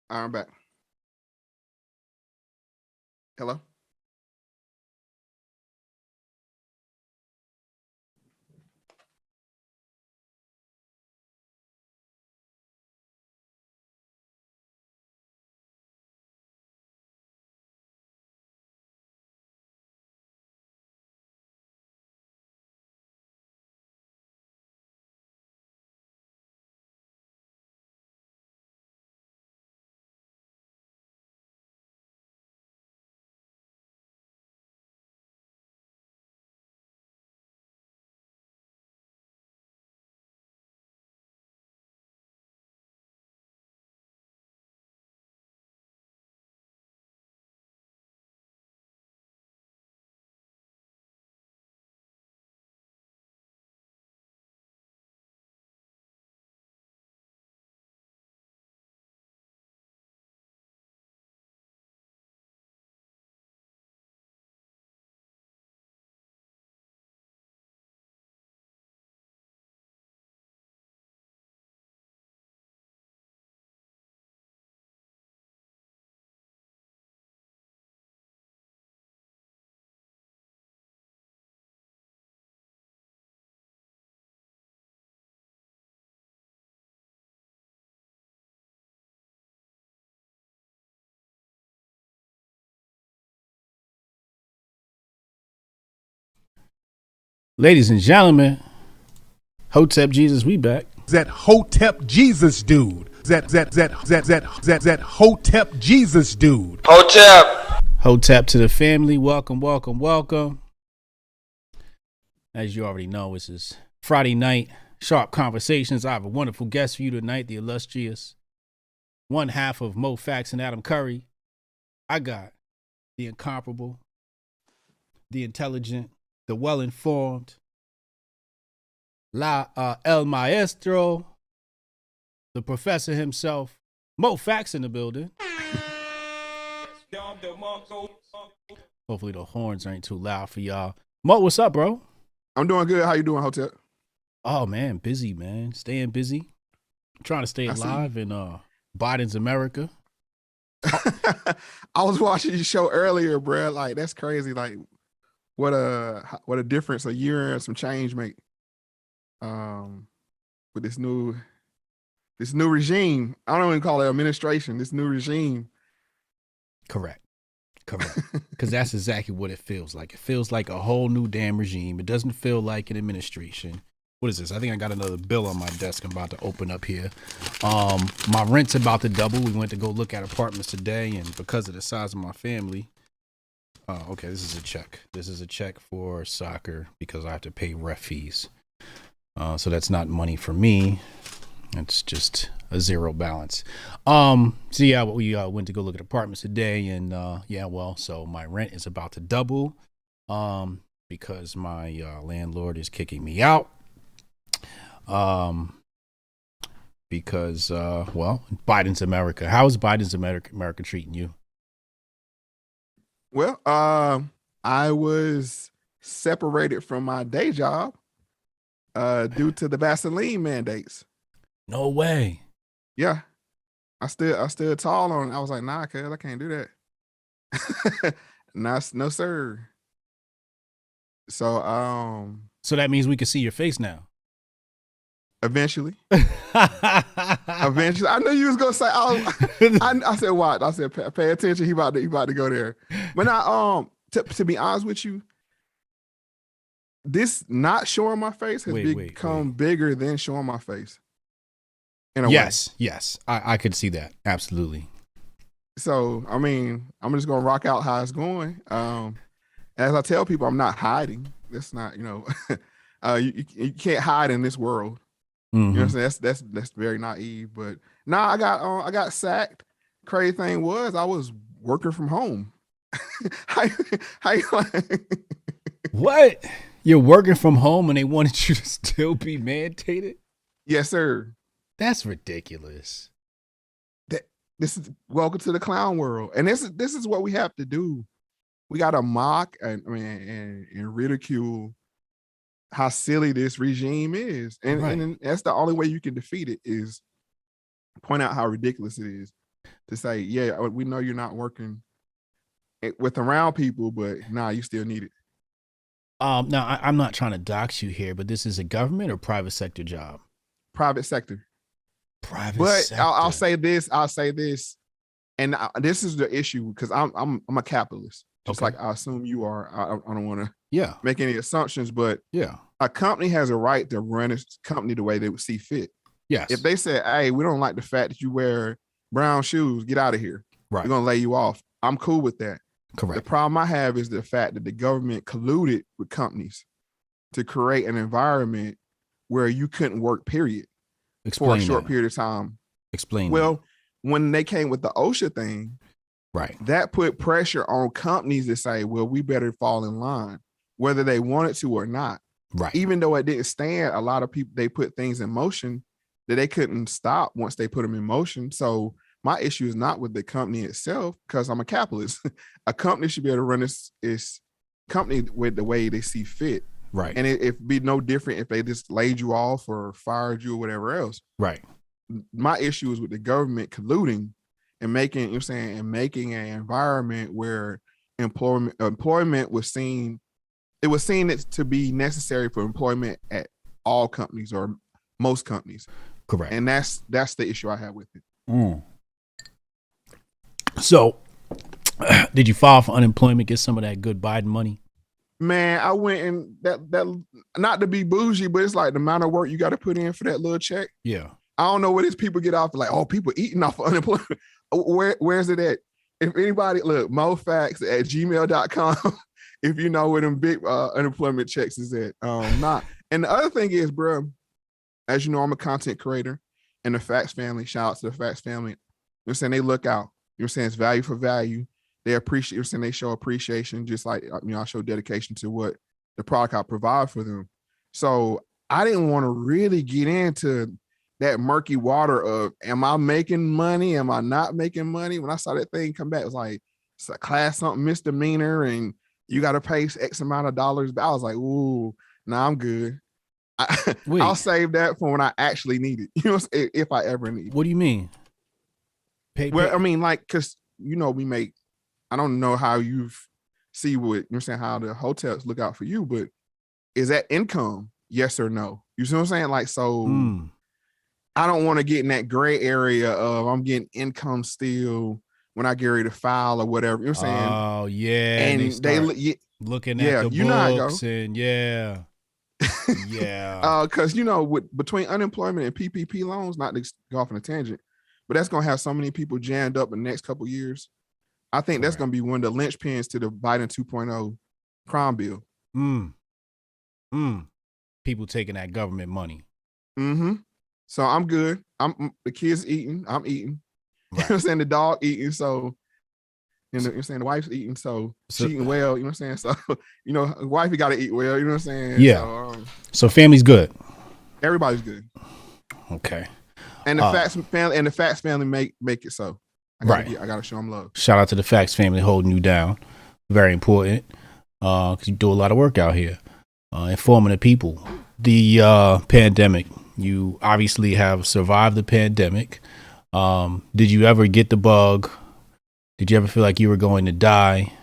I'm back. Hello? Ladies and gentlemen, Hotep Jesus, we back. That Hotep Jesus dude. That Hotep Jesus dude. Hotep to the family. Welcome, welcome, welcome. As you already know, this is Friday night, Sharp Conversations. I have a wonderful guest for you tonight, the illustrious one half of Moe Factz and Adam Curry. I got the incomparable, the intelligent, the well-informed, El Maestro, the professor himself, Moe Factz in the building. Hopefully the horns ain't too loud for y'all. Mo, what's up, bro? I'm doing good. How you doing, Hotep? Oh, man, busy, man. Staying busy. I'm trying to stay alive in Biden's America. I was watching your show earlier, bro. Like, that's crazy. Like, what a difference a year and some change make. With this new regime. I don't even call it administration. This new regime. Correct. Because that's exactly what it feels like. It feels like a whole new damn regime. It doesn't feel like an administration. What is this? I think I got another bill on my desk I'm about to open up here. My rent's about to double. We went to go look at apartments today, and because of the size of my family, okay, this is a check. This is a check for soccer because I have to pay ref fees. So that's not money for me. It's just a zero balance. So yeah, we went to go look at apartments today, and so my rent is about to double because my landlord is kicking me out. Because Biden's America. How is Biden's America treating you? Well, I was separated from my day job due to the Vaseline mandates. No way. Yeah. I stood tall on it. I was like, nah, cuz I can't do that. No, sir. So that means we can see your face now. Eventually. Eventually. I knew you was gonna say I said what? I said pay attention, he about to go there. But now to be honest with you, this not showing my face has become bigger than showing my face. Yes. I could see that. Absolutely. So, I mean, I'm just going to rock out how it's going. As I tell people, I'm not hiding. That's not, you can't hide in this world. Mm-hmm. You know what I'm saying? That's very naive. But I got sacked. Crazy thing was I was working from home. how you like? What? You're working from home and they wanted you to still be mandated? Yes, sir. That's ridiculous. This is welcome to the clown world, and this is what we have to do. We got to mock and ridicule how silly this regime is, and that's the only way you can defeat it is point out how ridiculous it is. to say, yeah, we know you're not working with around people, but nah, you still need it. Now I'm not trying to dox you here, but this is a government or private sector job? Private sector. Private But sector. I'll say this, and this is the issue because I'm a capitalist, just like I assume you are. I don't want to make any assumptions, but a company has a right to run its company the way they would see fit. Yes. If they say, hey, we don't like the fact that you wear brown shoes, get out of here. Right. We're gonna lay you off. I'm cool with that. Correct. The problem I have is the fact that the government colluded with companies to create an environment where you couldn't work, period. For a short period of time. Explain. Well, when they came with the OSHA thing, right, that put pressure on companies to say, well, we better fall in line, whether they wanted to or not. Right. Even though it didn't stand, a lot of people, they put things in motion that they couldn't stop once they put them in motion. So my issue is not with the company itself, because I'm a capitalist. A company should be able to run its company with the way they see fit. Right. And it'd be no different if they just laid you off or fired you or whatever else. Right. My issue is with the government colluding and making, you know what I'm saying, and making an environment where employment was seen, it was seen it to be necessary for employment at all companies or most companies. Correct. And that's the issue I have with it. So did you file for unemployment, get some of that good Biden money? Man, I went and that not to be bougie, but it's like the amount of work you got to put in for that little check. Yeah. I don't know where these people get off, like, oh, people eating off of unemployment. Where's it at? If anybody, look, Moe Factz at gmail.com, if you know where them big unemployment checks is at. Not. And the other thing is, bro, as you know, I'm a content creator, and the Factz family, shout out to the Factz family. You know what I'm saying? They look out. You know what I'm saying? It's value for value. They appreciate, you know what I'm saying? They show appreciation, just like, you know, I show dedication to what the product I provide for them. So I didn't want to really get into that murky water of, am I making money? Am I not making money? When I saw that thing come back, it was like, it's a class something misdemeanor and you got to pay X amount of dollars. I was like, ooh, nah, I'm good. I'll save that for when I actually need it. You know, if I ever need it. What do you mean? Well, I mean, like, cause you know, we make, I don't know how you see what, you know what I'm saying, how the hotels look out for you, but is that income? Yes or no? You see what I'm saying? Like, so I don't want to get in that gray area of I'm getting income still when I get ready to file or whatever. You know what I'm saying? Oh yeah. And they looking at the books and yeah. Cause you know, between unemployment and PPP loans, not to go off on a tangent, but that's going to have so many people jammed up in the next couple of years. I think that's going to be one of the linchpins to the Biden 2.0 crime bill. People taking that government money. So I'm good. The kids eating. I'm eating. Right. You know what I'm saying? The dog eating. So, you know what I'm saying? The wife's eating. So she eating well. You know what I'm saying? So, you know, wifey got to eat well. You know what I'm saying? Yeah. So family's good. Everybody's good. Okay. And the Factz family make it so. I gotta show them love. Shout out to the Factz family holding you down. Very important. Because you do a lot of work out here. Informing the people. The pandemic. You obviously have survived the pandemic. Did you ever get the bug? Did you ever feel like you were going to die?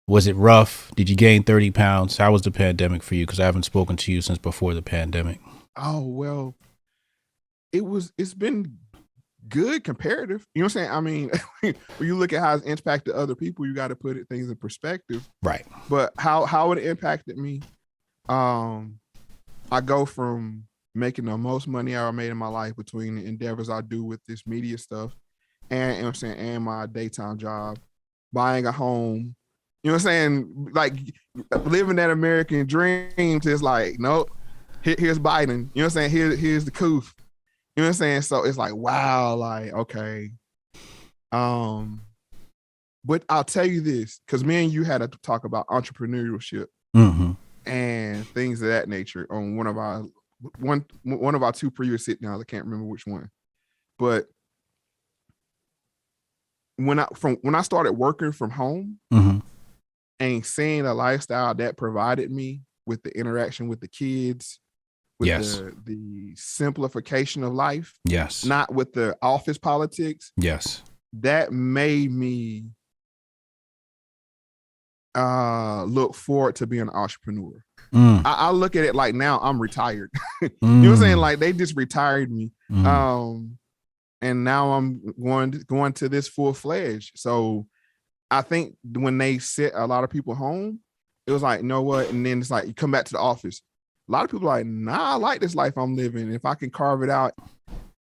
Was it rough? Did you gain 30 pounds? How was the pandemic for you? Because I haven't spoken to you since before the pandemic. Oh, well, it's been good comparative. You know what I'm saying? I mean, when you look at how it's impacted other people, you got to put things in perspective. Right. But how it impacted me, I go from making the most money I ever made in my life between the endeavors I do with this media stuff and, you know what I'm saying, and my daytime job, buying a home, you know what I'm saying? Like living that American dream to it's like, nope, here's Biden, you know what I'm saying? Here's the coup. You know what I'm saying? So it's like, wow, like, okay. But I'll tell you this, because me and you had to talk about entrepreneurship and things of that nature on one of our two previous sit downs. I can't remember which one. But when I started working from home and seeing the lifestyle that provided me with the interaction with the kids, with the simplification of life. Yes. Not with the office politics. Yes. that made me look forward to being an entrepreneur. I look at it like now I'm retired. You know what I'm saying? Like they just retired me. And now I'm going to this full-fledged. So I think when they sit a lot of people home, it was like, you know what? And then it's like you come back to the office. A lot of people are like, nah, I like this life I'm living. If I can carve it out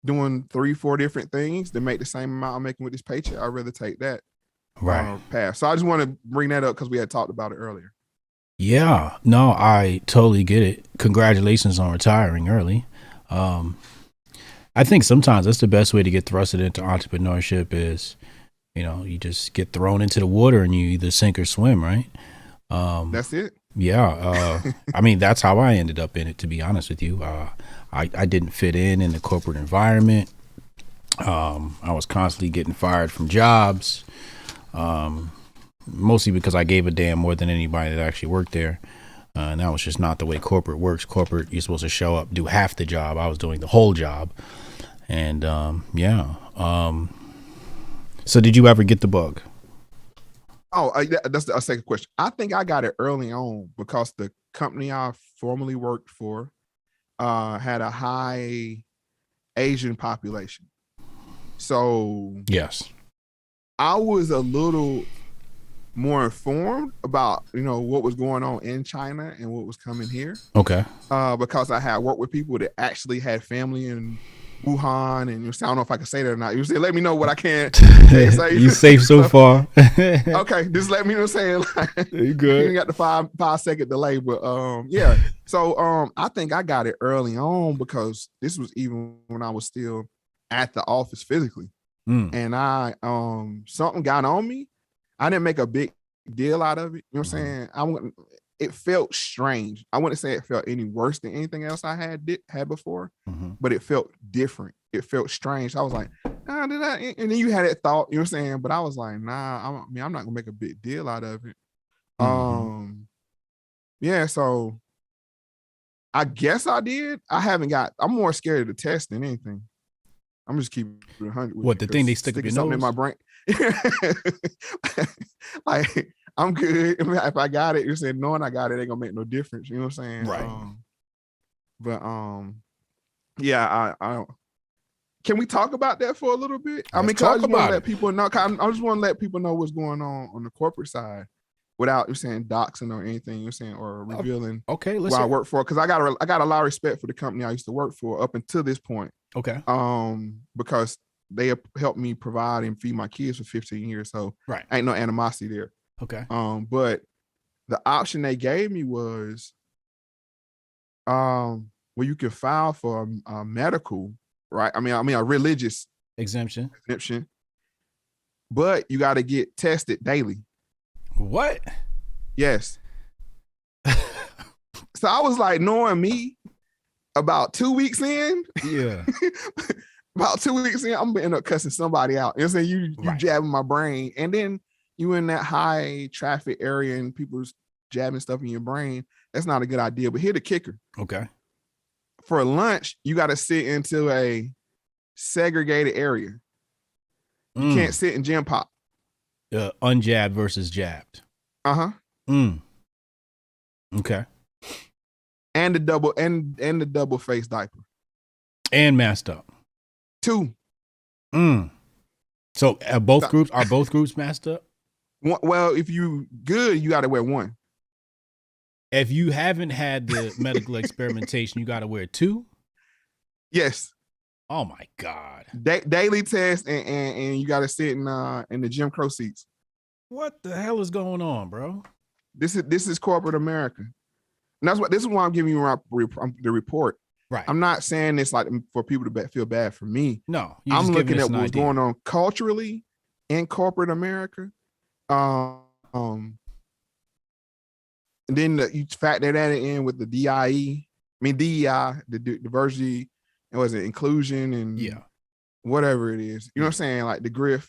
doing 3-4 different things to make the same amount I'm making with this paycheck, I'd rather take that path. So I just want to bring that up because we had talked about it earlier. Yeah, no, I totally get it. Congratulations on retiring early. I think sometimes that's the best way to get thrusted into entrepreneurship is, you just get thrown into the water and you either sink or swim, right? That's it. Yeah. I mean, that's how I ended up in it, to be honest with you. I didn't fit in the corporate environment. I was constantly getting fired from jobs, mostly because I gave a damn more than anybody that actually worked there. And that was just not the way corporate works. Corporate, you're supposed to show up, do half the job. I was doing the whole job. And so did you ever get the bug? Oh, that's a second question. I think I got it early on because the company I formerly worked for had a high Asian population. So yes, I was a little more informed about, what was going on in China and what was coming here. Okay. Because I had worked with people that actually had family in Wuhan, and I don't know if I can say that or not. You say, let me know what I can say. You safe so far. Okay, just let me know. Saying like, you good. You got the 5-second delay, but yeah. So I think I got it early on because this was even when I was still at the office physically, and I something got on me. I didn't make a big deal out of it. You know what I'm saying? It felt strange. I wouldn't say it felt any worse than anything else I had before, but it felt different. It felt strange. I was like, nah, did I? And then you had that thought, you know what I'm saying? But I was like, nah, I'm not gonna make a big deal out of it. Yeah, so I guess I did. I'm more scared of the test than anything. I'm just keeping it 100. What, the thing they stick up your nose? In my brain. Like, I'm good. If I got it, you're saying knowing I got it ain't gonna make no difference. You know what I'm saying? Right. Yeah. I can we talk about that for a little bit? I mean, talk I just want about to let it. people know. I just want to let people know what's going on the corporate side, without you saying doxing or anything. You're saying or revealing. Okay, where I work for, because I got a lot of respect for the company I used to work for up until this point. Okay. Because they have helped me provide and feed my kids for 15 years, so ain't no animosity there. Okay. But the option they gave me was, where you can file for a medical, right? I mean a religious exemption, but you got to get tested daily. What? Yes. So I was like, knowing me, about 2 weeks in, about 2 weeks in, I'm gonna end up cussing somebody out. You know what I'm saying? You jabbing my brain, and then you in that high traffic area and people's jabbing stuff in your brain. That's not a good idea. But here's the kicker. Okay. For lunch, you got to sit into a segregated area. You can't sit in gym pop. Unjabbed versus jabbed. Okay. And the double face diaper. And masked up. 2. So are both groups masked up? Well, if you good, you got to wear 1. If you haven't had the medical experimentation, you got to wear 2? Yes. Oh my God. Daily test, and you got to sit in the Jim Crow seats. What the hell is going on, bro? This is corporate America. And this is why I'm giving you the report. Right. I'm not saying this like for people to feel bad for me. No, I'm looking at what's going on culturally in corporate America. And then you factor that in with the DEI, the diversity, and was it inclusion and whatever it is. You know what I'm saying? Like the grift.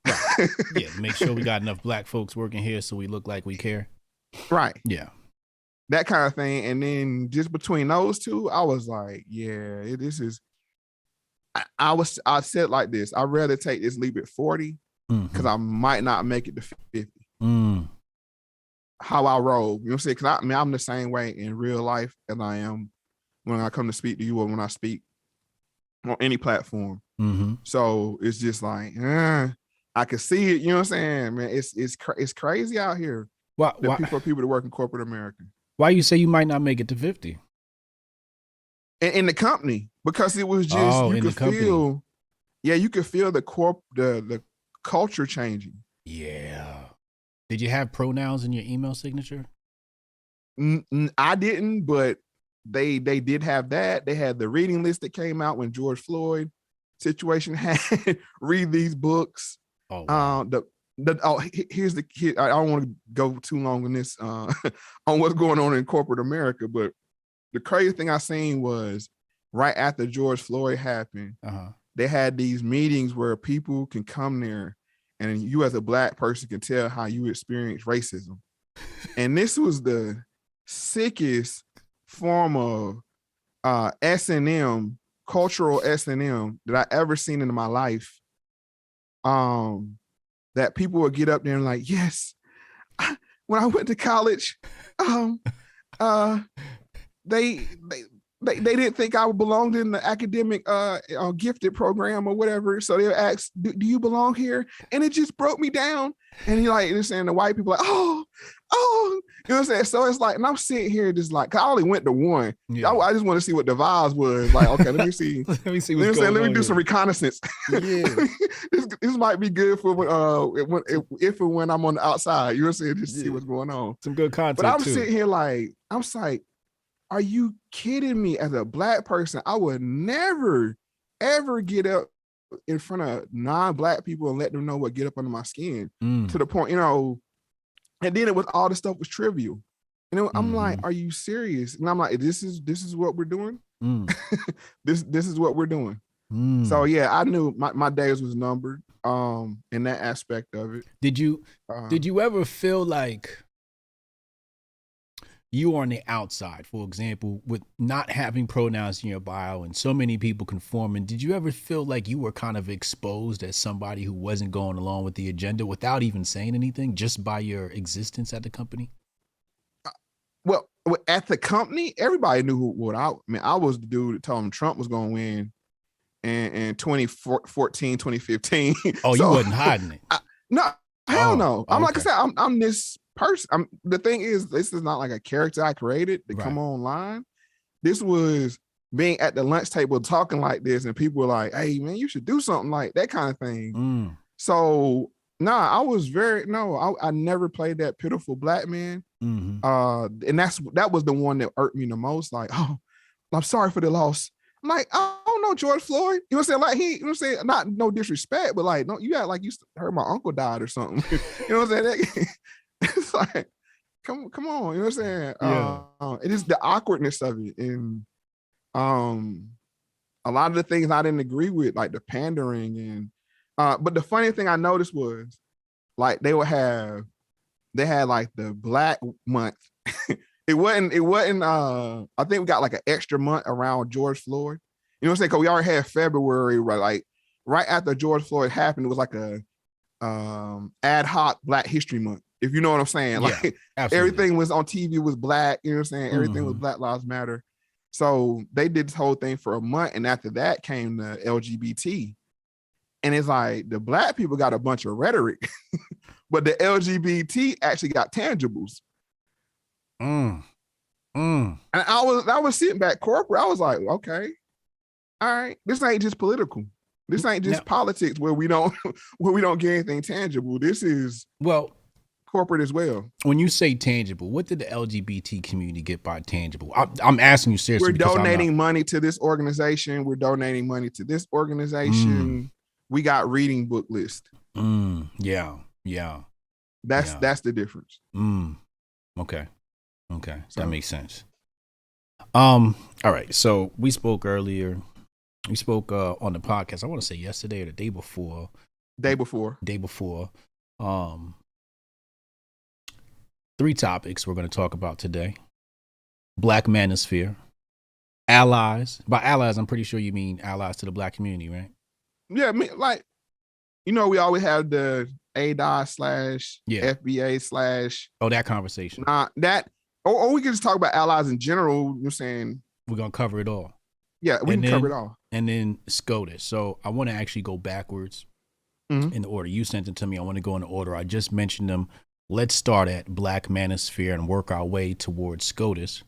Right. Yeah, make sure we got enough black folks working here so we look like we care. Right. Yeah. That kind of thing. And then just between those two, I was like, yeah, this is. I said like this. I'd rather take this leap at 40 because I might not make it to 50. How I roll, you know what I'm saying? Because I'm the same way in real life as I am when I come to speak to you or when I speak on any platform. So it's just like, I can see it. You know what I'm saying, man? It's crazy out here. Why for people to work in corporate America. Why you say you might not make it to 50? In the company, because it was just you could feel, you could feel the culture changing. Yeah. Did you have pronouns in your email signature? I didn't, but they did have that. They had the reading list that came out when George Floyd situation had read these books. Oh, wow. Here's the kid. I don't want to go too long on this on what's going on in corporate America, but the crazy thing I seen was right after George Floyd happened, they had these meetings where people can come there and you as a Black person can tell how you experience racism. And this was the sickest form of S&M, cultural S&M that I ever seen in my life. That people would get up there and like, yes, when I went to college, they didn't think I belonged in the academic gifted program or whatever. So they asked, do you belong here? And it just broke me down. And he like, they're saying the white people like, oh, you know what I'm saying? So it's like, and I'm sitting here just like, 'cause I only went to one. Yeah. I just want to see what the vibes was. Like, okay, let me see. Let me see what's going on. Let me do some reconnaissance. Yeah. this might be good for if and when I'm on the outside. You know what I'm saying? Just see what's going on. Some good content. But I'm sitting here like, I'm like, are you kidding me? As a Black person, I would never, ever get up in front of non-Black people and let them know what get up under my skin to the point, you know, and then it was all the stuff was trivial. You know, I'm like, are you serious? And I'm like, this is what we're doing. This is what we're doing. So yeah, I knew my days was numbered in that aspect of it. Did you ever feel like you are on the outside, for example, with not having pronouns in your bio and so many people conforming? Did you ever feel like you were kind of exposed as somebody who wasn't going along with the agenda without even saying anything, just by your existence at the company? Well, at the company, everybody knew what I mean. I was the dude that told him Trump was going to win in 2014, 2015. Oh, so, you wasn't hiding it. Hell no. I'm okay. Like I said, I'm this person. The thing is, this is not like a character I created to come online. This was being at the lunch table talking like this, and people were like, "Hey, man, you should do something like that," kind of thing. So, I was I never played that pitiful Black man. And that was the one that irked me the most. Like, oh, I'm sorry for the loss. I'm like, I don't know George Floyd. You know what I'm saying? Like you know what I'm saying? Not no disrespect, but like, no, you got like you heard my uncle died or something. You know what I'm saying? It's like, come on, you know what I'm saying? Yeah. It is the awkwardness of it, and a lot of the things I didn't agree with, like the pandering and but the funny thing I noticed was like they had like the Black month. It wasn't I think we got like an extra month around George Floyd. You know what I'm saying? Because we already had February, right after George Floyd happened, it was like a ad hoc Black History Month. If you know what I'm saying. Like everything was on TV was Black, you know what I'm saying? Everything was Black Lives Matter. So they did this whole thing for a month, and after that came the LGBT. And it's like the Black people got a bunch of rhetoric, but the LGBT actually got tangibles. And I was sitting back corporate. I was like, okay, all right, this ain't just political. This ain't just politics where we don't get anything tangible. This is corporate as well. When you say tangible, what did the LGBT community get by tangible? I'm asking you seriously. We're donating money to this organization. We're donating money to this organization. We got reading book list. Yeah. That's the difference. Okay. So, that makes sense. All right. So we spoke earlier. We spoke on the podcast, I want to say yesterday or the day before. Day before. 3 topics we're going to talk about today. Black manosphere, allies. By allies, I'm pretty sure you mean allies to the black community, right? Yeah, I mean, like, we always have the ADOS / FBA / that conversation. That, or we can just talk about allies in general. You're saying we're gonna cover it all. Yeah, we can cover it all. And then SCOTUS. So I want to actually go backwards in the order. You sent it to me. I want to go in the order. I just mentioned them. Let's start at Black Manosphere and work our way towards SCOTUS.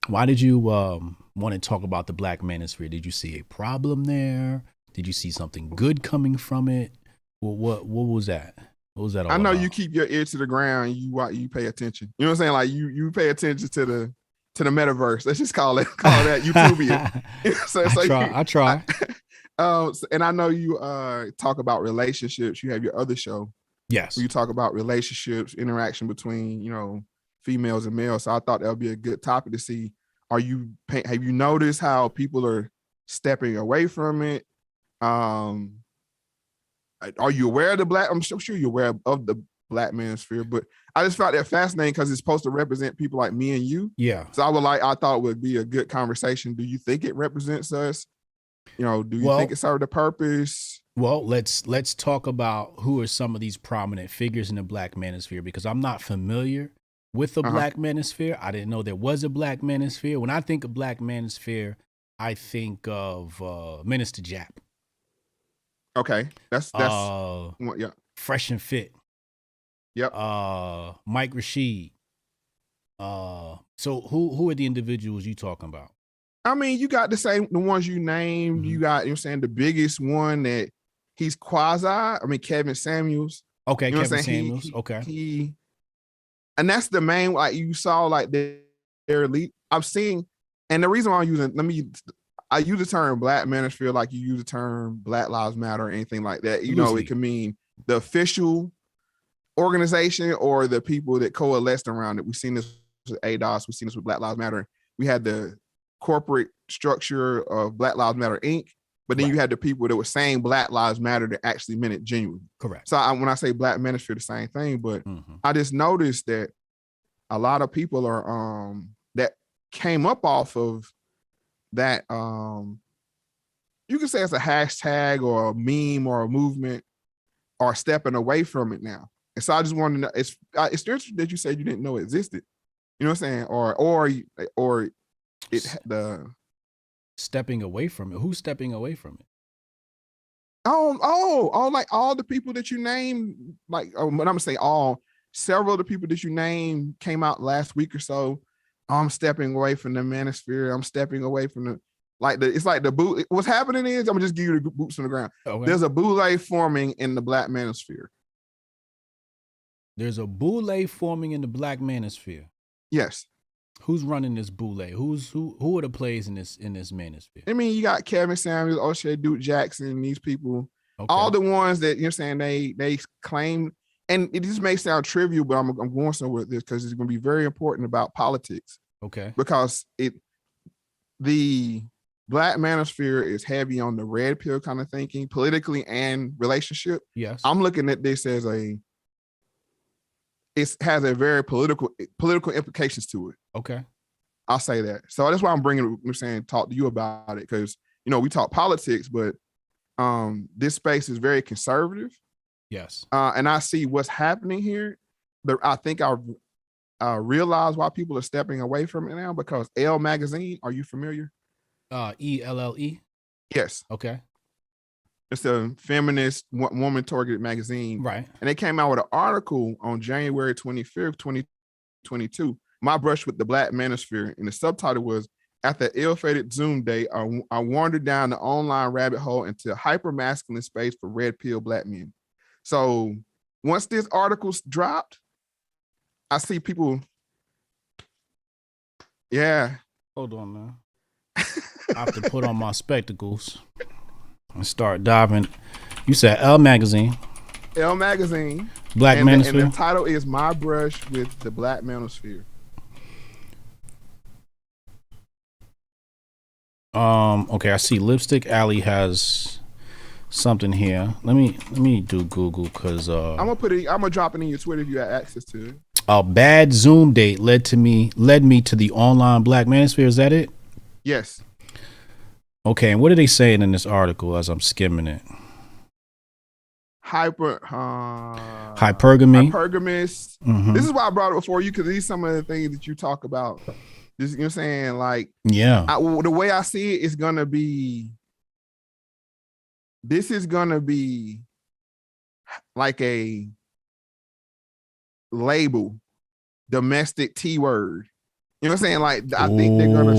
Why did you want to talk about the Black Manosphere? Did you see a problem there? Did you see something good coming from it? Well, what was that? What was that all I know about? you keep your ear to the ground. You pay attention. You know what I'm saying? Like you pay attention to the metaverse. Let's just call it that YouTubian. I try. And I know you talk about relationships. You have your other show. Yes. Where you talk about relationships, interaction between, females and males. So I thought that would be a good topic to see. Have you noticed how people are stepping away from it? Are you aware of the black? I'm sure you're aware of the Black Manosphere, but I just found that fascinating because it's supposed to represent people like me and you. Yeah. So I thought it would be a good conversation. Do you think it represents us? Do you think it served a purpose? Well, let's talk about who are some of these prominent figures in the Black Manosphere, because I'm not familiar with the Black Manosphere. I didn't know there was a Black Manosphere. When I think of Black Manosphere, I think of Minister Jap. Okay, that's yeah. Fresh and Fit. Yep. Mike Rashid. So who are the individuals you talking about? I mean, you got the ones you named. You got, the biggest one that he's quasi. I mean, Kevin Samuels. Okay, Kevin Samuels. He, and that's the main. Like you saw, like their elite. I'm seeing, and the reason why I'm using. I use the term Black Manosphere like you use the term Black Lives Matter or anything like that. It can mean the official organization or the people that coalesced around it. We've seen this with ADOS. We've seen this with Black Lives Matter. We had the corporate structure of Black Lives Matter Inc., but then you had the people that were saying Black Lives Matter that actually meant it genuinely. Correct. So when I say Black Manosphere, the same thing, but I just noticed that a lot of people are that came up off of that you can say it's a hashtag or a meme or a movement are stepping away from it now. And so I just wanted to know, it's interesting that you said you didn't know it existed. You know what I'm saying? Or the stepping away from it. Who's stepping away from it? Like all the people that you named, like but I'm gonna say several of the people that you named came out last week or so. I'm stepping away from the manosphere. I'm stepping away from the it's like the boot. What's happening is I'm gonna just give you the boots on the ground. Okay. There's a boule forming in the Black Manosphere. There's a boule forming in the Black Manosphere. Yes. Who's running this boule? Who are the players in this manosphere? I mean, you got Kevin Samuels, O'Shea Duke Jackson, these people, all the ones that you're saying they claim, and it just may sound trivial, but I'm going somewhere with this because it's going to be very important about politics. Okay. Because the Black Manosphere is heavy on the red pill kind of thinking, politically and relationship. Yes. I'm looking at this as it has a very political implications to it. Okay. I'll say that. So that's why I'm saying talk to you about it, because we talk politics, but this space is very conservative. Yes. And I see what's happening here, but I think I realize why people are stepping away from it now, because Elle Magazine, are you familiar? ELLE? Yes. Okay. It's a feminist woman targeted magazine. Right. And they came out with an article on January 25th, 2022, My Brush with the Black Manosphere. And the subtitle was, "At the ill-fated Zoom day, I wandered down the online rabbit hole into a hyper-masculine space for red pill Black men." So once this article's dropped, I see people. Yeah. Hold on, man. I have to put on my spectacles and start diving. You said Elle Magazine. Elle Magazine. Black Manosphere. And the title is My Brush with the Black Manosphere. Okay, I see Lipstick Alley has something here. Let me do Google, because I'm gonna drop it in your Twitter if you have access to it. A bad Zoom date led me to the online Black Manosphere. Is that it? Yes. Okay, and what are they saying in this article as I'm skimming it? Hypergamous. Mm-hmm. This is why I brought it before you, because these some of the things that you talk about. This, you know what I'm saying? Like, Yeah. The way I see it is gonna be. This is gonna be like a label, domestic T word. You know what I'm saying? Like, I think they're gonna.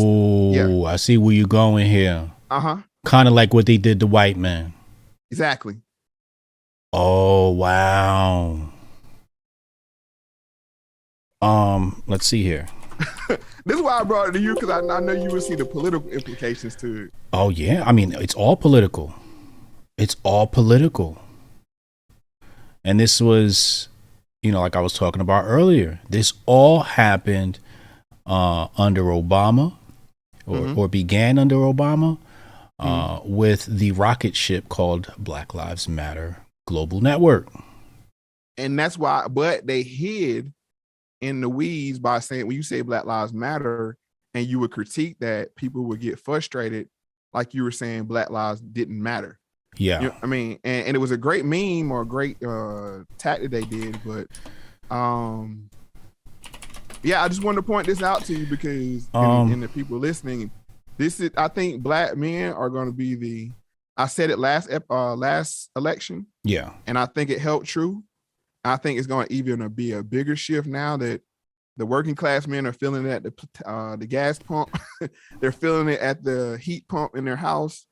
Yeah. I see where you're going here. Kind of like what they did to white men. Exactly. Oh, wow. Let's see here. This is why I brought it to you, because I know you would see the political implications to it. Oh, yeah. I mean, it's all political. It's all political. And this was, like I was talking about earlier, this all happened under Obama or began under Obama with the rocket ship called Black Lives Matter Global Network. And that's why, but they hid in the weeds by saying, when you say Black Lives Matter and you would critique that, people would get frustrated, like you were saying Black lives didn't matter. Yeah. You know, I mean, and it was a great meme or a great tactic they did, but yeah, I just wanted to point this out to you because and the people listening, this is, I think Black men are going to be I said it last election. Yeah. And I think it held true. I think it's going to even be a bigger shift now that the working class men are feeling it at the gas pump. They're feeling it at the heat pump in their house.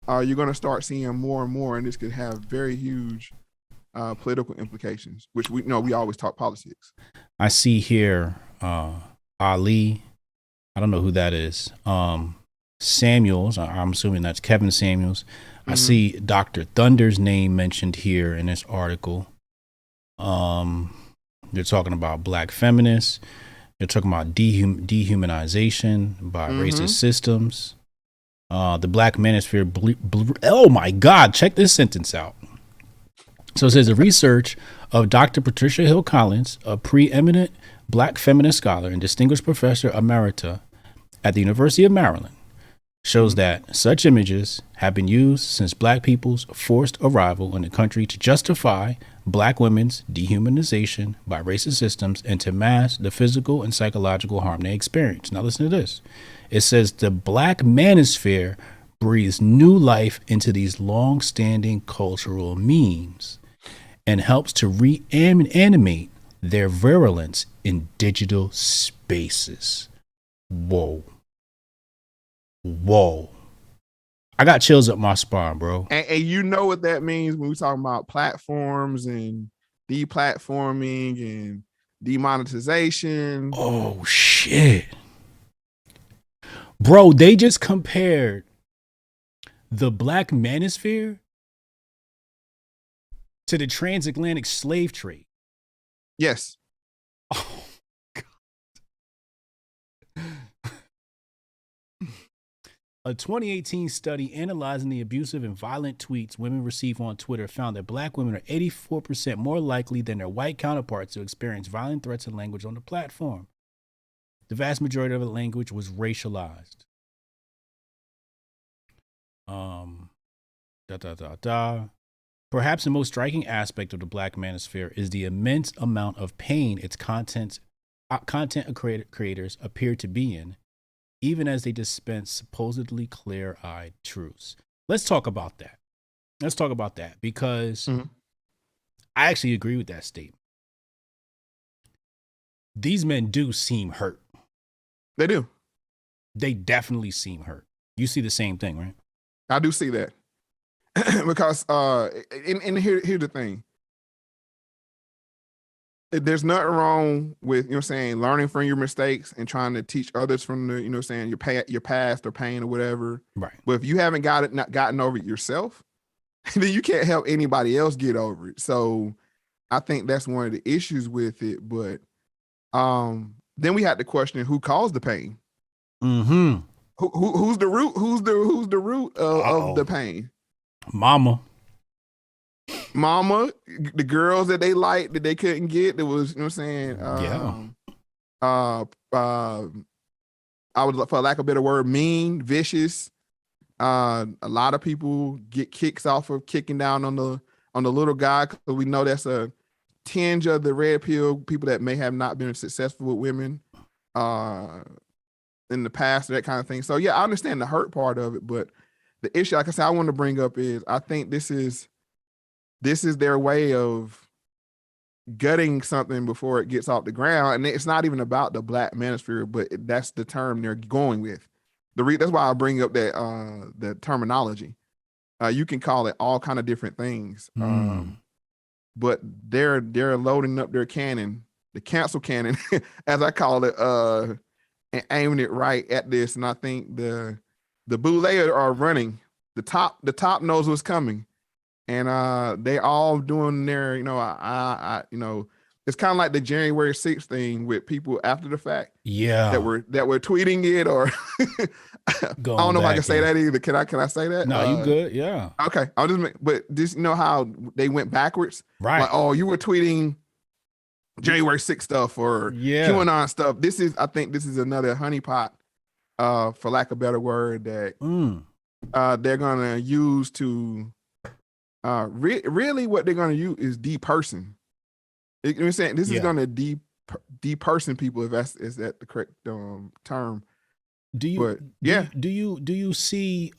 You're going to start seeing more and more, and this could have very huge political implications, which we always talk politics. I see here Ali. I don't know who that is. Samuels. I'm assuming that's Kevin Samuels. I see Dr. Thunder's name mentioned here in this article. They're talking about Black feminists. They're talking about dehumanization by racist systems. The Black manosphere. Oh my God! Check this sentence out. So it says the research of Dr. Patricia Hill Collins, a preeminent Black feminist scholar and distinguished professor emerita at the University of Maryland, shows that such images have been used since Black people's forced arrival in the country to justify Black women's dehumanization by racist systems and to mask the physical and psychological harm they experience. Now listen to this. It says the Black manosphere breathes new life into these long-standing cultural memes and helps to reanimate their virulence in digital spaces. Whoa. I got chills up my spine, bro. And you know what that means when we talk about platforms and deplatforming and demonetization. Oh, shit. Bro, they just compared the Black manosphere to the transatlantic slave trade. Yes. Oh, God. A 2018 study analyzing the abusive and violent tweets women receive on Twitter found that Black women are 84% more likely than their white counterparts to experience violent threats and language on the platform. The vast majority of the language was racialized. Perhaps the most striking aspect of the Black manosphere is the immense amount of pain its content creators appear to be in, even as they dispense supposedly clear-eyed truths. Let's talk about that. Because I actually agree with that statement. These men do seem hurt. They do. They definitely seem hurt. You see the same thing, right? I do see that. Because here's the thing. There's nothing wrong with, learning from your mistakes and trying to teach others from the, your past or pain or whatever. Right. But if you haven't gotten over it yourself, then you can't help anybody else get over it. So I think that's one of the issues with it. But then we had to question who caused the pain. Mm-hmm. Who's the root? Who's the root of the pain? Mama, the girls that they liked that they couldn't get. There was, I I would, for lack of a better word, mean, vicious. A lot of people get kicks off of kicking down on the little guy, because we know that's a tinge of the red pill. People that may have not been successful with women in the past, that kind of thing. So yeah, I understand the hurt part of it, but the issue, like I said, I want to bring up is I think this is their way of gutting something before it gets off the ground. And it's not even about the black manosphere, but that's the term they're going with. That's why I bring up that the terminology. You can call it all kind of different things. But they're loading up their cannon, the cancel cannon, as I call it, and aiming it right at this. And I think the boule are running. The top knows what's coming. And they all doing their, I it's kind of like the January 6th thing with people after the fact. Yeah. That were tweeting it, or I don't know if I can say that either. Can I say that? No, you good. Yeah. Okay. But just how they went backwards. Right. Like, oh, you were tweeting January 6th stuff or QAnon stuff. I think this is another honeypot, for lack of a better word, that they're gonna use to really what they're gonna use is deperson. You know what I'm saying? This is gonna deperson people, if is that the correct term. Do you see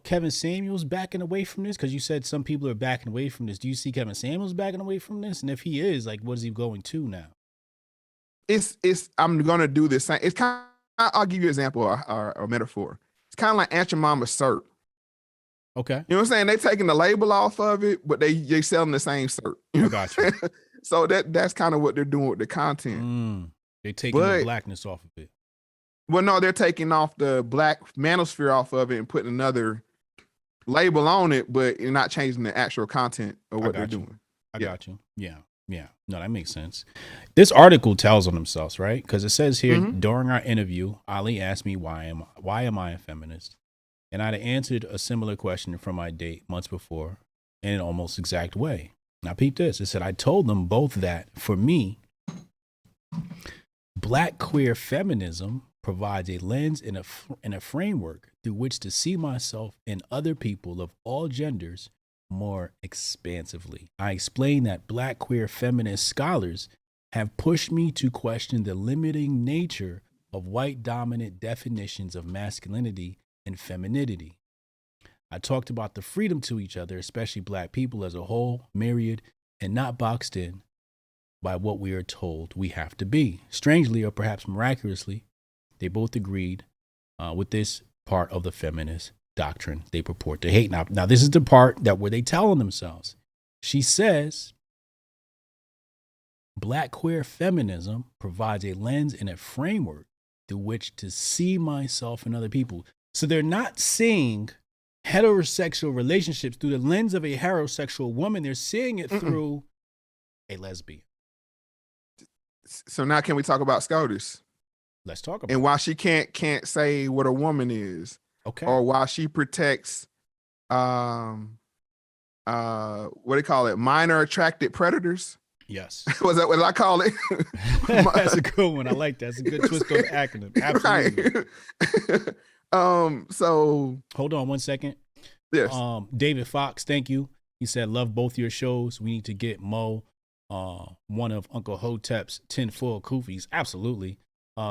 Kevin Samuels backing away from this? Because you said some people are backing away from this. Do you see Kevin Samuels backing away from this? And if he is, like, what is he going to now? I'm gonna do this same. It's kind of, I'll give you an example or a metaphor. It's kind of like Aunt Your Mama Syrt. Okay. You know what I'm saying? They taking the label off of it, but they selling the same syrup. I got you. So that's kind of what they're doing with the content. They're taking the blackness off of it. Well, no, they're taking off the black manosphere off of it and putting another label on it, but you're not changing the actual content of what they're doing. I got you. Yeah. No, that makes sense. This article tells on themselves, right? Because it says here, during our interview, Ali asked me why am I a feminist? And I'd answered a similar question from my date months before in an almost exact way. Now, peep this. It said, I told them both that, for me, black queer feminism provides a lens and a framework through which to see myself and other people of all genders more expansively. I explained that black queer feminist scholars have pushed me to question the limiting nature of white dominant definitions of masculinity and femininity. I talked about the freedom to each other, especially black people as a whole, myriad, and not boxed in by what we are told we have to be. Strangely, or perhaps miraculously, they both agreed with this part of the feminist doctrine they purport to hate. Now this is the part that where they tell on themselves. She says, black queer feminism provides a lens and a framework through which to see myself and other people. So they're not seeing heterosexual relationships through the lens of a heterosexual woman. They're seeing it through a lesbian. So now can we talk about SCOTUS? Let's talk about and why she can't say what a woman is. Okay. Or why she protects what do they call it? Minor attracted predators. Yes. Was that what I call it? That's a good one. I like that. It's a good twist on the acronym. Absolutely. Right. So hold on one second. Yes. David Fox, thank you. He said, love both your shows. We need to get Moe one of Uncle Hotep's 10 full koofies. Absolutely.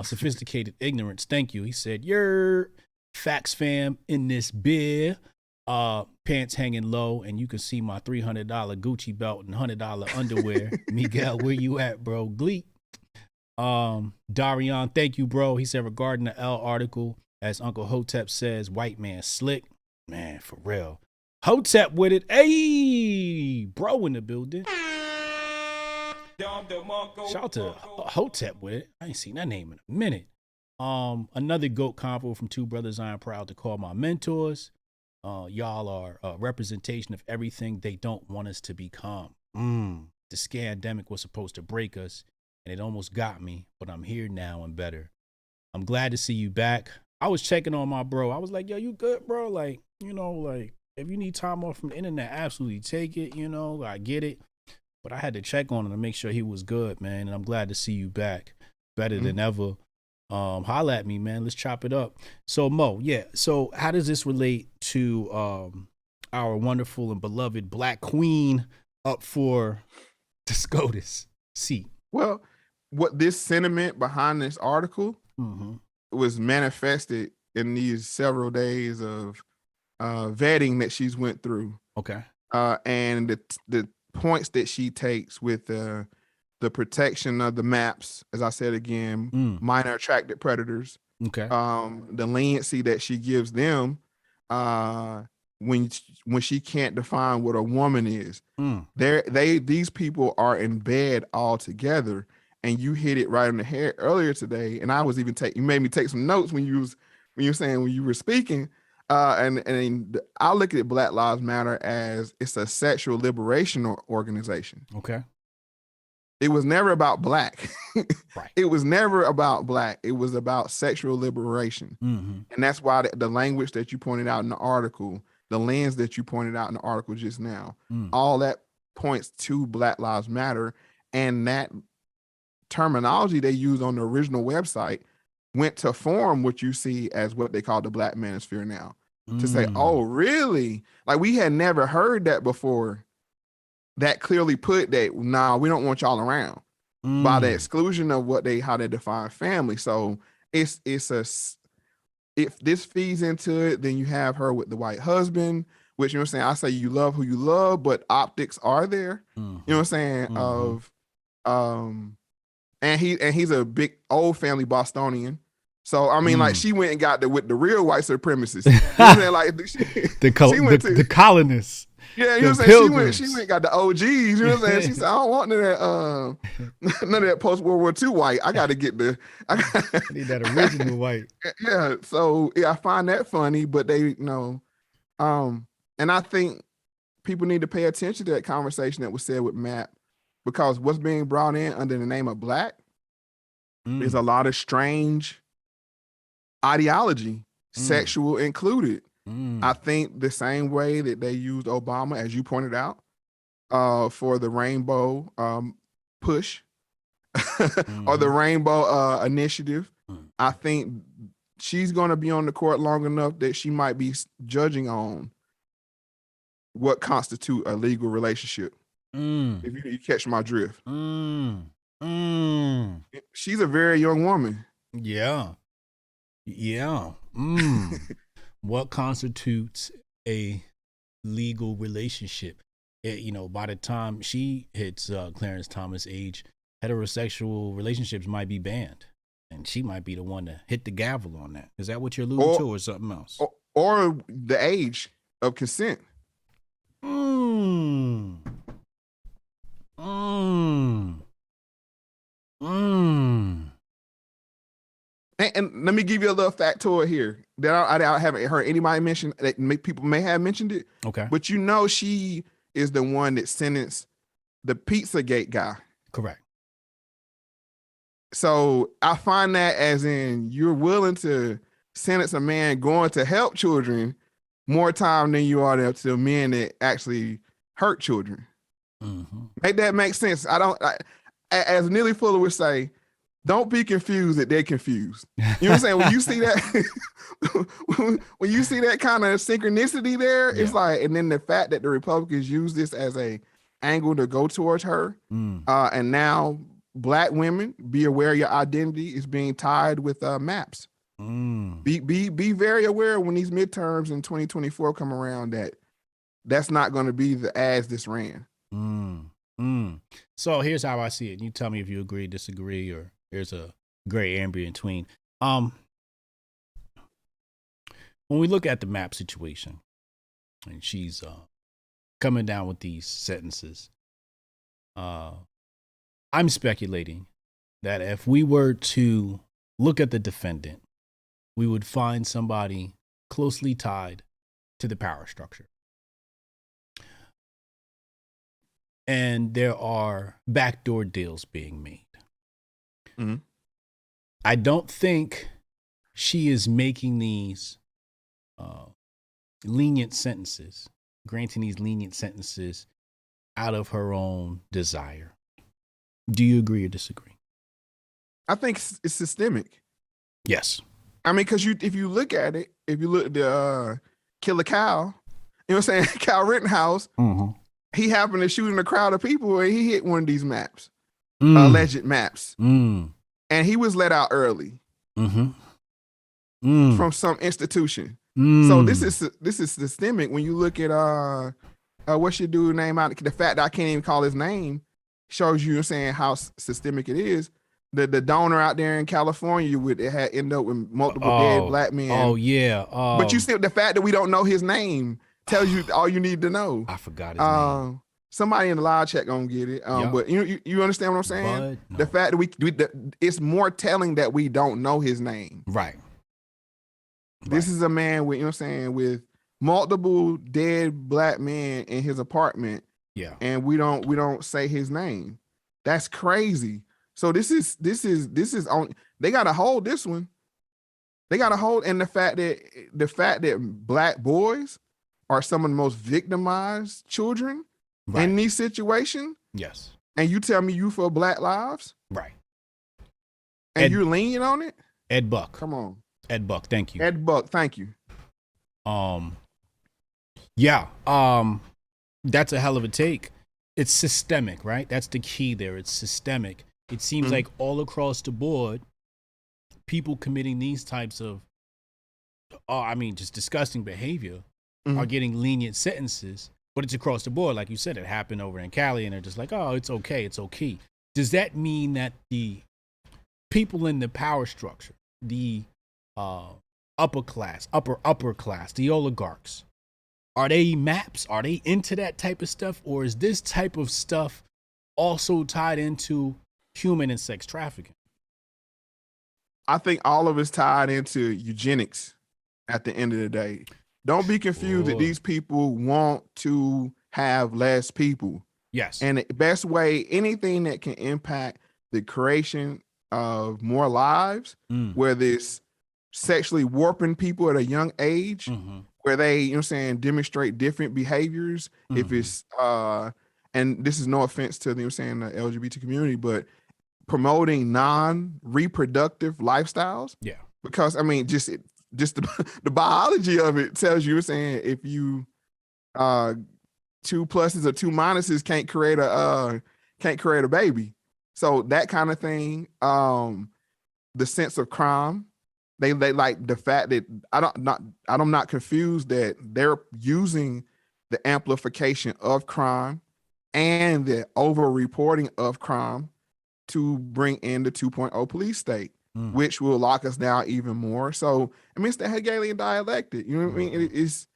Sophisticated ignorance. Thank you. He said, you're Facts fam in this beer. Pants hanging low, and you can see my $300 Gucci belt and $100 underwear. Miguel, where you at, bro? Gleek. Darian, thank you, bro. He said, regarding the L article, as Uncle Hotep says, white man slick. Man, for real. Hotep with it. Hey, bro in the building. Shout out to Hotep with it. I ain't seen that name in a minute. Another GOAT convo from two brothers I am proud to call my mentors. Y'all are a representation of everything they don't want us to become. The scandemic was supposed to break us, and it almost got me, but I'm here now and better. I'm glad to see you back. I was checking on my bro. I was like, yo, you good, bro? Like, you know, like, if you need time off from the internet, absolutely take it, you know, I get it. But I had to check on him to make sure he was good, man, and I'm glad to see you back better than ever. Holla at me, man. Let's chop it up. So Mo, yeah. So how does this relate to our wonderful and beloved Black Queen up for the SCOTUS seat? Well, what this sentiment behind this article was manifested in these several days of vetting that she's went through. Okay. And the points that she takes with the protection of the maps, as I said again, minor attracted predators. Okay. The leniency that she gives them when she can't define what a woman is. These people are in bed all together, and you hit it right on the head earlier today. And I was even you made me take some notes when you were speaking. And I look at Black Lives Matter as it's a sexual liberation organization. Okay. It was never about Black. Right. It was never about Black. It was about sexual liberation. And that's why the language that you pointed out in the article, the lens that you pointed out in the article just now, all that points to Black Lives Matter. And that terminology they used on the original website went to form what you see as what they call the Black manosphere now. To say, oh, really? Like, we had never heard that before. That clearly put that, nah, we don't want y'all around by the exclusion of how they define family. So if this feeds into it, then you have her with the white husband, which, you know what I'm saying? I say you love who you love, but optics are there. You know what I'm saying? And he's a big old family Bostonian. So I mean, like, she went and got with the real white supremacists. You know what I'm saying? Like the colonists. Yeah, you know what I'm saying? She went and got the OGs, you know what I'm saying? She said, I don't want none of that post-World War II white. I got to get I need that original white. Yeah, so I find that funny, but they, and I think people need to pay attention to that conversation that was said with Matt, because what's being brought in under the name of Black is a lot of strange ideology, sexual included. I think the same way that they used Obama, as you pointed out, for the rainbow push or the rainbow initiative. I think she's going to be on the court long enough that she might be judging on what constitutes a legal relationship. If you catch my drift. She's a very young woman. Yeah. What constitutes a legal relationship? By the time she hits Clarence Thomas' age, heterosexual relationships might be banned, and she might be the one to hit the gavel on that. Is that what you're alluding to, or something else? Or the age of consent. And let me give you a little factoid here that I haven't heard anybody mention, that people may have mentioned it. Okay. But she is the one that sentenced the Pizzagate guy. Correct. So I find that, as in, you're willing to sentence a man going to help children more time than you are to men that actually hurt children. Make that make sense? As Neely Fuller would say, don't be confused that they're confused. You know what I'm saying? When you see that, when you see that kind of synchronicity there, it's like, and then the fact that the Republicans use this as a angle to go towards her, and now Black women, be aware your identity is being tied with maps. Be very aware when these midterms in 2024 come around that that's not going to be the ads this ran. So here's how I see it. You tell me if you agree, disagree, or there's a gray area in between. When we look at the map situation, and she's coming down with these sentences, I'm speculating that if we were to look at the defendant, we would find somebody closely tied to the power structure. And there are backdoor deals being made. I don't think she is making these lenient sentences, granting these lenient sentences out of her own desire. Do you agree or disagree? I think it's systemic. Yes. I mean, because if you look at it, if you look at the Killer Cow, you know what I'm saying, Kyle Rittenhouse, he happened to shoot in a crowd of people and he hit one of these maps, alleged maps, and he was let out early from some institution. So this is systemic. When you look at what's your dude name out, the fact that I can't even call his name shows you, saying how systemic it is. The donor out there in California had ended up with multiple dead black men. Oh yeah. But you still, the fact that we don't know his name tells you all you need to know. I forgot his name. Somebody in the live chat gonna get it. But you understand what I'm saying? No. The fact that it's more telling that we don't know his name. Right. This is a man with, you know what I'm saying, with multiple dead black men in his apartment. Yeah. And we don't say his name. That's crazy. So this is on. They gotta hold this one. They gotta hold, and the fact that black boys are some of the most victimized children in these situations. Yes. And you tell me you for Black lives, right? And you're leaning on it. Ed Buck, come on. Ed Buck, thank you. Ed Buck, thank you. Yeah. That's a hell of a take. It's systemic, right? That's the key there. It's systemic. It seems like all across the board, people committing these types of, just disgusting behavior are getting lenient sentences, but it's across the board. Like you said, it happened over in Cali and they're just like, oh, it's okay. It's okay. Does that mean that the people in the power structure, the upper class, the oligarchs, are they maps? Are they into that type of stuff? Or is this type of stuff also tied into human and sex trafficking? I think all of it's tied into eugenics at the end of the day. Don't be confused that these people want to have less people. Yes. And the best way, anything that can impact the creation of more lives, whether it's sexually warping people at a young age, where they, you know what I'm saying, demonstrate different behaviors. If it's, and this is no offense to the, you know what I'm saying, the LGBT community, but promoting non-reproductive lifestyles. Yeah. Because I mean, just the biology of it tells you, saying if you 2 pluses or 2 minuses can't create a baby. So that kind of thing. The sense of crime. They like the fact that I'm not confused that they're using the amplification of crime and the over-reporting of crime to bring in the 2.0 police state, which will lock us down even more. So, I mean, it's the Hegelian dialectic, you know what I mean? It's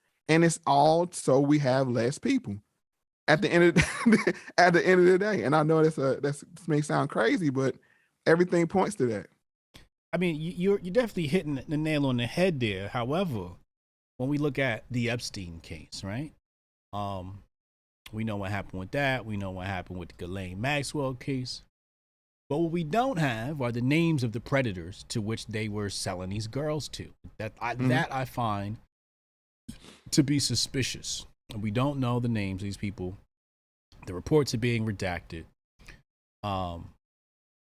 all so we have less people at the end of the day. And I know this may sound crazy, but everything points to that. I mean, you're definitely hitting the nail on the head there. However, when we look at the Epstein case, right? We know what happened with that. We know what happened with the Ghislaine Maxwell case. But what we don't have are the names of the predators to which they were selling these girls to. That I find to be suspicious. We don't know the names of these people. The reports are being redacted,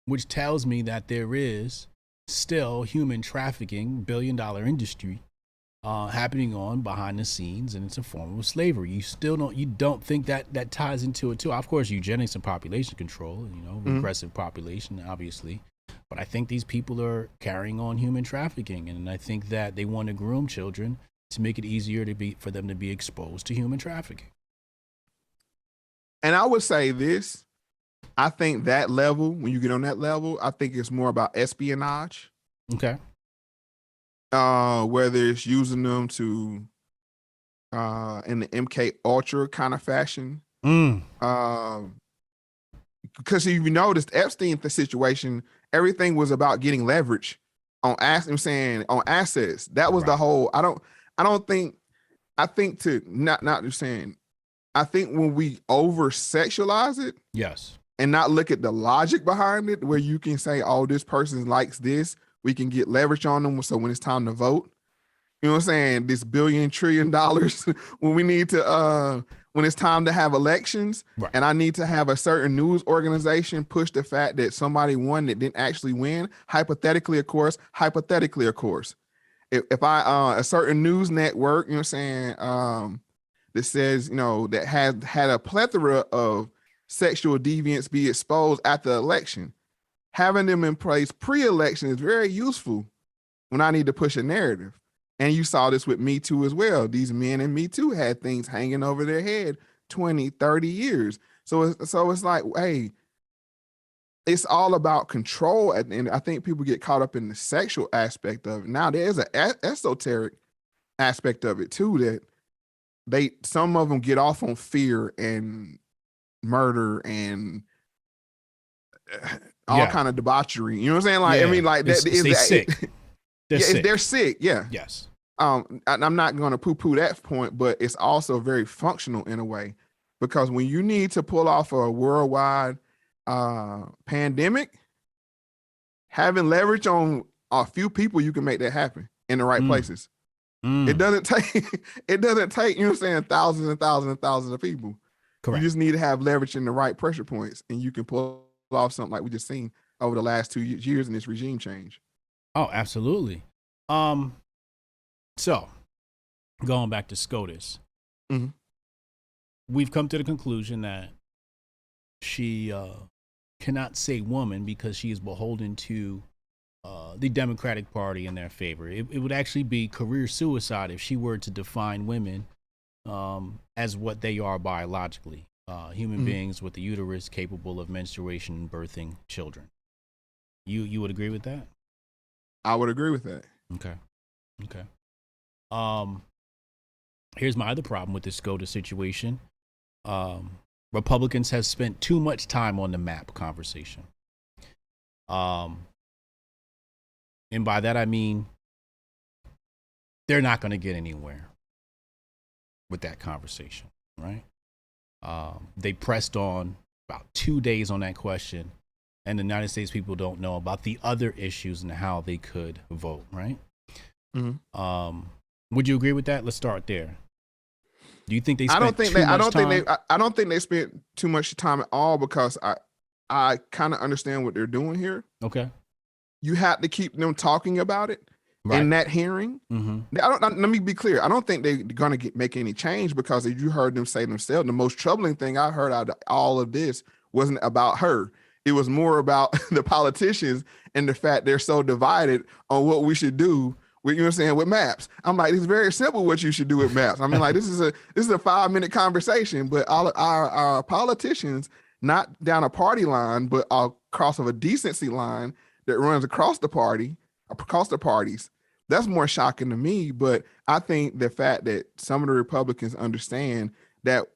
which tells me that there is still human trafficking, billion-dollar industry happening on behind the scenes, and it's a form of slavery. You don't think that ties into it too? Of course, eugenics and population control, regressive population, obviously. But I think these people are carrying on human trafficking, and I think that they want to groom children to make it easier for them to be exposed to human trafficking. And I would say this. I think that level, when you get on that level, I think it's more about espionage. Okay. Whether it's using them to in the MK Ultra kind of fashion. Because if you noticed, Epstein, the situation, everything was about getting leverage on assets. That was the whole. I think when we over sexualize it, yes, and not look at the logic behind it, where you can say, oh, this person likes this, we can get leverage on them. So when it's time to vote, You know what I'm saying? This $1 trillion when we need to when it's time to have elections, Right. and I need to have a certain news organization push the fact that somebody won that didn't actually win. Hypothetically, of course. If I a certain news network, you know what I'm saying, that says, you know, that has had a plethora of sexual deviants be exposed at the election, having them in place pre-election is very useful when I need to push a narrative. And you saw this with Me Too as well. These men in Me Too had things hanging over their head 20, 30 years. So it's like, hey, it's all about control. And I think people get caught up in the sexual aspect of it. Now there's an esoteric aspect of it too, that some of them get off on fear and murder and all kind of debauchery. You know what I'm saying? Like, I mean, like that is that sick. They're sick. Yeah. Yes. I'm not going to poo-poo that point, but it's also very functional in a way, because when you need to pull off a worldwide pandemic, having leverage on a few people, you can make that happen in the right places. It doesn't take, you know what I'm saying, thousands and thousands and thousands of people. Correct. You just need to have leverage in the right pressure points, and you can pull off something like we just seen over the last 2 years in this regime change. Oh, absolutely. So going back to SCOTUS, we've come to the conclusion that she cannot say woman because she is beholden to the Democratic Party in their favor. It would actually be career suicide if she were to define women as what they are biologically, human beings with a uterus capable of menstruation and birthing children. You would agree with that? I would agree with that. Okay. Here's my other problem with this SCOTUS situation. Republicans have spent too much time on the map conversation. And by that, I mean, they're not going to get anywhere with that conversation, right? They pressed on about 2 days on that question, and the United States people don't know about the other issues and how they could vote, right? Would you agree with that? Let's start there. Do you think they spent I don't think they spent too much time at all, because I kind of understand what they're doing here. Okay. You have to keep them talking about it in that hearing. Let me be clear. I don't think they're going to make any change, because as you heard them say themselves, the most troubling thing I heard out of all of this wasn't about her. It was more about the politicians and the fact they're so divided on what we should do with, you know what I'm saying, with maps. I'm like, it's very simple what you should do with maps. I mean, like, this is a 5-minute conversation, but all our politicians, not down a party line, but across of a decency line that runs across the parties. That's more shocking to me. But I think the fact that some of the Republicans understand that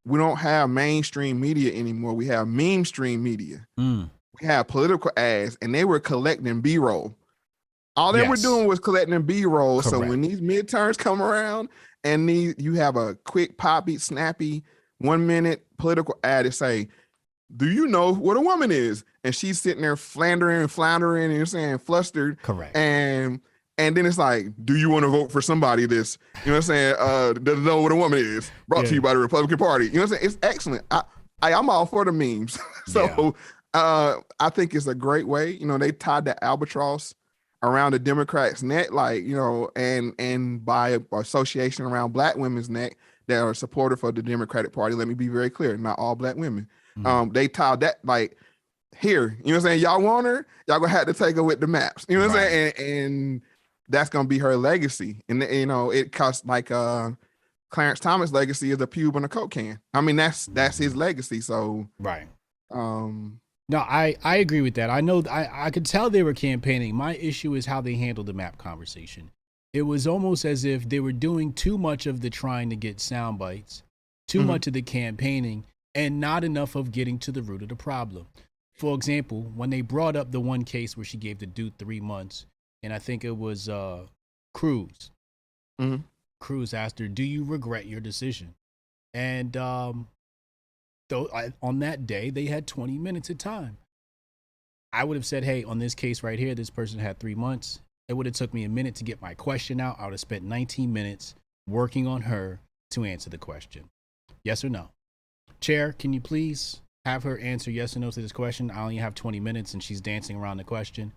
we don't have mainstream media anymore. We have meme stream media. We have political ads, and they were collecting B-roll. All they were doing was collecting B-roll. So when these midterms come around and you have a quick, poppy, snappy 1-minute political ad to say, do you know what a woman is? And she's sitting there floundering and you're saying flustered. Correct. And then it's like, do you want to vote for somebody this, you know what I'm saying, doesn't know what a woman is? Brought to you by the Republican Party. You know what I'm saying? It's excellent. I'm all for the memes. So I think it's a great way. You know, they tied the albatross around the Democrats' neck, like, you know, and by association around Black women's neck that are supportive of the Democratic Party. Let me be very clear, not all Black women. They tied that, like, here, you know what I'm saying? Y'all want her, y'all gonna have to take her with the maps. You know what I'm saying? And that's gonna be her legacy. And you know, it costs like Clarence Thomas' legacy is a pube and a Coke can. I mean, that's his legacy. So No, I agree with that. I know I could tell they were campaigning. My issue is how they handled the map conversation. It was almost as if they were doing too much of the trying to get sound bites, too much of the campaigning, and not enough of getting to the root of the problem. For example, when they brought up the one case where she gave the dude 3 months, and I think it was Cruz. Cruz asked her, do you regret your decision? And on that day, they had 20 minutes of time. I would have said, hey, on this case right here, this person had 3 months. It would have took me a minute to get my question out. I would have spent 19 minutes working on her to answer the question. Yes or no? Chair, can you please have her answer yes or no to this question? I only have 20 minutes and she's dancing around the question,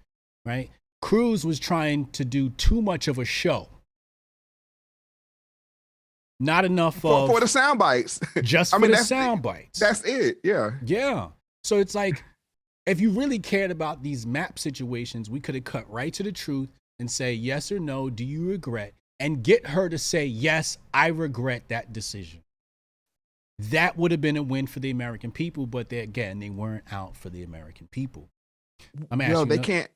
right? Cruz was trying to do too much of a show. Not enough for the sound bites. Just for the sound bites. That's it. Yeah. Yeah. So it's like, if you really cared about these map situations, we could have cut right to the truth and say yes or no, do you regret? And get her to say, yes, I regret that decision. That would have been a win for the American people, but they weren't out for the American people. I'm asking. No, they can't.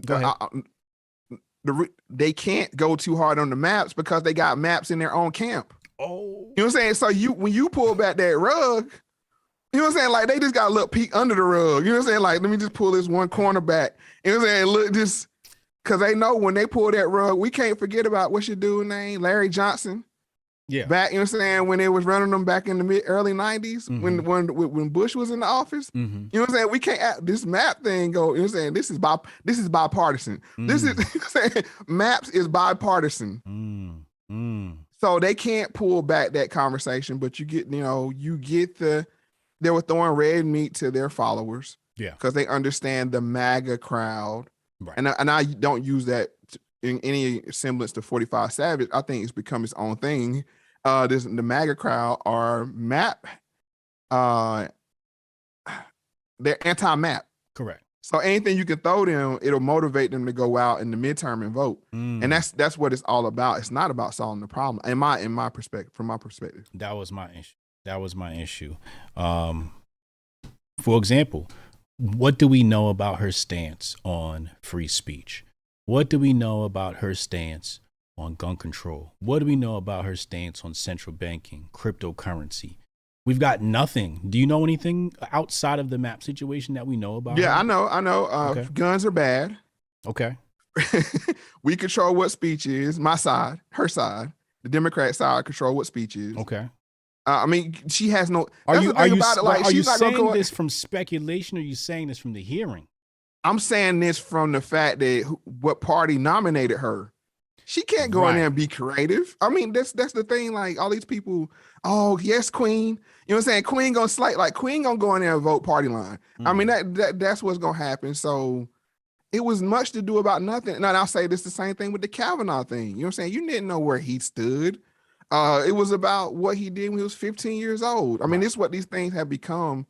Go ahead. They can't go too hard on the maps because they got maps in their own camp. Oh, you know what I'm saying? So when you pull back that rug, you know what I'm saying? Like they just got a little peek under the rug. You know what I'm saying? Like, let me just pull this one corner back. You know what I'm saying? Look, just because they know when they pull that rug, we can't forget about what's your dude name, Larry Johnson. Yeah. Back, you know what I'm saying? When they was running them back in the early 90s, when Bush was in the office, you know what I'm saying? We can't this map thing go, you know what I'm saying? This is bipartisan. This is, you know what I'm saying? Maps is bipartisan. So they can't pull back that conversation, but you get they were throwing red meat to their followers. Yeah. Because they understand the MAGA crowd. Right. And I don't use that in any semblance to 45 Savage. I think it's become its own thing. The MAGA crowd are they're anti-map. Correct. So anything you can throw them, it'll motivate them to go out in the midterm and vote. And that's what it's all about. It's not about solving the problem. From my perspective. That was my issue. For example, what do we know about her stance on free speech? What do we know about her stance on gun control? What do we know about her stance on central banking, cryptocurrency? We've got nothing. Do you know anything outside of the map situation that we know about? Yeah, her? I know. Okay. Guns are bad. Okay. We control what speech is. My side, her side, the Democrat side control what speech is. Okay. I mean, she has no. Are you she's saying this from speculation, or are you saying this from the hearing? I'm saying this from the fact that what party nominated her. She can't go in there and be creative. I mean, that's the thing. Like all these people, oh yes, Queen. You know what I'm saying? Queen gonna go in there and vote party line. I mean, that's what's gonna happen. So it was much to do about nothing. And I'll say this the same thing with the Kavanaugh thing. You know what I'm saying? You didn't know where he stood. It was about what he did when he was 15 years old. I mean, this is what these things have become.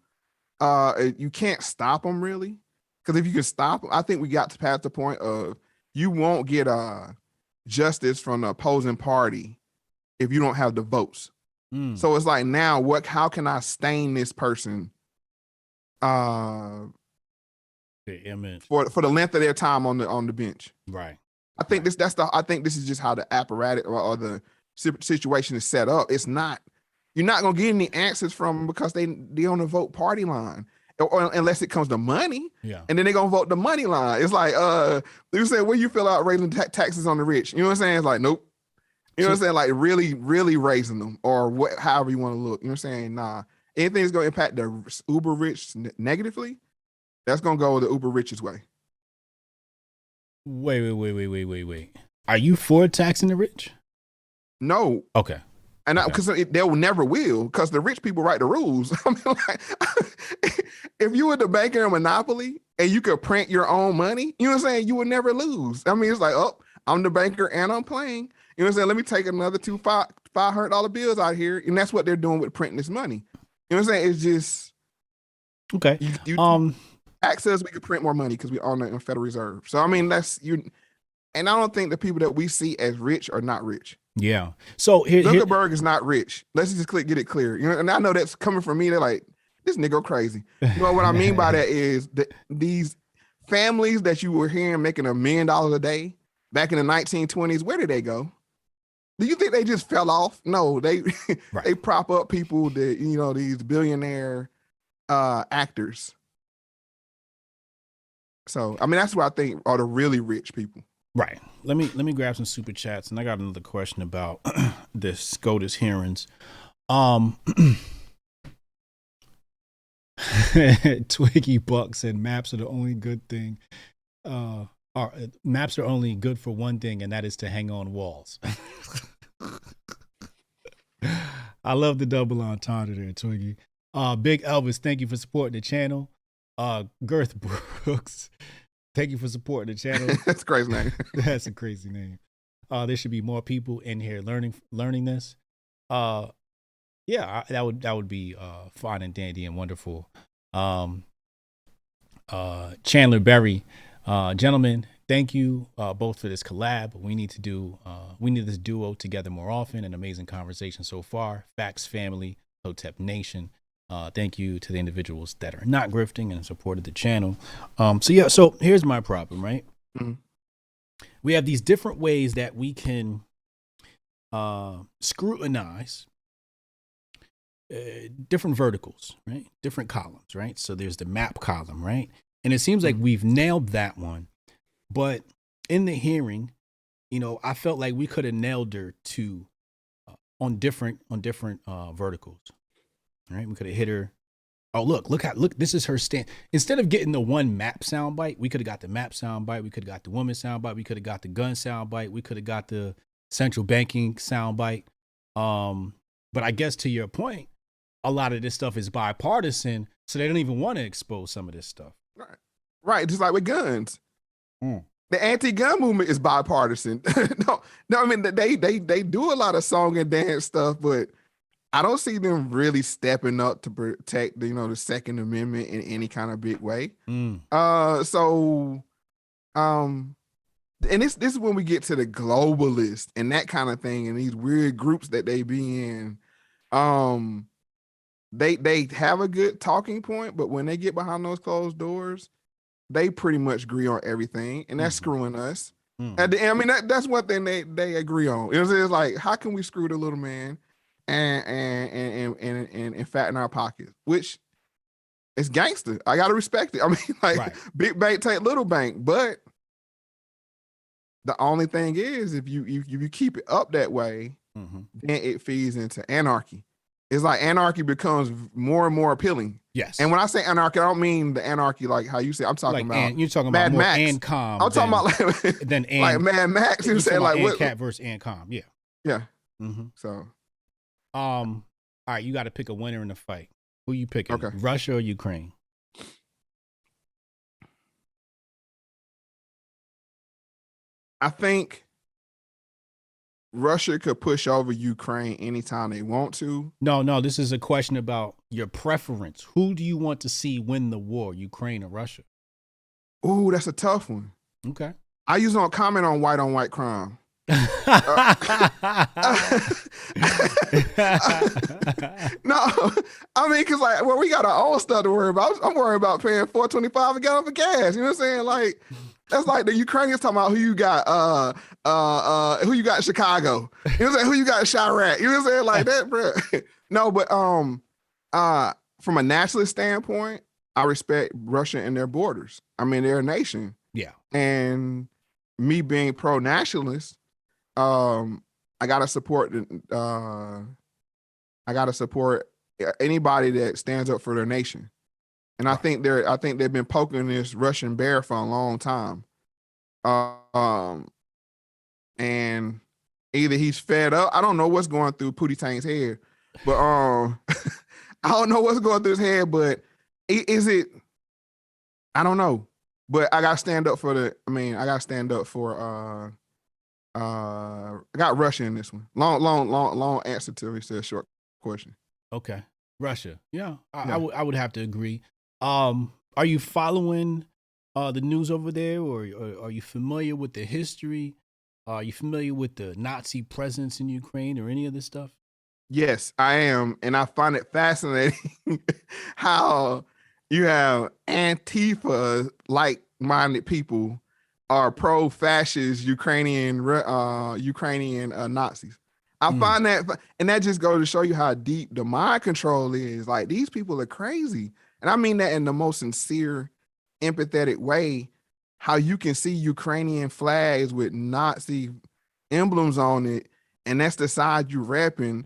You can't stop them really. Because if you can stop them, I think we got to past the point of you won't get justice from the opposing party if you don't have the votes. So it's like now, how can I stain this person the image for the length of their time on the bench? Right. I think this is just how the apparatus or the situation is set up. It's not, you're not gonna get any answers from them because they on the vote party line. Or unless it comes to money, and then they're gonna vote the money line. It's like, you say, where you feel out raising taxes on the rich? You know what I'm saying? It's like, nope. You know what I'm saying? Like really, really raising them, or however you want to look. You know what I'm saying? Nah, anything that's gonna impact the uber rich negatively, that's gonna go the uber rich's way. Wait. Are you for taxing the rich? No. Okay. And because they never will, because the rich people write the rules. I mean, like, if you were the banker in Monopoly and you could print your own money, you know what I'm saying? You would never lose. I mean, it's like, oh, I'm the banker and I'm playing. You know what I'm saying? Let me take another $500 bills out here, and that's what they're doing with printing this money. You know what I'm saying? It's just okay. Access, we could print more money because we own it in Federal Reserve. So I mean, that's you. And I don't think the people that we see as rich are not rich. Yeah. So Zuckerberg is not rich. Let's just get it clear. You know, and I know that's coming from me. They're like, this nigga crazy. You know what I mean by that is that these families that you were hearing making $1 million a day back in the 1920s, where did they go? Do you think they just fell off? No, they they prop up people that, you know, these billionaire actors. So I mean, that's what I think are the really rich people. Right. Let me grab some super chats, and I got another question about the SCOTUS hearings. Twiggy Buck said maps are the only good thing. Maps are only good for one thing, and that is to hang on walls. I love the double entendre there, Twiggy. Big Elvis, thank you for supporting the channel. Girth Brooks, thank you for supporting the channel. That's a crazy name. That's a crazy name. There should be more people in here learning this. Yeah, that would be fine and dandy and wonderful. Chandler Berry, gentlemen, thank you both for this collab. We need this duo together more often. An amazing conversation so far. Factz family, Hotep Nation. Thank you to the individuals that are not grifting and supported the channel. So here's my problem, right? Mm-hmm. We have these different ways that we can scrutinize different verticals, right? Different columns, right? So there's the map column, right? And it seems like we've nailed that one. But in the hearing, I felt like we could have nailed her to on different verticals, right? We could have hit her. Oh, look, this is her stand. Instead of getting the one map soundbite, we could have got the map soundbite. We could have got the woman soundbite. We could have got the gun soundbite. We could have got the central banking soundbite. But I guess to your point, a lot of this stuff is bipartisan, so they don't even want to expose some of this stuff. Right. Just like with guns. The anti-gun movement is bipartisan. No, I mean, they do a lot of song and dance stuff, but I don't see them really stepping up to protect the Second Amendment in any kind of big way. And this is when we get to the globalists and that kind of thing and these weird groups that they be in. They have a good talking point, but when they get behind those closed doors, they pretty much agree on everything, and that's screwing us. At the end, I mean, that's one thing they agree on. It's like, how can we screw the little man and fatten our pockets? Which is gangster. I gotta respect it. I mean, like, big bank take little bank, but the only thing is, if you keep it up that way, then it feeds into anarchy. It's like anarchy becomes more and more appealing. Yes. And when I say anarchy, I don't mean the anarchy like how you say. I'm talking about. You're talking Mad about more Max. Ancom. I'm talking about like Mad Max. You're saying like what? Cat versus Ancom. Yeah. Yeah. So. All right, you got to pick a winner in the fight. Who you picking? Okay. Russia or Ukraine? I think Russia could push over Ukraine anytime they want to. No, this is a question about your preference. Who do you want to see win the war, Ukraine or Russia? Ooh, that's a tough one. Okay. I usually don't comment on white crime. No, I mean, because we got our own stuff to worry about. I'm worried about paying $4.25 a gallon for gas. You know what I'm saying? Like, that's like the Ukrainians talking about who you got in Chicago. You know what I'm saying? Who you got in Chirac. You know what I'm saying? Like that, bro. No, but from a nationalist standpoint, I respect Russia and their borders. I mean, they're a nation. Yeah. And me being pro-nationalist, I gotta support anybody that stands up for their nation. And I think they've been poking this Russian bear for a long time. And either he's fed up. I don't know what's going through Pootie Tang's head, but I don't know what's going through his head, but is it? I don't know. But I gotta stand up for I got Russia in this one. Long answer to a short question. Okay. Russia. Yeah. I would have to agree. Are you following the news over there, or are you familiar with the history? Are you familiar with the Nazi presence in Ukraine or any of this stuff? Yes, I am. And I find it fascinating how you have Antifa like-minded people are pro-fascist Ukrainian Nazis. I find that, and that just goes to show you how deep the mind control is. Like, these people are crazy. And I mean that in the most sincere, empathetic way, how you can see Ukrainian flags with Nazi emblems on it, and that's the side you repping.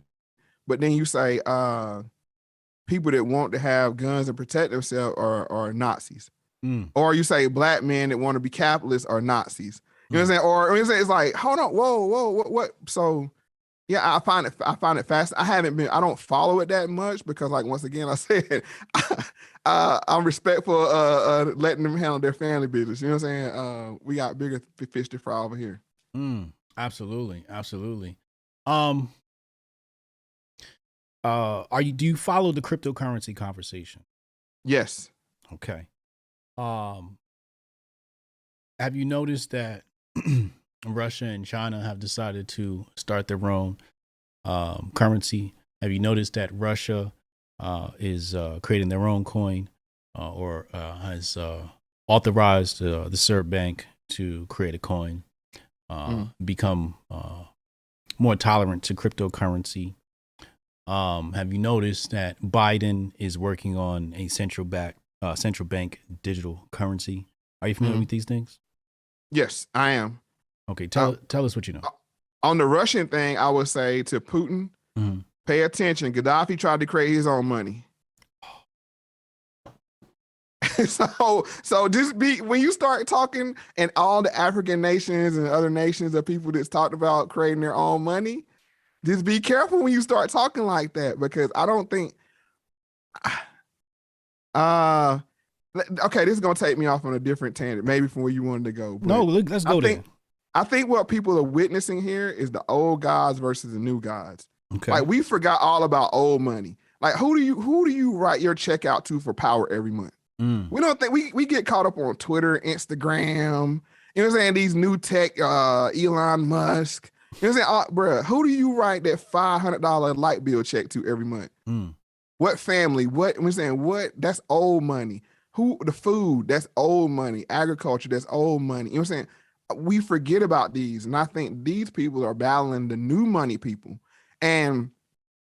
But then you say people that want to have guns and protect themselves are Nazis. Or you say black men that want to be capitalists are Nazis. You know what I'm saying? Or you say it's like, hold on, whoa, what? So yeah, I find it fast. I don't follow it that much because, like, once again, I said I'm respectful letting them handle their family business. You know what I'm saying? We got bigger fish to fry over here. Absolutely. Do you follow the cryptocurrency conversation? Yes. Okay. Have you noticed that Russia and China have decided to start their own currency? Have you noticed that Russia is creating their own coin or has authorized the Serb Bank to create a coin, become more tolerant to cryptocurrency? Have you noticed that Biden is working on a central bank digital currency? Are you familiar with these things? Yes, I am. Okay, tell us what you know. On the Russian thing, I would say to Putin, pay attention. Gaddafi tried to create his own money. So just when you start talking and all the African nations and other nations of people that's talked about creating their own money, just be careful when you start talking like that, because I don't think okay, this is gonna take me off on a different tangent, maybe from where you wanted to go. No, let's go there. I think what people are witnessing here is the old gods versus the new gods. Okay. Like, we forgot all about old money. Like, who do you write your check out to for power every month? We don't think we get caught up on Twitter, Instagram, you know what I'm saying? These new tech, Elon Musk. You know what I'm saying? Bruh, who do you write that $500 light bill check to every month? What family? We're saying what? That's old money. The food, that's old money. Agriculture, that's old money. You know what I'm saying? We forget about these. And I think these people are battling the new money people. And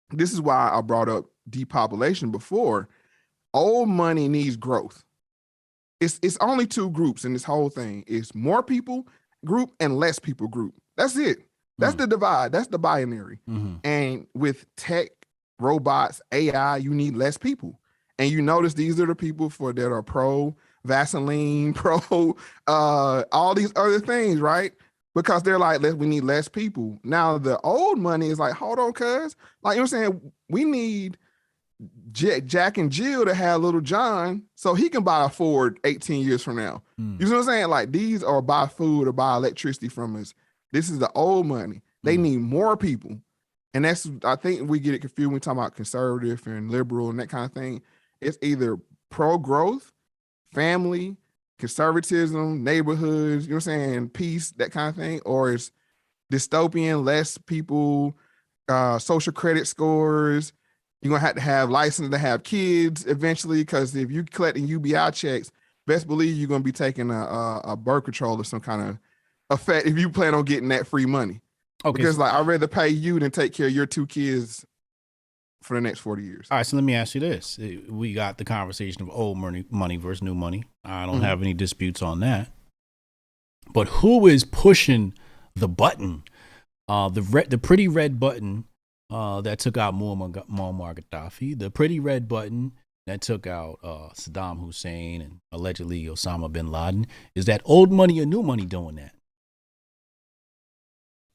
this is why I brought up depopulation before. Old money needs growth. It's only two groups in this whole thing. It's more people group and less people group. That's it. That's the divide. That's the binary. And with tech, robots, AI, you need less people. And you notice these are the people that are pro Vaseline, pro all these other things, right? Because they're like, we need less people. Now the old money is like, hold on, cuz. Like, you know what I'm saying? We need Jack and Jill to have little John so he can buy a Ford 18 years from now. You know what I'm saying? Like, these are buy food or buy electricity from us. This is the old money. They need more people. And I think we get it confused when we talk about conservative and liberal and that kind of thing. It's either pro-growth, family, conservatism, neighborhoods, you know what I'm saying, peace, that kind of thing, or it's dystopian, less people, social credit scores. You're going to have license to have kids eventually, because if you collecting UBI checks, best believe you're going to be taking a birth control or some kind of effect if you plan on getting that free money. Okay. Because like, I'd rather pay you than take care of your two kids for the next 40 years. All right, so let me ask you this. We got the conversation of old money versus new money. I don't have any disputes on that. But who is pushing the button? The pretty red button that took out Muammar Gaddafi, the pretty red button that took out Saddam Hussein and allegedly Osama bin Laden. Is that old money or new money doing that?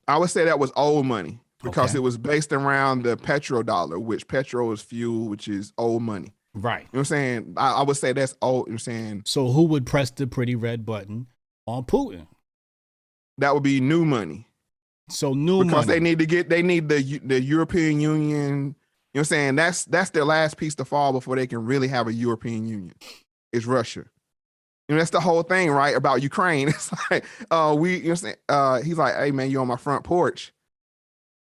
I would say that was old money, because it was based around the petrodollar, which petrol is fuel, which is old money. Right. You know what I'm saying? I would say that's old. You know what I'm saying? So who would press the pretty red button on Putin? That would be new money. So new money. Because they need the European Union. You know what I'm saying? That's their last piece to fall before they can really have a European Union. It's Russia. You know, that's the whole thing, right? About Ukraine. It's like, you know what I'm saying? He's like, hey man, you on my front porch.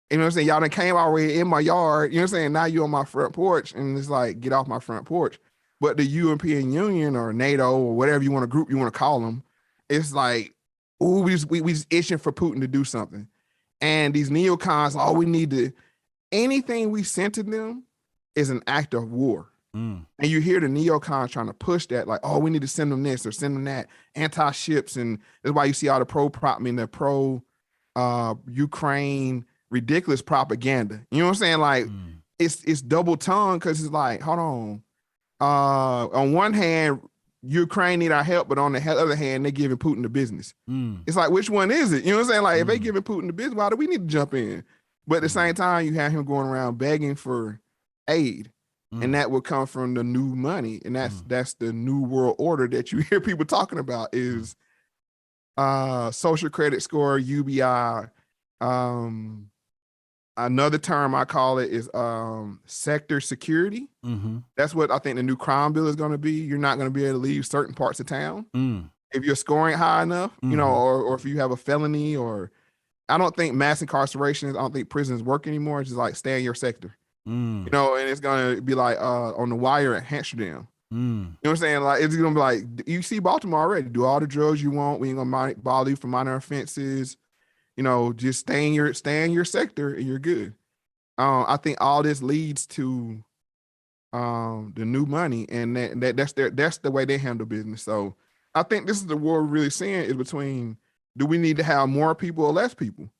You know what I'm saying? Y'all done came already in my yard. You know what I'm saying? Now you on my front porch. And it's like, get off my front porch. But the European Union or NATO or whatever you want to call them, it's like, ooh, we just itching for Putin to do something. And these neocons, we need to, anything we send to them is an act of war. And you hear the neocons trying to push that, like, we need to send them this or send them that, anti-ships. And that's why you see all the pro-Ukraine ridiculous propaganda. You know what I'm saying? Like, it's double tongue, because it's like, hold on. On one hand, Ukraine need our help, but on the other hand, they're giving Putin the business. It's like, which one is it? You know what I'm saying? Like, if they giving Putin the business, why do we need to jump in? But at the same time, you have him going around begging for aid, and that will come from the new money, and that's the new world order that you hear people talking about is social credit score, UBI. Another term I call it is sector security. That's what I think the new crime bill is going to be. You're not going to be able to leave certain parts of town if you're scoring high enough, you know, or if you have a felony. Or I don't think mass incarceration, I don't think prisons work anymore. It's just like stay in your sector, you know, and it's going to be like on the wire at Amsterdam. You know what I'm saying? Like, it's going to be like, you see Baltimore already. Do all the drugs you want. We ain't going to bother you for minor offenses. You know, just stay in your sector and you're good. I think all this leads to the new money, and that's the way they handle business. So I think this is the war we're really seeing is between, do we need to have more people or less people?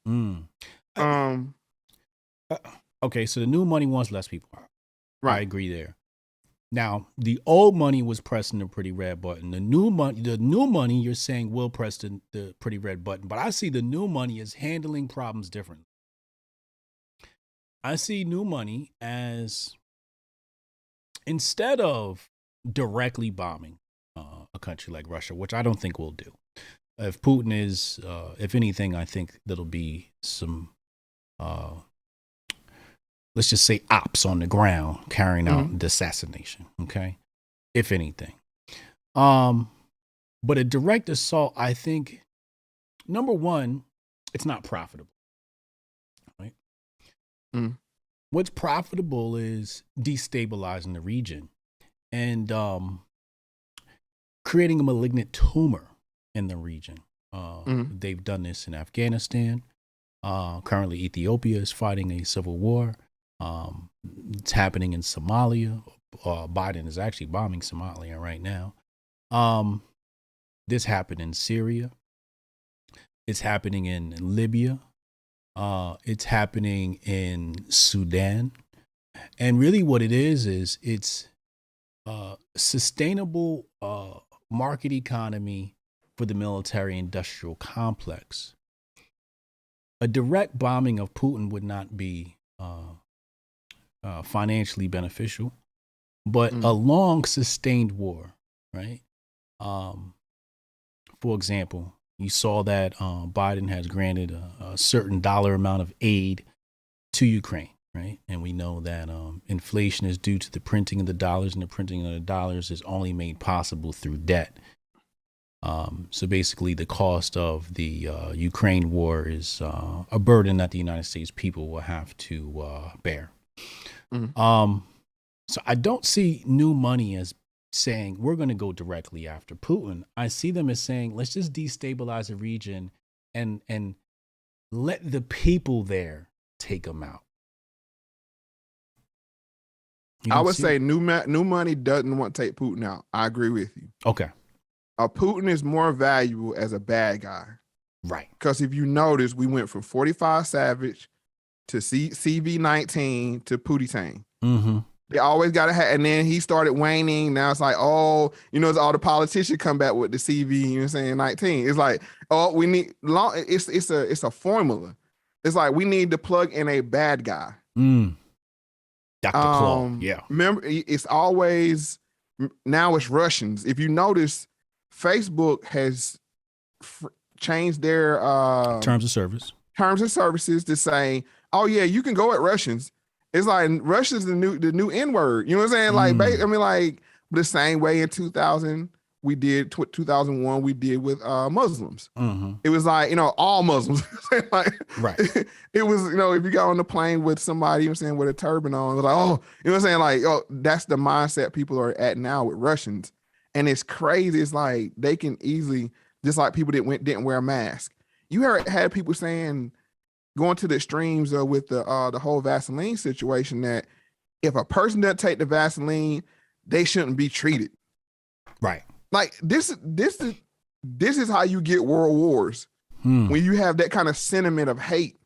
Okay, so the new money wants less people. Right. I agree there. Now, the old money was pressing the pretty red button. The new money you're saying will press the pretty red button. But I see the new money as handling problems differently. I see new money as, instead of directly bombing a country like Russia, which I don't think we'll do. If Putin is, if anything, I think there'll be some, let's just say, ops on the ground carrying out the assassination. Okay. If anything. But a direct assault, I think, number one, it's not profitable. Right. What's profitable is destabilizing the region and creating a malignant tumor in the region. They've done this in Afghanistan. Currently, Ethiopia is fighting a civil war. It's happening in Somalia. Biden is actually bombing Somalia right now. This happened in Syria. It's happening in Libya. It's happening in Sudan. And really what it is it's sustainable market economy for the military industrial complex. A direct bombing of Putin would not be financially beneficial, but a long sustained war, right? For example, you saw that Biden has granted a certain dollar amount of aid to Ukraine, right? And we know that inflation is due to the printing of the dollars, and the printing of the dollars is only made possible through debt. So basically, the cost of the Ukraine war is a burden that the United States people will have to bear. So I don't see new money as saying we're going to go directly after Putin. I see them as saying, let's just destabilize the region and let the people there take them out. I would say new money doesn't want to take Putin out. I agree with you. Okay. Putin is more valuable as a bad guy. Right. Because if you notice, we went from 45 Savage to CV-19 to Pootie Tang. They always got to have, and then he started waning. Now it's like, oh, you know, all the politicians come back with the CV, you know what I'm saying, 19. It's like, oh, we need long. It's a formula. It's like we need to plug in a bad guy. Dr. Claw. Yeah. Remember, it's always, now it's Russians. If you notice, Facebook has changed their terms of services to say, oh yeah, you can go at Russians. It's like Russia's the new N-word. You know what I'm saying? Like, I mean, like the same way in 2000 we did 2001 we did with Muslims. It was like, you know, all Muslims. Like, right. It was, you know, if you got on the plane with somebody, you know what I'm saying, with a turban on, it was like, oh, you know what I'm saying? Like, oh, that's the mindset people are at now with Russians. And it's crazy. It's like they can easily, just like people that didn't wear a mask. You had people saying, going to the extremes with the whole Vaseline situation, that if a person doesn't take the Vaseline, they shouldn't be treated. Right. Like this is how you get world wars. When you have that kind of sentiment of hate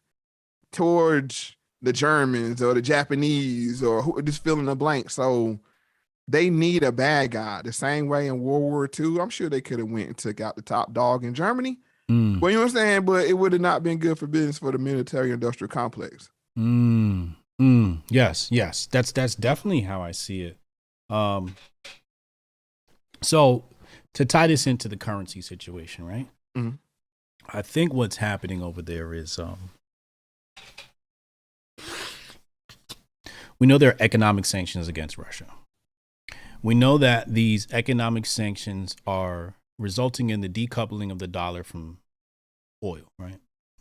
towards the Germans or the Japanese or just fill in the blank. So they need a bad guy. The same way in World War II, I'm sure they could have went and took out the top dog in Germany. Mm. Well, you know what I'm saying? But it would have not been good for business for the military industrial complex. Yes. That's definitely how I see it. So to tie this into the currency situation, right? Mm-hmm. I think what's happening over there is we know there are economic sanctions against Russia. We know that these economic sanctions are resulting in the decoupling of the dollar from oil, right?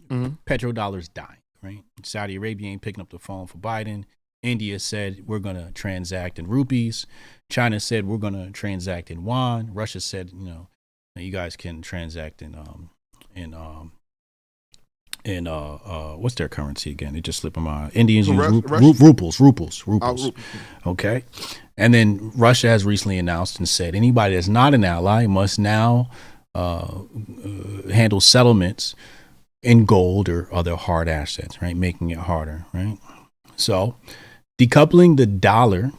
Mm-hmm. Petrodollar's dying, right? Saudi Arabia ain't picking up the phone for Biden. India said we're going to transact in rupees. China said we're going to transact in yuan. Russia said, you guys can transact in what's their currency again? It just slipped my mind. Indians use ruples. Okay. And then Russia has recently announced and said anybody that's not an ally must now handle settlements in gold or other hard assets, right? Making it harder, right? So decoupling the dollar,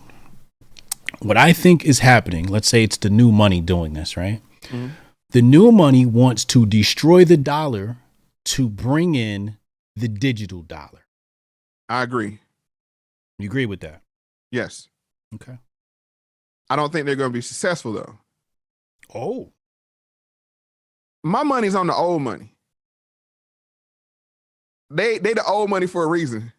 what I think is happening, let's say it's the new money doing this, right? Mm-hmm. The new money wants to destroy the dollar to bring in the digital dollar. I agree. You agree with that? Yes. Okay. I don't think they're going to be successful though. Oh. My money's on the old money. They the old money for a reason.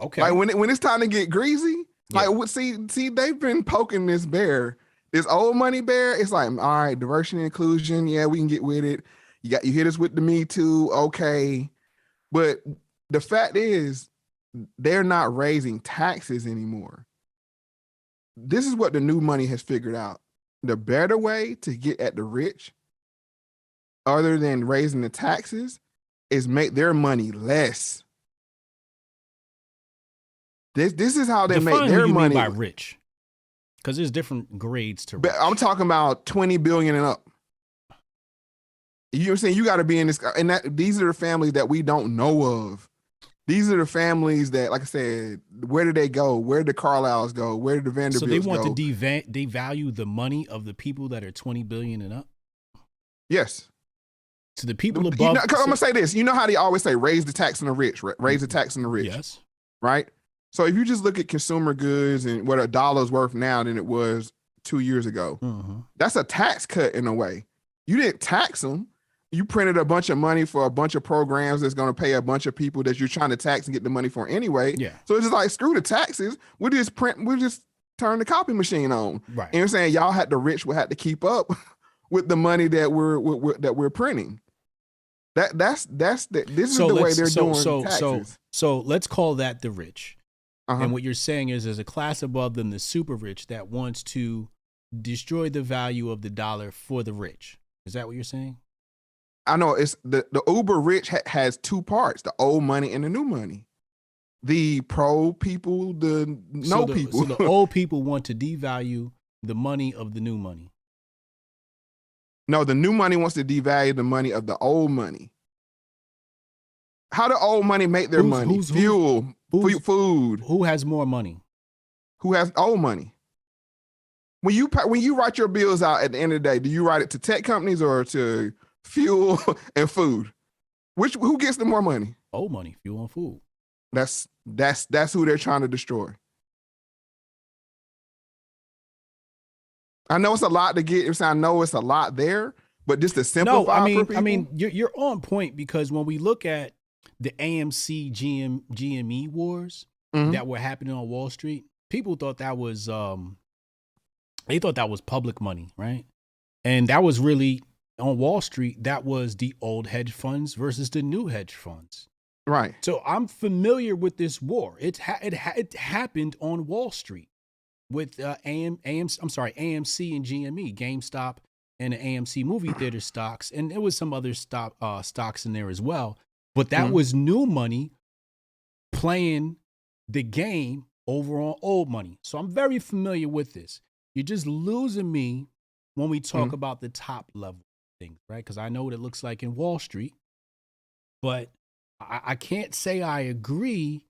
Okay. Like when it's time to get greasy, like see they've been poking this bear, this old money bear. It's like, all right, diversity and inclusion. Yeah, we can get with it. You hit us with the Me Too. Okay. But the fact is they're not raising taxes anymore. This is what the new money has figured out. The better way to get at the rich, other than raising the taxes, is make their money less. This is how they make their money. Mean by rich, because there's different grades to rich. But I'm talking about 20 billion and up. You know what I'm saying? You got to be in this, and these are the families that we don't know of. These are the families that, like I said, where did they go? Where did the Carlyles go? Where did the Vanderbilts go? So they want to devalue the money of the people that are 20 billion and up? Yes. To the people above. I'm going to say this. You know how they always say, raise the tax on the rich, right? Raise the tax on the rich. Yes. Right? So if you just look at consumer goods and what a dollar's worth now than it was 2 years ago, that's a tax cut in a way. You didn't tax them. You printed a bunch of money for a bunch of programs that's going to pay a bunch of people that you're trying to tax and get the money for anyway. Yeah. So it's just like, screw the taxes. We'll just turn the copy machine on. Right. And you're saying the rich will have to keep up with the money that we're printing. This is the way they're doing taxes. So let's call that the rich. Uh-huh. And what you're saying is there's a class above them, the super rich, that wants to destroy the value of the dollar for the rich. Is that what you're saying? I know it's the uber rich has two parts: the old money and the new money. The pro people, the no people. So the old people want to devalue the money of the new money. No, the new money wants to devalue the money of the old money. How do old money make their money? Fuel, food. Who has more money? Who has old money? When you write your bills out at the end of the day, do you write it to tech companies or to fuel and food? Who gets the more money? Old money, fuel and food. That's who they're trying to destroy. I know it's a lot to get. I know it's a lot there, but just to simplify for people. I mean, you're on point, because when we look at the AMC GME wars that were happening on Wall Street, people thought that was they thought that was public money, right? And that was really on Wall Street. That was the old hedge funds versus the new hedge funds, right? So I'm familiar with this war. It happened on Wall Street with AMC and GME, GameStop, and the AMC movie theater stocks, and there was some other stocks in there as well. But that was new money playing the game over on old money. So I'm very familiar with this. You're just losing me when we talk about the top level things, right? Because I know what it looks like in Wall Street, but I can't say I agree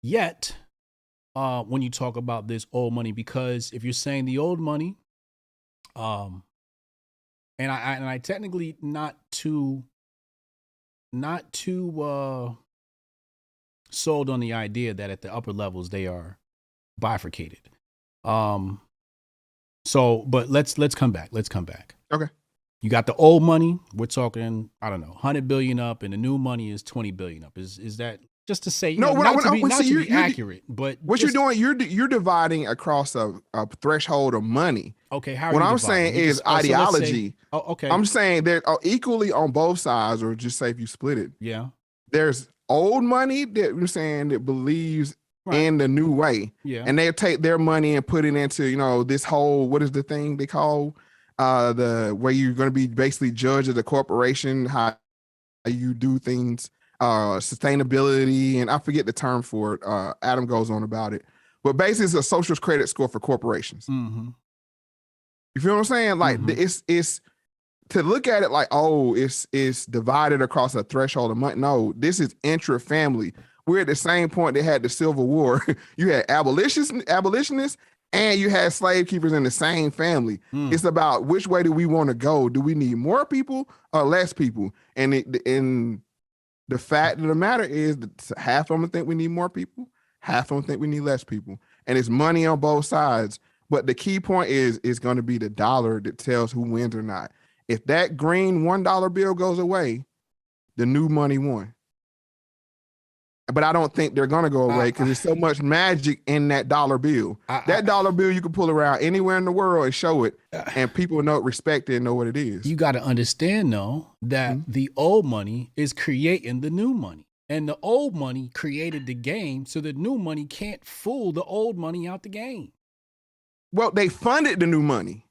yet when you talk about this old money, because if you're saying the old money, and I technically not too sold on the idea that at the upper levels they are bifurcated. So, but let's come back. Okay. You got the old money. We're talking, I don't know, 100 billion up, and the new money is 20 billion up. Is that just to say, not to be accurate, but what you're doing, you're dividing across a threshold of money. Okay. How are what you I'm dividing? saying is ideology. Okay. I'm saying they're equally on both sides, or just say if you split it. Yeah. There's old money that you're saying that believes in the new way. Yeah. And they'll take their money and put it into, this whole, what is the thing they call where you're going to be basically judge of the corporation, how you do things, sustainability, and I forget the term for it. Adam goes on about it, but basically it's a social credit score for corporations. Mm-hmm. You feel what I'm saying? Like it's to look at it like, oh, it's divided across a threshold of money. No, this is intra-family. We're at the same point they had the Civil War. You had abolitionists and you had slave keepers in the same family. It's about which way do we want to go? Do we need more people or less people? And the fact of the matter is that half of them think we need more people, half of them think we need less people. And it's money on both sides. But the key point is going to be the dollar that tells who wins or not. If that green $1 bill goes away, the new money won. But I don't think they're going to go away because there's so much magic in that dollar bill. That dollar bill you can pull around anywhere in the world and show it, and people respect it and know what it is. You got to understand, though, that the old money is creating the new money. And the old money created the game, so the new money can't fool the old money out the game. Well, they funded the new money.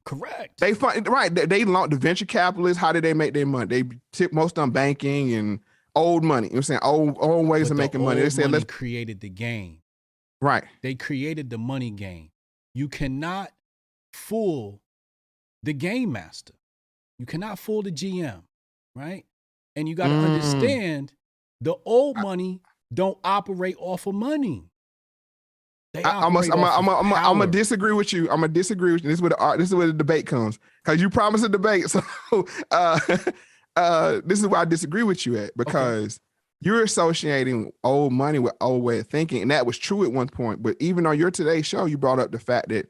Correct. They fund right. They launched the venture capitalists. How did they make their money? They took most on banking and old money. You know what I'm saying? Old ways of making money. They said let's created the game. Right. They created the money game. You cannot fool the game master. You cannot fool the GM, right? And you got to understand the old money don't operate off of money. I'm gonna disagree with you. I'm gonna disagree with you. This is where the debate comes, because you promised a debate. So this is where I disagree with you at, because you're associating old money with old way of thinking, and that was true at one point. But even on your today's show, you brought up the fact that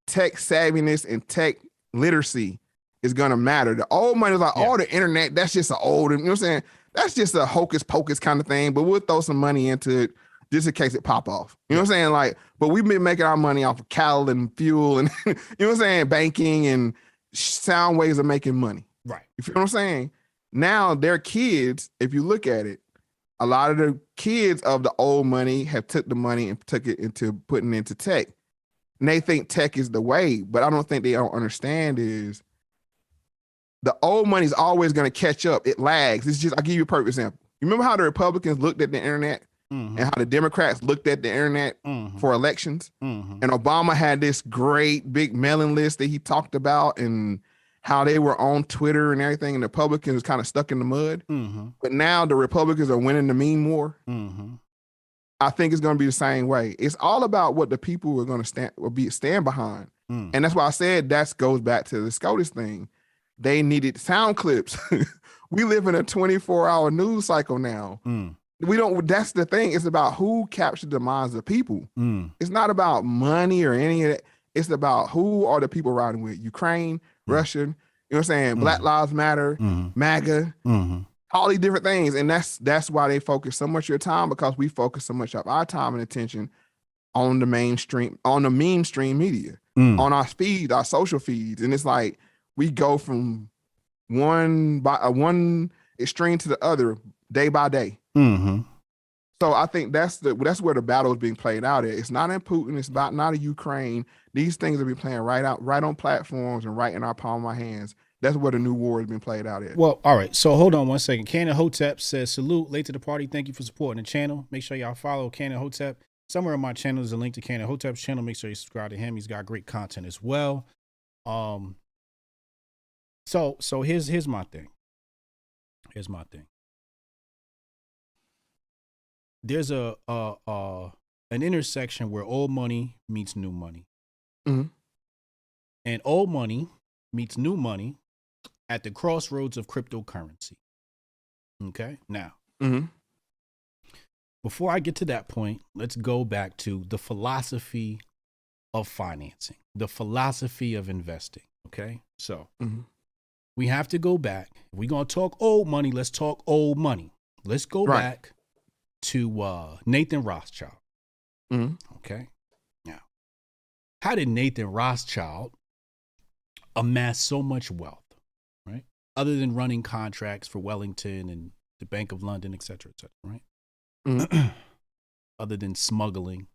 tech savviness and tech literacy is gonna matter. The old money is like, the internet, that's just an old, you know what I'm saying? That's just a hocus pocus kind of thing. But we'll throw some money into it just in case it pop off. You know what I'm saying? Like, but we've been making our money off of cattle and fuel and you know what I'm saying, banking and sound ways of making money. Right. You feel what I'm saying? Now their kids, if you look at it, a lot of the kids of the old money have took the money and took it into putting into tech. And they think tech is the way, but I don't think they don't understand is the old money is always going to catch up. It lags. It's just, I'll give you a perfect example. You remember how the Republicans looked at the internet and how the Democrats looked at the internet for elections? And Obama had this great big mailing list that he talked about and how they were on Twitter and everything, and the Republicans was kind of stuck in the mud. But now the Republicans are winning the meme war. I think it's going to be the same way. It's all about what the people are going to stand behind. And that's why I said that goes back to the SCOTUS thing. They needed sound clips. We live in a 24-hour news cycle now. That's the thing. It's about who captured the minds of the people. It's not about money or any of that. It's about who are the people riding with. Ukraine, Russian, you know what I'm saying? Black Lives Matter, MAGA, all these different things. And that's why they focus so much of your time, because we focus so much of our time and attention on the mainstream, on the mainstream media, on our feeds, our social feeds. And it's like we go from one extreme to the other day by day. So I think that's where the battle is being played out at. It's not in Putin. It's not in Ukraine. These things are being playing right on platforms and right in our palm of our hands. That's where the new war has been played out at. Well, all right. So hold on one second. Canon Hotep says, salute, late to the party. Thank you for supporting the channel. Make sure y'all follow Canon Hotep. Somewhere on my channel is a link to Canon Hotep's channel. Make sure you subscribe to him. He's got great content as well. So here's my thing. Here's my thing. There's an an intersection where old money meets new money. Mhm. And old money meets new money at the crossroads of cryptocurrency. Okay? Now, Mhm. before I get to that point, let's go back to the philosophy of financing, the philosophy of investing. Okay? So Mhm. we have to go back. If we're going to talk old money, let's talk old money. Let's go Right. back to Nathan Rothschild. Mhm. Okay? Now, how did Nathan Rothschild amass so much wealth, right? Other than running contracts for Wellington and the Bank of London, et cetera, right? Mhm. Other than smuggling.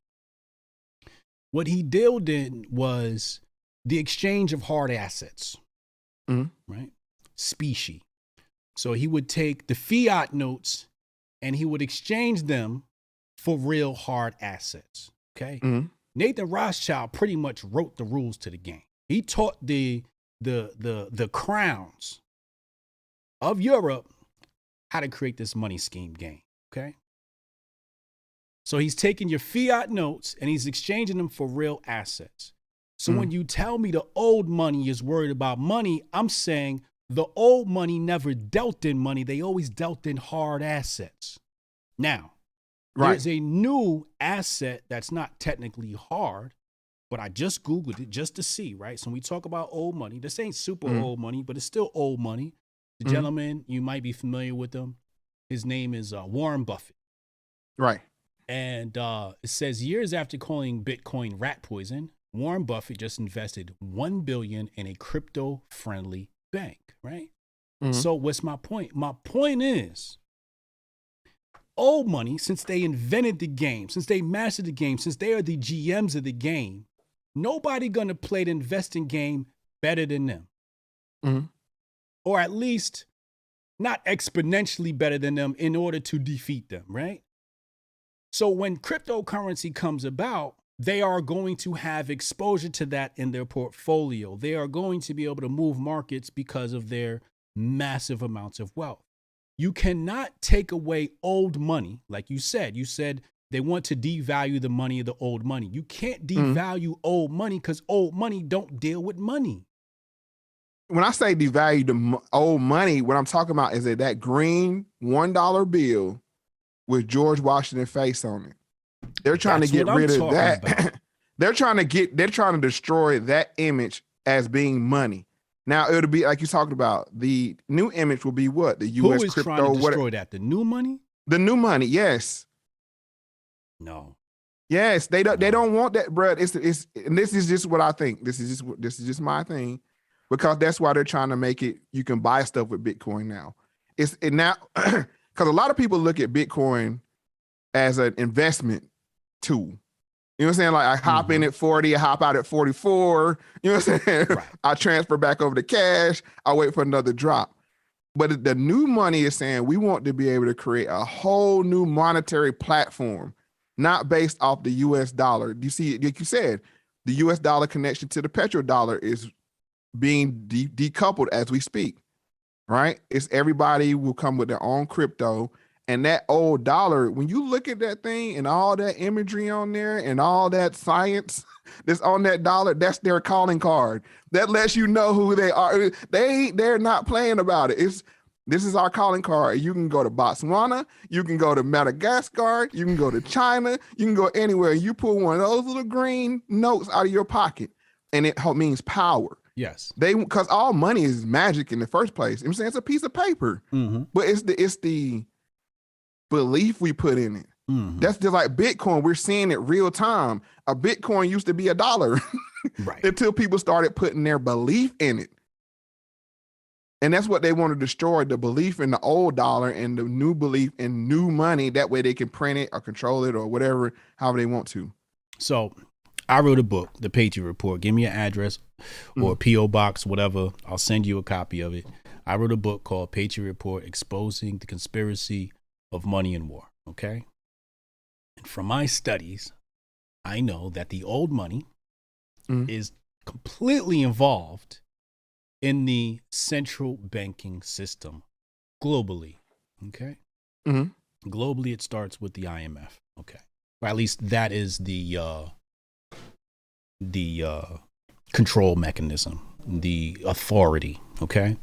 What he dealt in was the exchange of hard assets, Mhm. right? Specie. So he would take the fiat notes and he would exchange them for real hard assets, okay? Mhm. Nathan Rothschild pretty much wrote the rules to the game. He taught the crowns of Europe how to create this money scheme game, okay? So he's taking your fiat notes and he's exchanging them for real assets. So when you tell me the old money is worried about money, I'm saying the old money never dealt in money. They always dealt in hard assets. Now, Right. there's a new asset that's not technically hard, but I just Googled it just to see, right? So when we talk about old money, this ain't super old money, but it's still old money. The gentleman, you might be familiar with him. His name is Warren Buffett. Right. And it says years after calling Bitcoin rat poison, Warren Buffett just invested $1 billion in a crypto-friendly bank, right? So what's my point? My point is, old money, since they invented the game, since they mastered the game, since they are the GMs of the game, nobody gonna play the investing game better than them. Or at least not exponentially better than them in order to defeat them, right? So when cryptocurrency comes about, they are going to have exposure to that in their portfolio. They are going to be able to move markets because of their massive amounts of wealth. You cannot take away old money. Like you said they want to devalue the money of the old money. You can't devalue old money because old money don't deal with money. When I say devalue the old money, what I'm talking about is that green $1 bill with George Washington face on it. They're trying That's to get what I'm rid of talking that. about. they're trying to destroy that image as being money. Now it'll be like you talked about. The new image will be what? The Who US is crypto, trying to destroy that? The new money? the new money, yes. No. Yes, they don't want that, bro. It's and this is just what I think. This is just my thing, because that's why they're trying to make it. You can buy stuff with Bitcoin now. It's now because a lot of people look at Bitcoin as an investment tool. You know what I'm saying? Like I hop in at 40, I hop out at 44. You know what I'm saying? Right. I transfer back over to cash. I wait for another drop. But the new money is saying we want to be able to create a whole new monetary platform, not based off the US dollar. You see, like you said, the US dollar connection to the petrodollar is being decoupled as we speak, right? It's everybody will come with their own crypto. And that old dollar, when you look at that thing and all that imagery on there and all that science that's on that dollar, that's their calling card. That lets you know who they are. They're not playing about it. This is our calling card. You can go to Botswana, you can go to Madagascar, you can go to China, you can go anywhere. You pull one of those little green notes out of your pocket, and it means power. Yes. Because all money is magic in the first place. I'm saying it's a piece of paper, but it's the belief we put in it. That's just like Bitcoin. We're seeing it real time. A Bitcoin used to be $1 Right. until people started putting their belief in it. And that's what they want to destroy, the belief in the old dollar and the new belief in new money. That way they can print it or control it or whatever, however they want to. So I wrote a book, The Patriot Report. Give me your address or P.O. Box, whatever. I'll send you a copy of it. I wrote a book called Patriot Report, Exposing the Conspiracy of Money and War. Okay. And from my studies, I know that the old money is completely involved in the central banking system globally. Okay. Globally, it starts with the IMF. Okay. Or at least that is the control mechanism, the authority. Okay.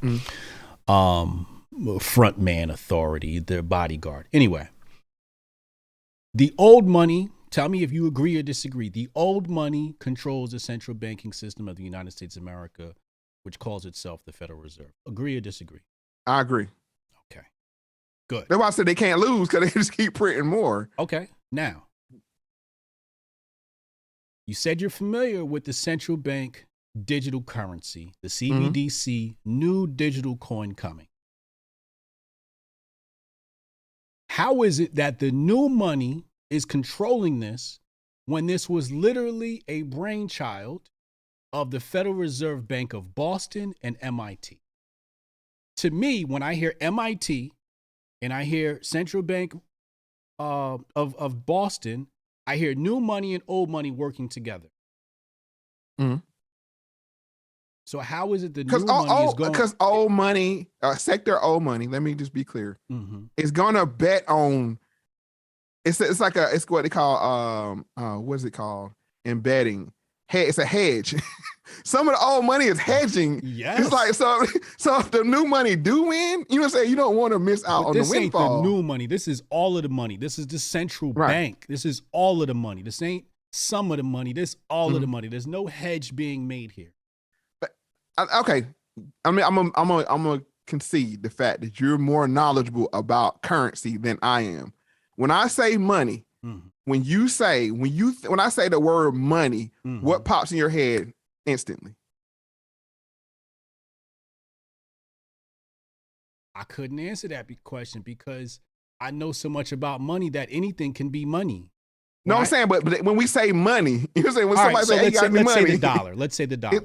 Front man authority, their bodyguard. Anyway, the old money, tell me if you agree or disagree. The old money controls the central banking system of the United States of America, which calls itself the Federal Reserve. Agree or disagree? I agree. Okay, good. That's why I said they can't lose, because they just keep printing more. Okay, now, you said you're familiar with the central bank digital currency, the CBDC, new digital coin coming. How is it that the new money is controlling this when this was literally a brainchild of the Federal Reserve Bank of Boston and MIT? To me, when I hear MIT and I hear Central Bank of Boston, I hear new money and old money working together. So how is it the new money is going? Because old money, sector old money, let me just be clear, is going to bet on, it's what they call, what is it called? Embedding. It's a hedge. Some of the old money is hedging. Yes. It's like, so if the new money do win, you know what I'm saying? You don't want to miss out on the windfall. This ain't the new money. This is all of the money. This is the central bank. This is all of the money. This ain't some of the money. This all of the money. There's no hedge being made here. Okay, I mean, I'm gonna concede the fact that you're more knowledgeable about currency than I am. When I say money, when I say the word money, what pops in your head instantly? I couldn't answer that question because I know so much about money that anything can be money. No, I'm saying, but when we say money, you're saying when somebody say, "Hey, got any money?" Let's say the dollar. Let's say the dollar.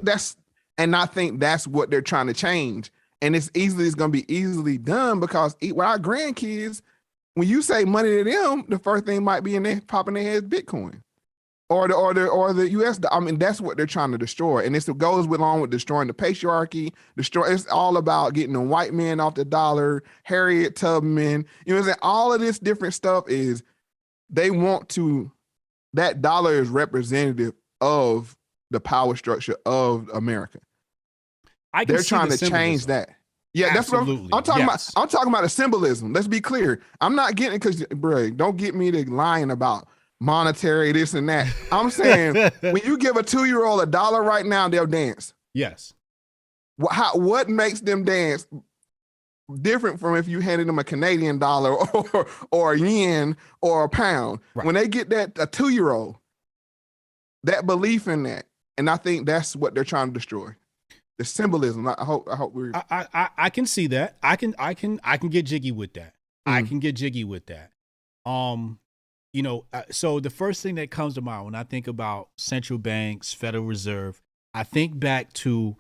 And I think that's what they're trying to change. And it's going to be easily done because with our grandkids, when you say money to them, the first thing might be popping their head Bitcoin or the US. I mean, that's what they're trying to destroy. And it goes along with destroying the patriarchy. It's all about getting the white men off the dollar, Harriet Tubman. You know what I'm saying? All of this different stuff is they want to, that dollar is representative of the power structure of America. They're trying to change that. Yeah, absolutely. That's what I'm talking about. I'm talking about the symbolism. Let's be clear. I'm not getting, because, bro, don't get me to lying about monetary this and that. I'm saying when you give a 2-year-old $1 right now, they'll dance. Yes. What makes them dance different from if you handed them a Canadian dollar or a yen or a pound? Right. When they get that, a 2-year-old, that belief in that, and I think that's what they're trying to destroy. The symbolism. I hope we. I can see that. I can get jiggy with that. I can get jiggy with that. So the first thing that comes to mind when I think about central banks, Federal Reserve, I think back to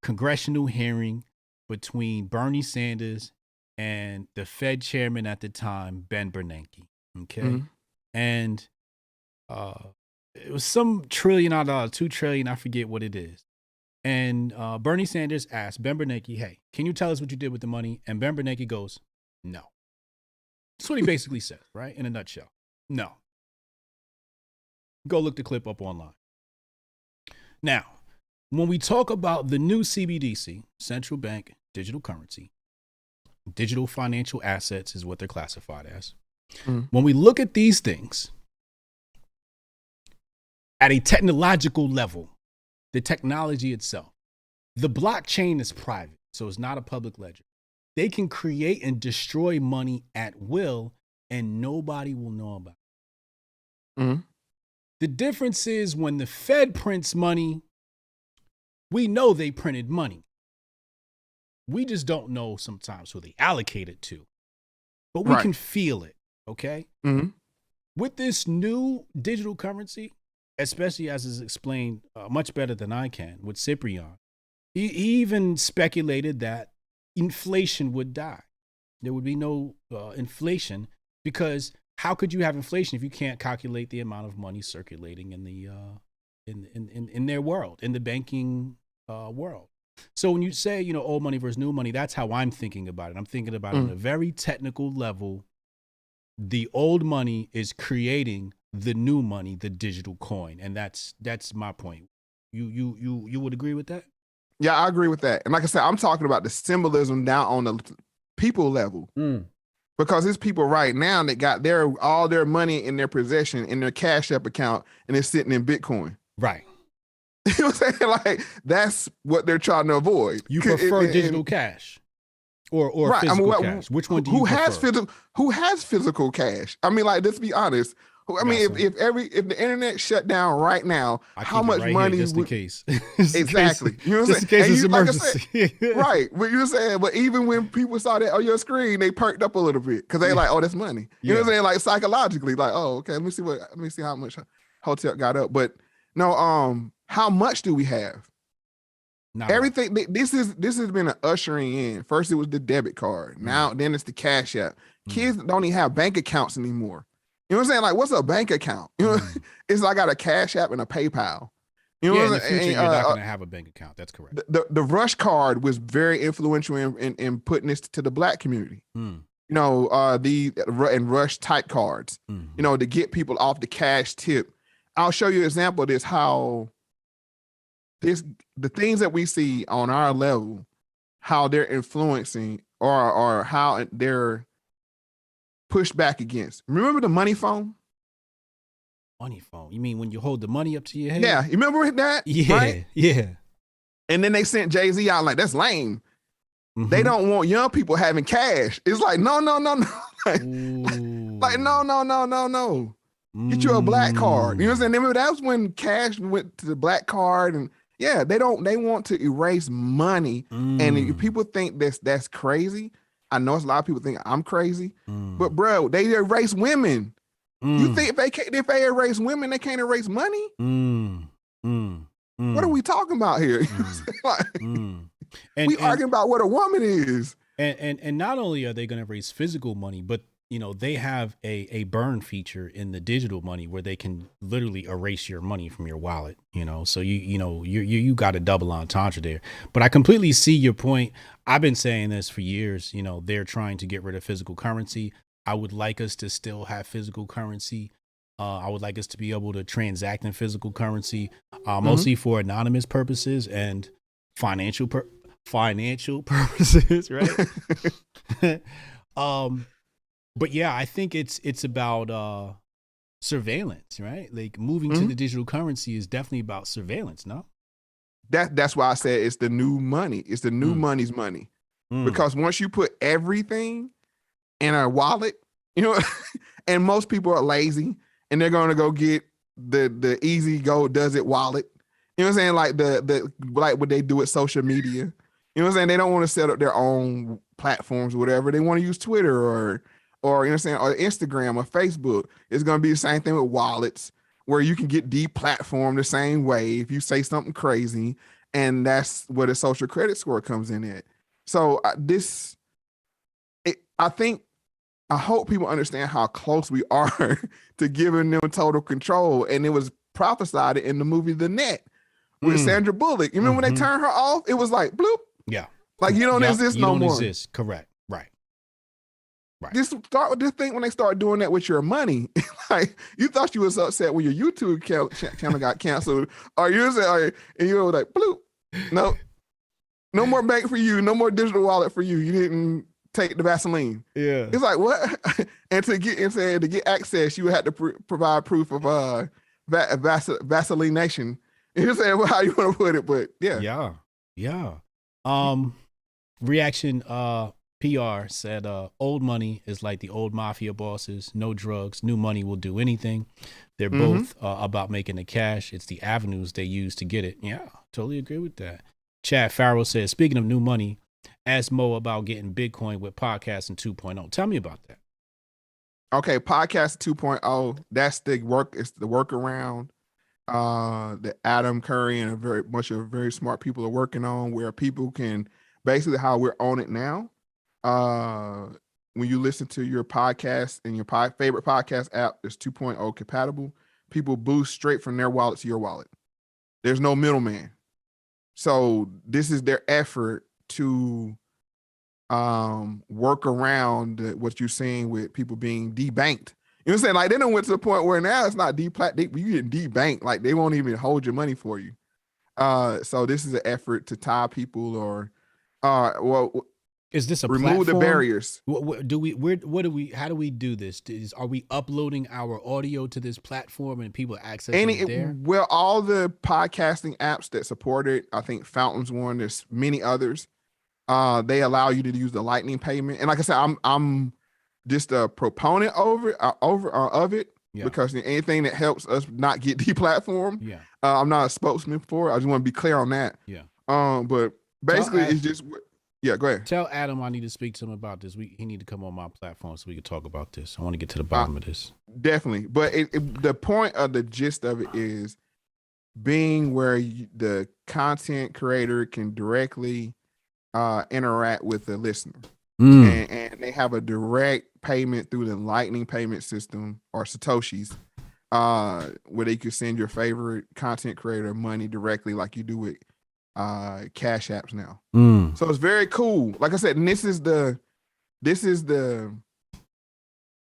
congressional hearing between Bernie Sanders and the Fed chairman at the time, Ben Bernanke. Okay, and it was some $1 trillion, $2 trillion, I forget what it is. And Bernie Sanders asked Ben Bernanke, "Hey, can you tell us what you did with the money?" And Ben Bernanke goes, "No." That's what he basically said, right? In a nutshell. No. Go look the clip up online. Now, when we talk about the new CBDC, central bank digital currency, digital financial assets is what they're classified as. When we look at these things at a technological level, the technology itself, the blockchain is private, so it's not a public ledger. They can create and destroy money at will, and nobody will know about it. The difference is when the Fed prints money, we know they printed money. We just don't know sometimes who they allocate it to, but we can feel it, okay? With this new digital currency, especially as is explained much better than I can with Cyprian, he even speculated that inflation would die. There would be no inflation, because how could you have inflation if you can't calculate the amount of money circulating in the in their world, in the banking world? So when you say, old money versus new money, that's how I'm thinking about it. I'm thinking about it on a very technical level. the old money is creating the new money, the digital coin, and that's my point. You would agree with that? Yeah, I agree with that. And like I said, I'm talking about the symbolism down on the people level. Because there's people right now that got all their money in their possession in their Cash App account and it's sitting in Bitcoin. Right. You know what I'm saying? Like that's what they're trying to avoid. You prefer digital cash or right. Physical cash? Which one do you prefer? Who has physical cash? I mean, like, let's be honest. I mean, if the internet shut down right now, how much money? Just in case. Exactly. You know what I'm saying? Just in case it's emergency. Right. But you're saying, but even when people saw that on your screen, they perked up a little bit because they like, oh, that's money. You know what I'm saying? Like psychologically, like, oh, okay, let me see how much Hotep got up. But no, how much do we have? Not everything. This has been an ushering in. First, it was the debit card. Now, then it's the Cash App. Kids don't even have bank accounts anymore. You know what I'm saying? Like, what's a bank account? You know, it's like I got a Cash App and a PayPal. You know in the future, you're not going to have a bank account. That's correct. The Rush card was very influential in putting this to the Black community. You know, and Rush type cards. You know, to get people off the cash tip. I'll show you an example of this. How the things that we see on our level, how they're influencing or how they're pushed back against. Remember the money phone? Money phone? You mean when you hold the money up to your head? Yeah, you remember that? Yeah, right? Yeah. And then they sent Jay-Z out like, that's lame. They don't want young people having cash. It's like, no. like no. Get you a black card. You know what I'm saying? Remember that was when cash went to the black card, and yeah, they want to erase money. And if people think that's crazy. I know a lot of people think I'm crazy, but bro, they erase women. You think if they erase women, they can't erase money? What are we talking about here? We arguing about what a woman is. And not only are they going to erase physical money, but you know, they have a burn feature in the digital money where they can literally erase your money from your wallet, you know, so you got a double entendre there. But I completely see your point. I've been saying this for years. You know, they're trying to get rid of physical currency. I would like us to still have physical currency. I would like us to be able to transact in physical currency, mostly for anonymous purposes and financial purposes, right? But yeah, I think it's about surveillance, right? Like moving to the digital currency is definitely about surveillance, no? That's why I said it's the new money. It's the new money's money. Because once you put everything in a wallet, you know, and most people are lazy and they're going to go get the easy go does it wallet. You know what I'm saying? Like like what they do with social media. You know what I'm saying? They don't want to set up their own platforms or whatever. They want to use Twitter or you know what I'm saying, or Instagram or Facebook. It's going to be the same thing with wallets where you can get deplatformed the same way if you say something crazy. And that's where the social credit score comes in at. So I hope people understand how close we are to giving them total control. And it was prophesied in the movie The Net with Sandra Bullock. You remember when they turned her off? It was like, bloop. Yeah. Like you don't exist no more. You don't exist. Correct. Right. Just start with this thing when they start doing that with your money. Like you thought you was upset when your YouTube channel got canceled, or you said, and you were like, bloop. No more bank for you. No more digital wallet for you. You didn't take the Vaseline. Yeah. It's like what? And to get access, you had to provide proof of Vaseline Nation. You say well, how you want to put it, but yeah. Reaction. PR said, old money is like the old mafia bosses, no drugs, new money will do anything. They're both about making the cash. It's the avenues they use to get it. Yeah, totally agree with that. Chad Farrell says, speaking of new money, ask Mo about getting Bitcoin with podcasting 2.0. Tell me about that. Okay, podcast 2.0, that's the work. It's the workaround that Adam Curry and a bunch of very smart people are working on, where people can basically how we're on it now. When you listen to your podcast and your favorite podcast app is 2.0 compatible, people boost straight from their wallet to your wallet. There's no middleman. So this is their effort to work around what you're seeing with people being debanked. You know what I'm saying? Like they done went to the point where now it's not you getting debanked. Like they won't even hold your money for you. So this is an effort to tie people or is this a remove platform? The barriers. How do we do this? Are we uploading our audio to this platform and people accessing it there? Well, all the podcasting apps that support it, I think Fountain's one, there's many others. They allow you to use the Lightning payment. And like I said, I'm just a proponent of it because anything that helps us not get deplatformed, I'm not a spokesman for it. I just want to be clear on that. Yeah. But basically it's just, go ahead. Tell Adam I need to speak to him about this. He need to come on my platform so we can talk about this. I want to get to the bottom of this. Definitely. But the point of the gist of it is being where the content creator can directly interact with the listener. And they have a direct payment through the Lightning payment system or Satoshis, where they could send your favorite content creator money directly like you do with cash apps now. So it's very cool. Like I said, and this is the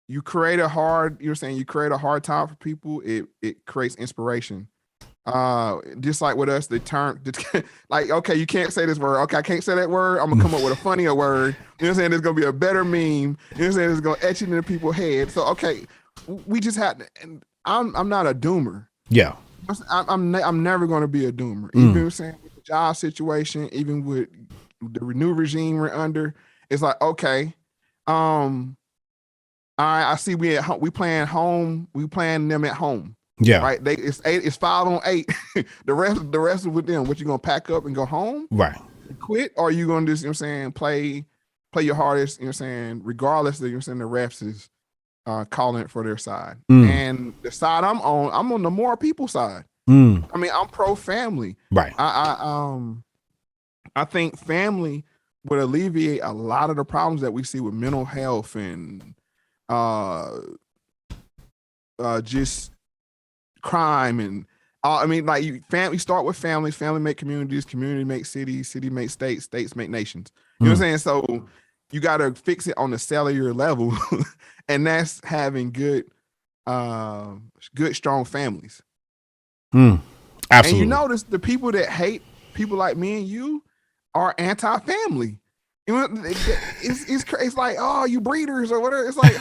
you create a hard time for people, it creates inspiration. Just like with us, the term like, okay, you can't say this word. Okay, I can't say that word. I'm gonna come up with a funnier word. You know what I'm saying? There's gonna be a better meme. You know what I'm saying? It's gonna etch it into people's head. So okay, we just had to, and I'm not a doomer. Yeah. I'm never gonna be a doomer. Even what I'm saying with the job situation, even with the new regime we're under, it's like, okay, I see we playing them at home. Yeah. Right. It's 5 on 8. the rest is with them. What, you gonna pack up and go home? Right. Quit? Or are you gonna just, you know what I'm saying, play your hardest, you know what I'm saying, regardless of, you know what I'm saying, the refs is calling it for their side. And the side I'm on the more people side. I mean, I'm pro family. Right. I think family would alleviate a lot of the problems that we see with mental health and just crime and I mean, like family start with family make communities, community make cities, city make states, states make nations. You know what I'm saying? So you got to fix it on the cellular level, and that's having good strong families. Absolutely. And you notice the people that hate people like me and you are anti-family. You know, it's like, oh, you breeders or whatever. It's like,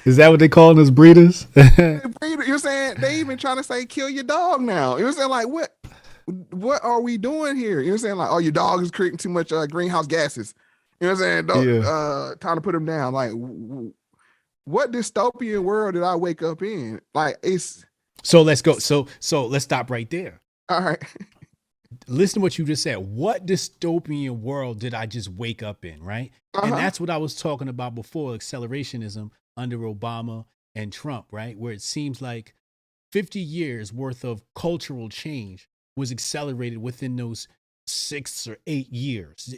is that what they calling us, breeders? Breeder, you know what I'm saying? They even trying to say kill your dog now. You know what I'm saying? Like, what are we doing here? You know what I'm saying? Like, oh, your dog is creating too much greenhouse gases. You know what I'm saying? Time to put them down. Like, what dystopian world did I wake up in? Like, it's so let's go. So let's stop right there. All right. Listen to what you just said. What dystopian world did I just wake up in, right? And that's what I was talking about before, accelerationism under Obama and Trump, right? Where it seems like 50 years worth of cultural change was accelerated within those 6 or 8 years.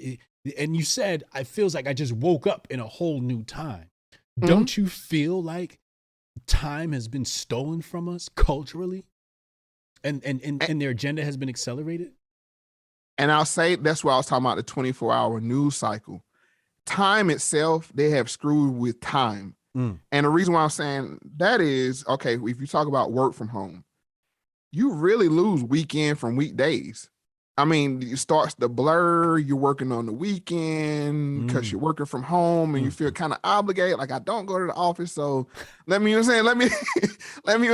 And you said, it feels like I just woke up in a whole new time. Don't you feel like time has been stolen from us culturally? And their agenda has been accelerated? And I'll say that's why I was talking about the 24-hour news cycle. Time itself, they have screwed with time. And the reason why I'm saying that is, okay, if you talk about work from home, you really lose weekend from weekdays. I mean, it starts to blur. You're working on the weekend because you're working from home and you feel kind of obligated. Like, I don't go to the office, so let me, you know what I'm saying? Let me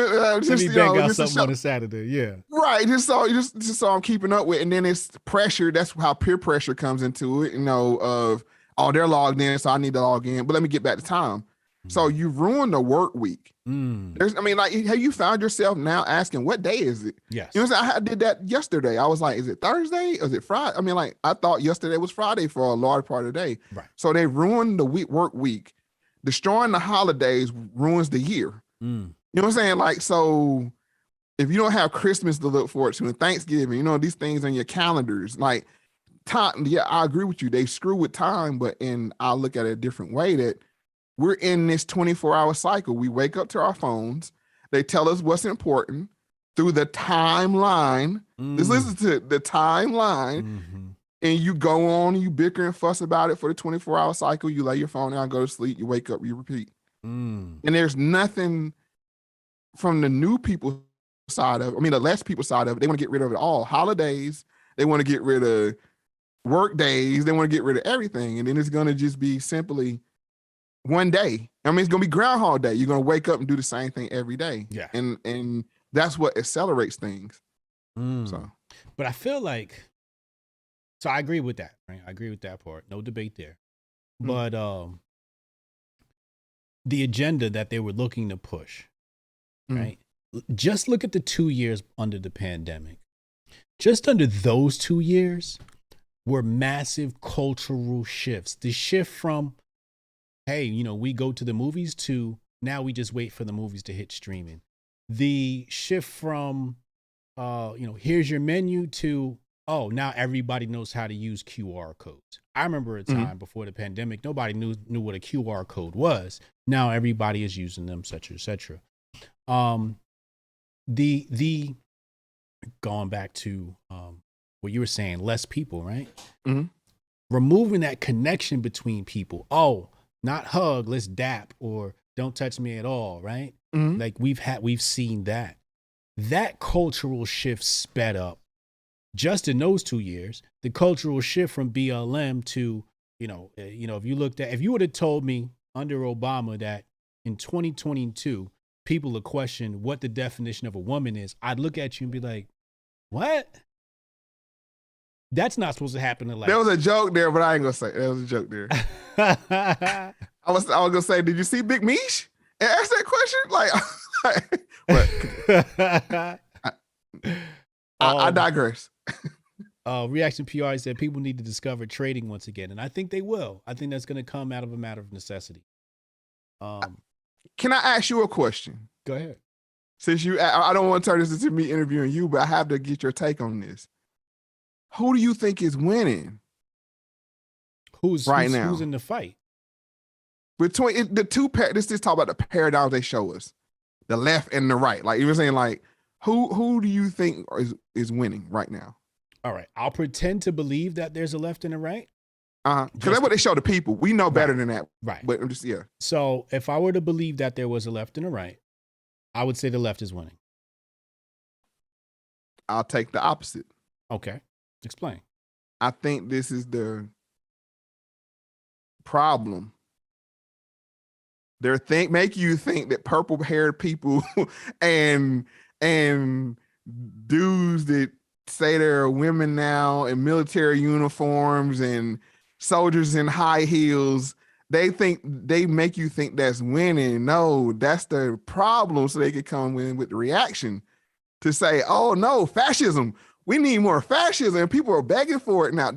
bang out something on a Saturday. Yeah. Right. Just so I'm keeping up with. And then it's pressure. That's how peer pressure comes into it, you know, of, oh, they're logged in, so I need to log in. But let me get back to time. So you ruined the work week. I mean, like, have you found yourself now asking, what day is it? Yes. You know what I'm saying? I did that yesterday. I was like, is it Thursday? Is it Friday? I mean, like, I thought yesterday was Friday for a large part of the day. Right. So they ruined the work week. Destroying the holidays ruins the year. You know what I'm saying? Like, so if you don't have Christmas to look forward to and Thanksgiving, you know, these things on your calendars, like, time, yeah, I agree with you. They screw with time, but I look at it a different way, that we're in this 24-hour cycle. We wake up to our phones. They tell us what's important through the timeline. Just listen to the timeline. and you go on and you bicker and fuss about it for the 24-hour cycle. You lay your phone down, go to sleep, you wake up, you repeat. And there's nothing from the new people side of it. I mean, the less people side of it, they want to get rid of it all. Holidays, they want to get rid of work days, they want to get rid of everything. And then it's going to just be simply one day. I mean, it's going to be Groundhog Day. You're going to wake up and do the same thing every day. Yeah. And that's what accelerates things. So, but I feel like, so I agree with that, right? I agree with that part. No debate there. But the agenda that they were looking to push, right? Just look at the 2 years under the pandemic. Just under those 2 years were massive cultural shifts. The shift from, hey, you know, we go to the movies to now we just wait for the movies to hit streaming. The shift from, you know, here's your menu to, oh, now everybody knows how to use QR codes. I remember a time before the pandemic, nobody knew what a QR code was. Now everybody is using them, et cetera, et cetera. The going back to what you were saying, less people, right? Removing that connection between people. Oh, not hug, let's dap, or don't touch me at all, right? Like we've seen that. That cultural shift sped up just in those 2 years. The cultural shift from BLM to, if you would have told me under Obama that in 2022, people would question what the definition of a woman is, I'd look at you and be like, what? That's not supposed to happen in life. There was a joke there, but I ain't gonna say there was a joke there. I was gonna say, did you see Big Meesh and ask that question? I digress. Reaction PR said people need to discover trading once again, and I think they will. I think that's going to come out of a matter of necessity. Can I ask you a question? Go ahead. Since I don't want to turn this into me interviewing you, but I have to get your take on this. Who do you think is winning? Who's now? Who's in the fight? Between the two, this talk about the paradigms they show us, the left and the right. Like you were saying, like who do you think is winning right now? All right, I'll pretend to believe that there's a left and a right. Because that's what they show the people. We know better than that, right? But I'm just So if I were to believe that there was a left and a right, I would say the left is winning. I'll take the opposite. Okay, explain. I think this is the problem. Make you think that purple-haired people and dudes that say they're women now in military uniforms and soldiers in high heels, they make you think that's winning. No, that's the problem. So they could come in with the reaction to say, oh no, fascism. We need more fascism. And people are begging for it now.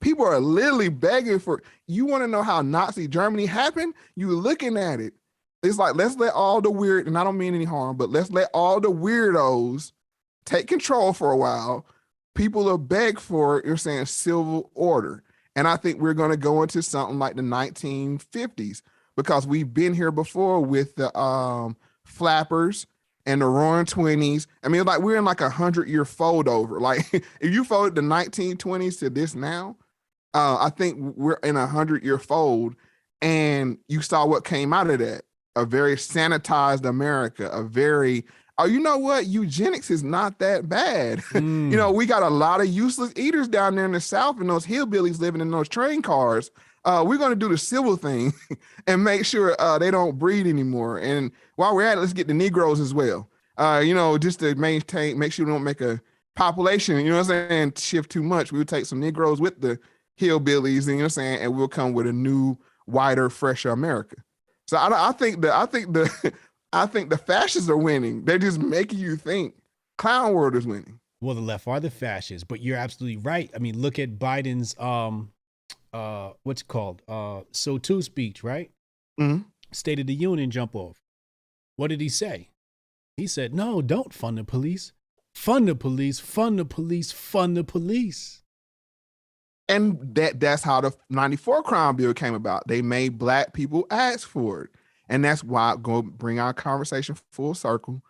People are literally begging for it. You want to know how Nazi Germany happened? You're looking at it. It's like, let's let all the weird, and I don't mean any harm, but let's let all the weirdos take control for a while. People are begging for, you're saying, civil order. And I think we're going to go into something like the 1950s because we've been here before with the flappers and the roaring 20s. I mean, like we're in like 100-year fold over. Like if you folded the 1920s to this now, I think we're in 100-year fold. And you saw what came out of that. A very sanitized America, you know what? Eugenics is not that bad. You know, we got a lot of useless eaters down there in the South and those hillbillies living in those train cars. We're going to do the civil thing and make sure they don't breed anymore. And while we're at it, let's get the Negroes as well. Just to make sure we don't make a population, you know what I'm saying, shift too much. We would take some Negroes with the hillbillies, and you know what I'm saying, and we'll come with a new, whiter, fresher America. So I think the fascists are winning. They're just making you think clown world is winning. Well, the left are the fascists, but you're absolutely right. I mean, look at Biden's what's it called? SCOTUS speech, right? State of the Union jump off. What did he say? He said, no, don't fund the police. Fund the police, fund the police, fund the police. And that's how the 94 crime bill came about. They made black people ask for it. And that's why, go bring our conversation full circle.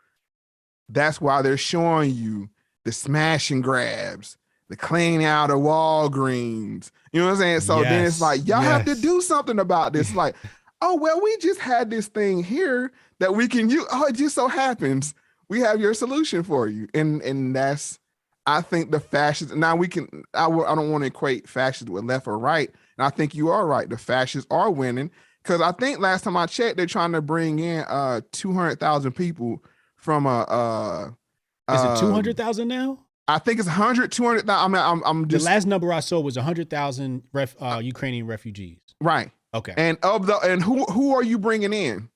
That's why they're showing you the smash and grabs, the cleaning out of Walgreens. You know what I'm saying? So then it's like, y'all have to do something about this. Like, oh, well, we just had this thing here that we can use. Oh, it just so happens we have your solution for you. And that's, I think the fascists, now we can, I don't want to equate fascists with left or right. And I think you are right. The fascists are winning. Because I think last time I checked, they're trying to bring in 200,000 people from Is it 200,000 now? I think it's 100, 200,000. I mean, I'm just, the last number I saw was 100,000 Ukrainian refugees. Right. Okay. And who are you bringing in?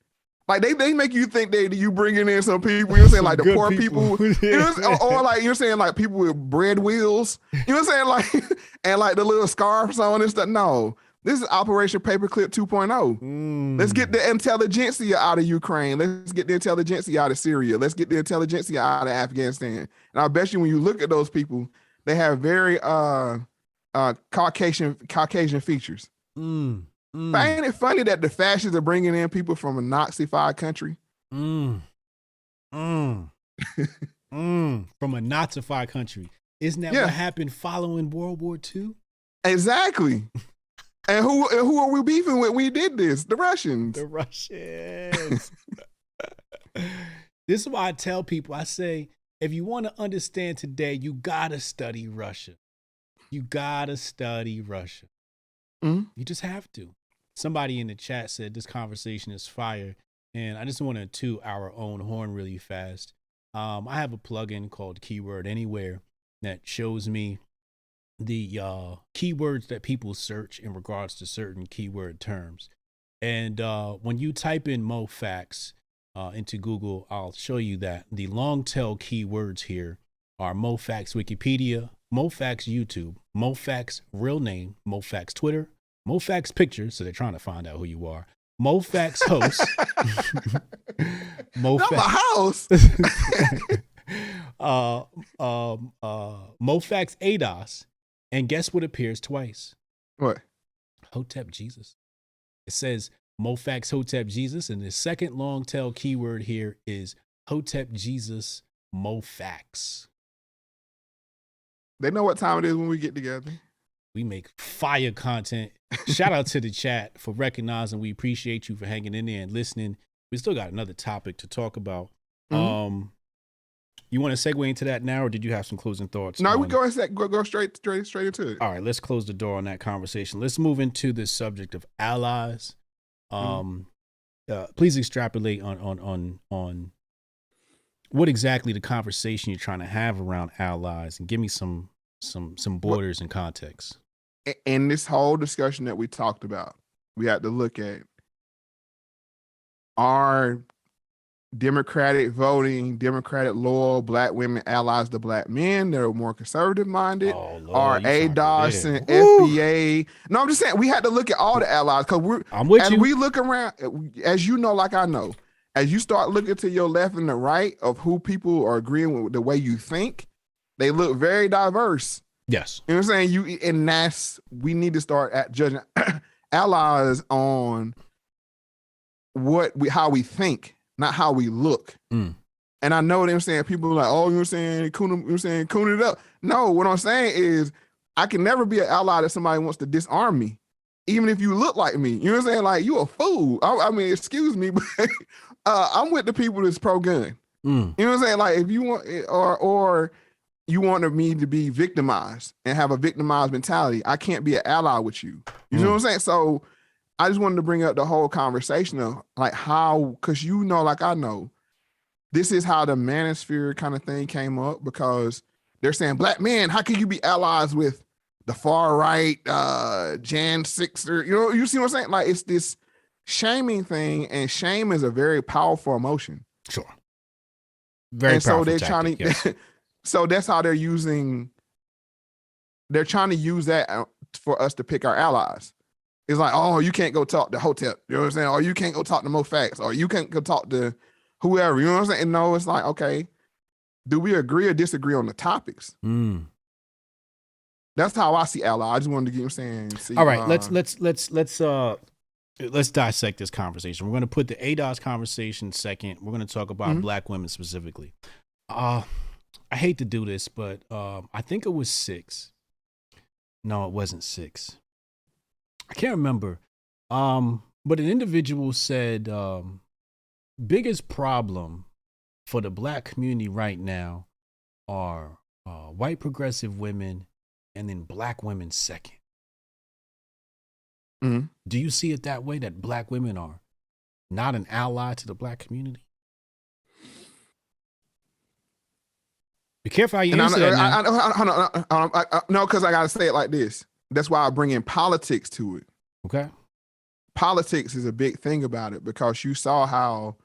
Like they make you think you bringing in some people, you know what I'm saying, like the poor people, you know what I'm saying? Or like you're saying like people with bread wheels, you know what I'm saying, like and like the little scarves on and stuff. No, this is Operation Paperclip 2.0. Let's get the intelligentsia out of Ukraine. Let's get the intelligentsia out of Syria. Let's get the intelligentsia out of Afghanistan. And I bet you when you look at those people, they have very Caucasian features. But ain't it funny that the fascists are bringing in people from a Nazi-fied country? From a Nazi-fied country. Isn't that what happened following World War II? Exactly. And who are we beefing with? We did this. The Russians. The Russians. This is why I tell people, I say, if you want to understand today, you gotta study Russia. You gotta study Russia. You just have to. Somebody in the chat said this conversation is fire, and I just want to toot our own horn really fast. I have a plugin called Keyword Anywhere that shows me the keywords that people search in regards to certain keyword terms. And when you type in Moe Factz into Google, I'll show you that the long tail keywords here are Moe Factz Wikipedia, Moe Factz YouTube, Moe Factz real name, Moe Factz Twitter, Moe Factz pictures, so they're trying to find out who you are. Moe Factz host. Moe Factz Moe Factz ADOS. And guess what appears twice? What? Hotep Jesus. It says Moe Factz Hotep Jesus, and the second long tail keyword here is Hotep Jesus Moe Factz. They know what time it is when we get together. We make fire content. Shout out to the chat for recognizing. We appreciate you for hanging in there and listening. We still got another topic to talk about. You want to segue into that now, or did you have some closing thoughts? No, we go straight into it. All right, let's close the door on that conversation. Let's move into the subject of allies. Please extrapolate on what exactly the conversation you're trying to have around allies, and give me some borders and context. In this whole discussion that we talked about, we had to look at our Democratic voting, Democratic loyal Black women allies to Black men that are more conservative minded, our ADOS and FBA. No, I'm just saying we had to look at all the allies, because we look around, as you know, like I know, as you start looking to your left and the right of who people are agreeing with the way you think, they look very diverse. Yes. You know what I'm saying? We need to start at judging allies on how we think, not how we look. And I know what I'm saying. People are like, oh, you know what I'm saying? Coon it up. No, what I'm saying is I can never be an ally that somebody wants to disarm me, even if you look like me. You know what I'm saying? Like, you a fool. I mean, excuse me, but I'm with the people that's pro-gun. You know what I'm saying? Like, if you want, or you wanted me to be victimized and have a victimized mentality, I can't be an ally with you. You know what I'm saying? So I just wanted to bring up the whole conversation of like how, because you know, like I know, this is how the manosphere kind of thing came up, because they're saying, Black men, how can you be allies with the far right, Jan 6er? You know, you see what I'm saying? Like, it's this shaming thing, and shame is a very powerful emotion. Sure. Very powerful. So they're tactic, trying to, so that's how they're trying to use that for us to pick our allies. It's like, oh, you can't go talk to Hotep, you know what I'm saying? Or you can't go talk to Moe Factz, or you can't go talk to whoever, you know what I'm saying? And no, it's like, okay, do we agree or disagree on the topics? That's how I see ally. I just wanted to get you saying. All right, let's dissect this conversation. We're going to put the ADOS conversation second. We're going to talk about Black women specifically. I hate to do this, but I think it was 6. No, it wasn't 6. I can't remember. But an individual said, biggest problem for the black community right now are white progressive women and then black women second. Mhm. Do you see it that way, that black women are not an ally to the black community? Be careful how you answer that now. No, because I got to say it like this. That's why I bring in politics to it. Okay. Politics is a big thing about it because you saw how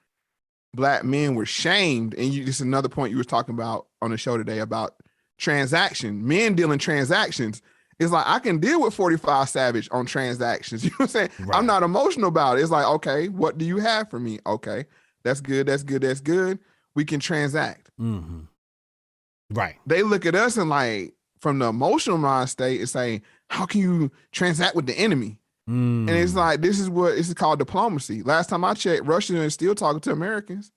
black men were shamed. And this is another point you were talking about on the show today about transaction, men dealing transactions. It's like, I can deal with 45 Savage on transactions. You know what I'm saying? Right. I'm not emotional about it. It's like, okay, what do you have for me? Okay, that's good. That's good. That's good. We can transact. Mm-hmm. Right. They look at us and like, from the emotional mind state, it's saying, how can you transact with the enemy? And it's like, this is called diplomacy. Last time I checked, Russians are still talking to Americans.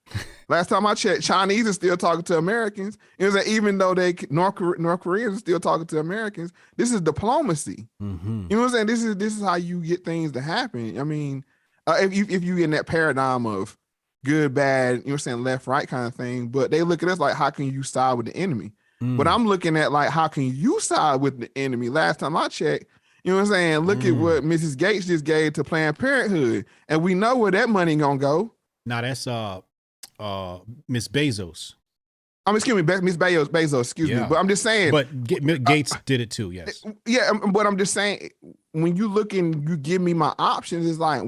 Last time I checked, Chinese are still talking to Americans. It was like, even though North Koreans are still talking to Americans, this is diplomacy. Mm-hmm. You know what I'm saying? This is how you get things to happen. I mean, if you in that paradigm of good, bad, you know what I'm saying, left, right kind of thing, but they look at us like, how can you side with the enemy? But I'm looking at like, how can you side with the enemy? Last time I checked, you know what I'm saying? Look at what Mrs. Gates just gave to Planned Parenthood, and we know where that money gonna go. Now that's Miss Bezos. Excuse me, Miss Bezos. Excuse me, but I'm just saying. But Gates did it too. Yes. Yeah, but I'm just saying, when you look and you give me my options, it's like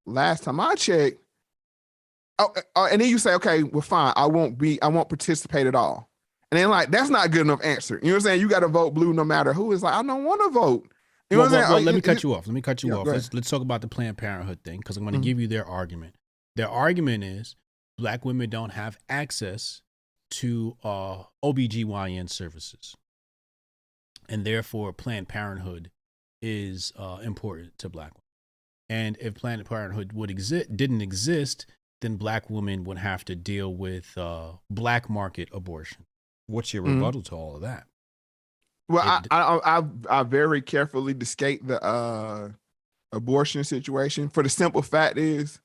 last time I checked. And then you say, okay, well, fine, I won't participate at all. And then like, that's not a good enough answer. You know what I'm saying? You got to vote blue no matter who. It's like, I don't want to vote. You know what I'm saying? Well, let me cut you off. Yeah, Let's talk about the Planned Parenthood thing, because I'm going to give you their argument. Their argument is black women don't have access to OBGYN services, and therefore Planned Parenthood is important to black women. And if Planned Parenthood didn't exist, then black women would have to deal with black market abortion. What's your rebuttal to all of that? Well, I very carefully discate the abortion situation for the simple fact is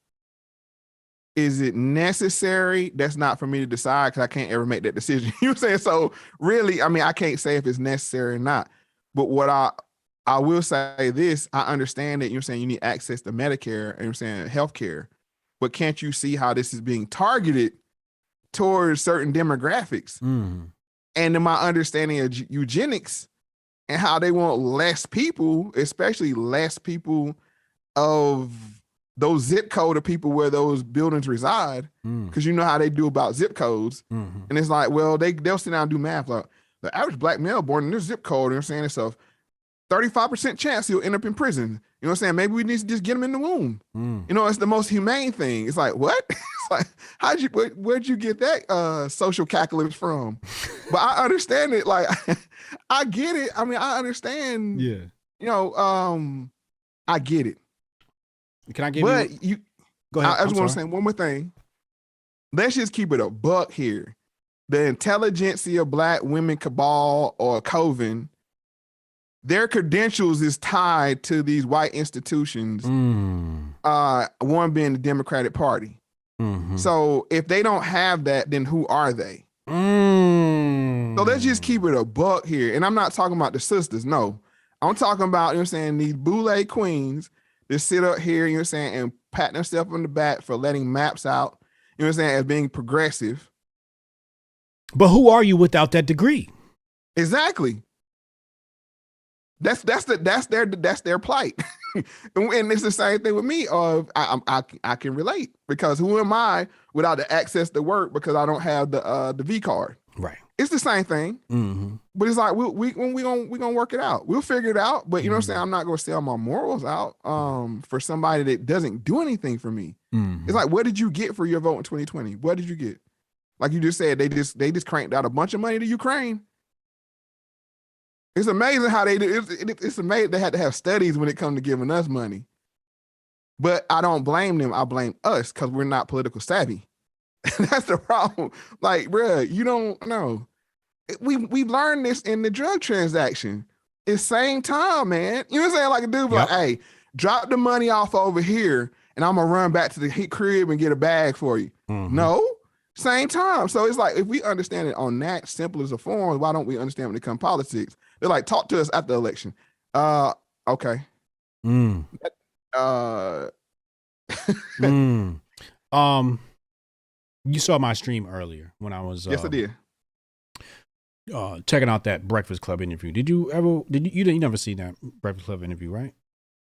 it necessary? That's not for me to decide because I can't ever make that decision. You know what I'm saying? So really, I mean, I can't say if it's necessary or not. But what I will say this, I understand that you're saying you need access to Medicare and you're saying healthcare, but can't you see how this is being targeted towards certain demographics? And in my understanding of eugenics and how they want less people, especially less people of those zip code of people where those buildings reside, because you know how they do about zip codes. And it's like, well, they'll sit down and do math. Like the average black male born in this zip code, you know what I'm saying? It's a 35% chance he'll end up in prison. You know what I'm saying? Maybe we need to just get him in the womb. You know, it's the most humane thing. It's like, what? It's like, where'd you get that social calculus from? But I understand it. Like, I get it. I mean, I understand. Yeah. You know, I get it. Can I give you? Go ahead. I just want to say one more thing. Let's just keep it a buck here. The intelligentsia black women cabal or coven, their credentials is tied to these white institutions. One being the Democratic Party. So if they don't have that, then who are they? So let's just keep it a buck here. And I'm not talking about the sisters. No, I'm talking about, you know what I'm saying, these boule queens that sit up here, you know what I'm saying, and pat themselves on the back for letting maps out, you know what I'm saying, as being progressive. But who are you without that degree? Exactly. That's their plight. And it's the same thing with me. I can relate, because who am I without the access to work because I don't have the V card? Right. It's the same thing. But it's like we gonna work it out. We'll figure it out. But you know what I'm saying? I'm not gonna sell my morals out for somebody that doesn't do anything for me. It's like, what did you get for your vote in 2020? What did you get? Like you just said, they just cranked out a bunch of money to Ukraine. It's amazing how they do. It's amazing they had to have studies when it comes to giving us money. But I don't blame them. I blame us because we're not political savvy. That's the problem. Like, bruh, you don't know. We learned this in the drug transaction. It's same time, man. You know what I'm saying? Like a dude be Yep. like, hey, drop the money off over here and I'm gonna run back to the crib and get a bag for you. No, same time. So it's like, if we understand it on that simple as a form, why don't we understand when it comes to politics? They're like, talk to us after the election. Okay. You saw my stream earlier when I was Yes, I did. Checking out that Breakfast Club interview. You never seen that Breakfast Club interview, right?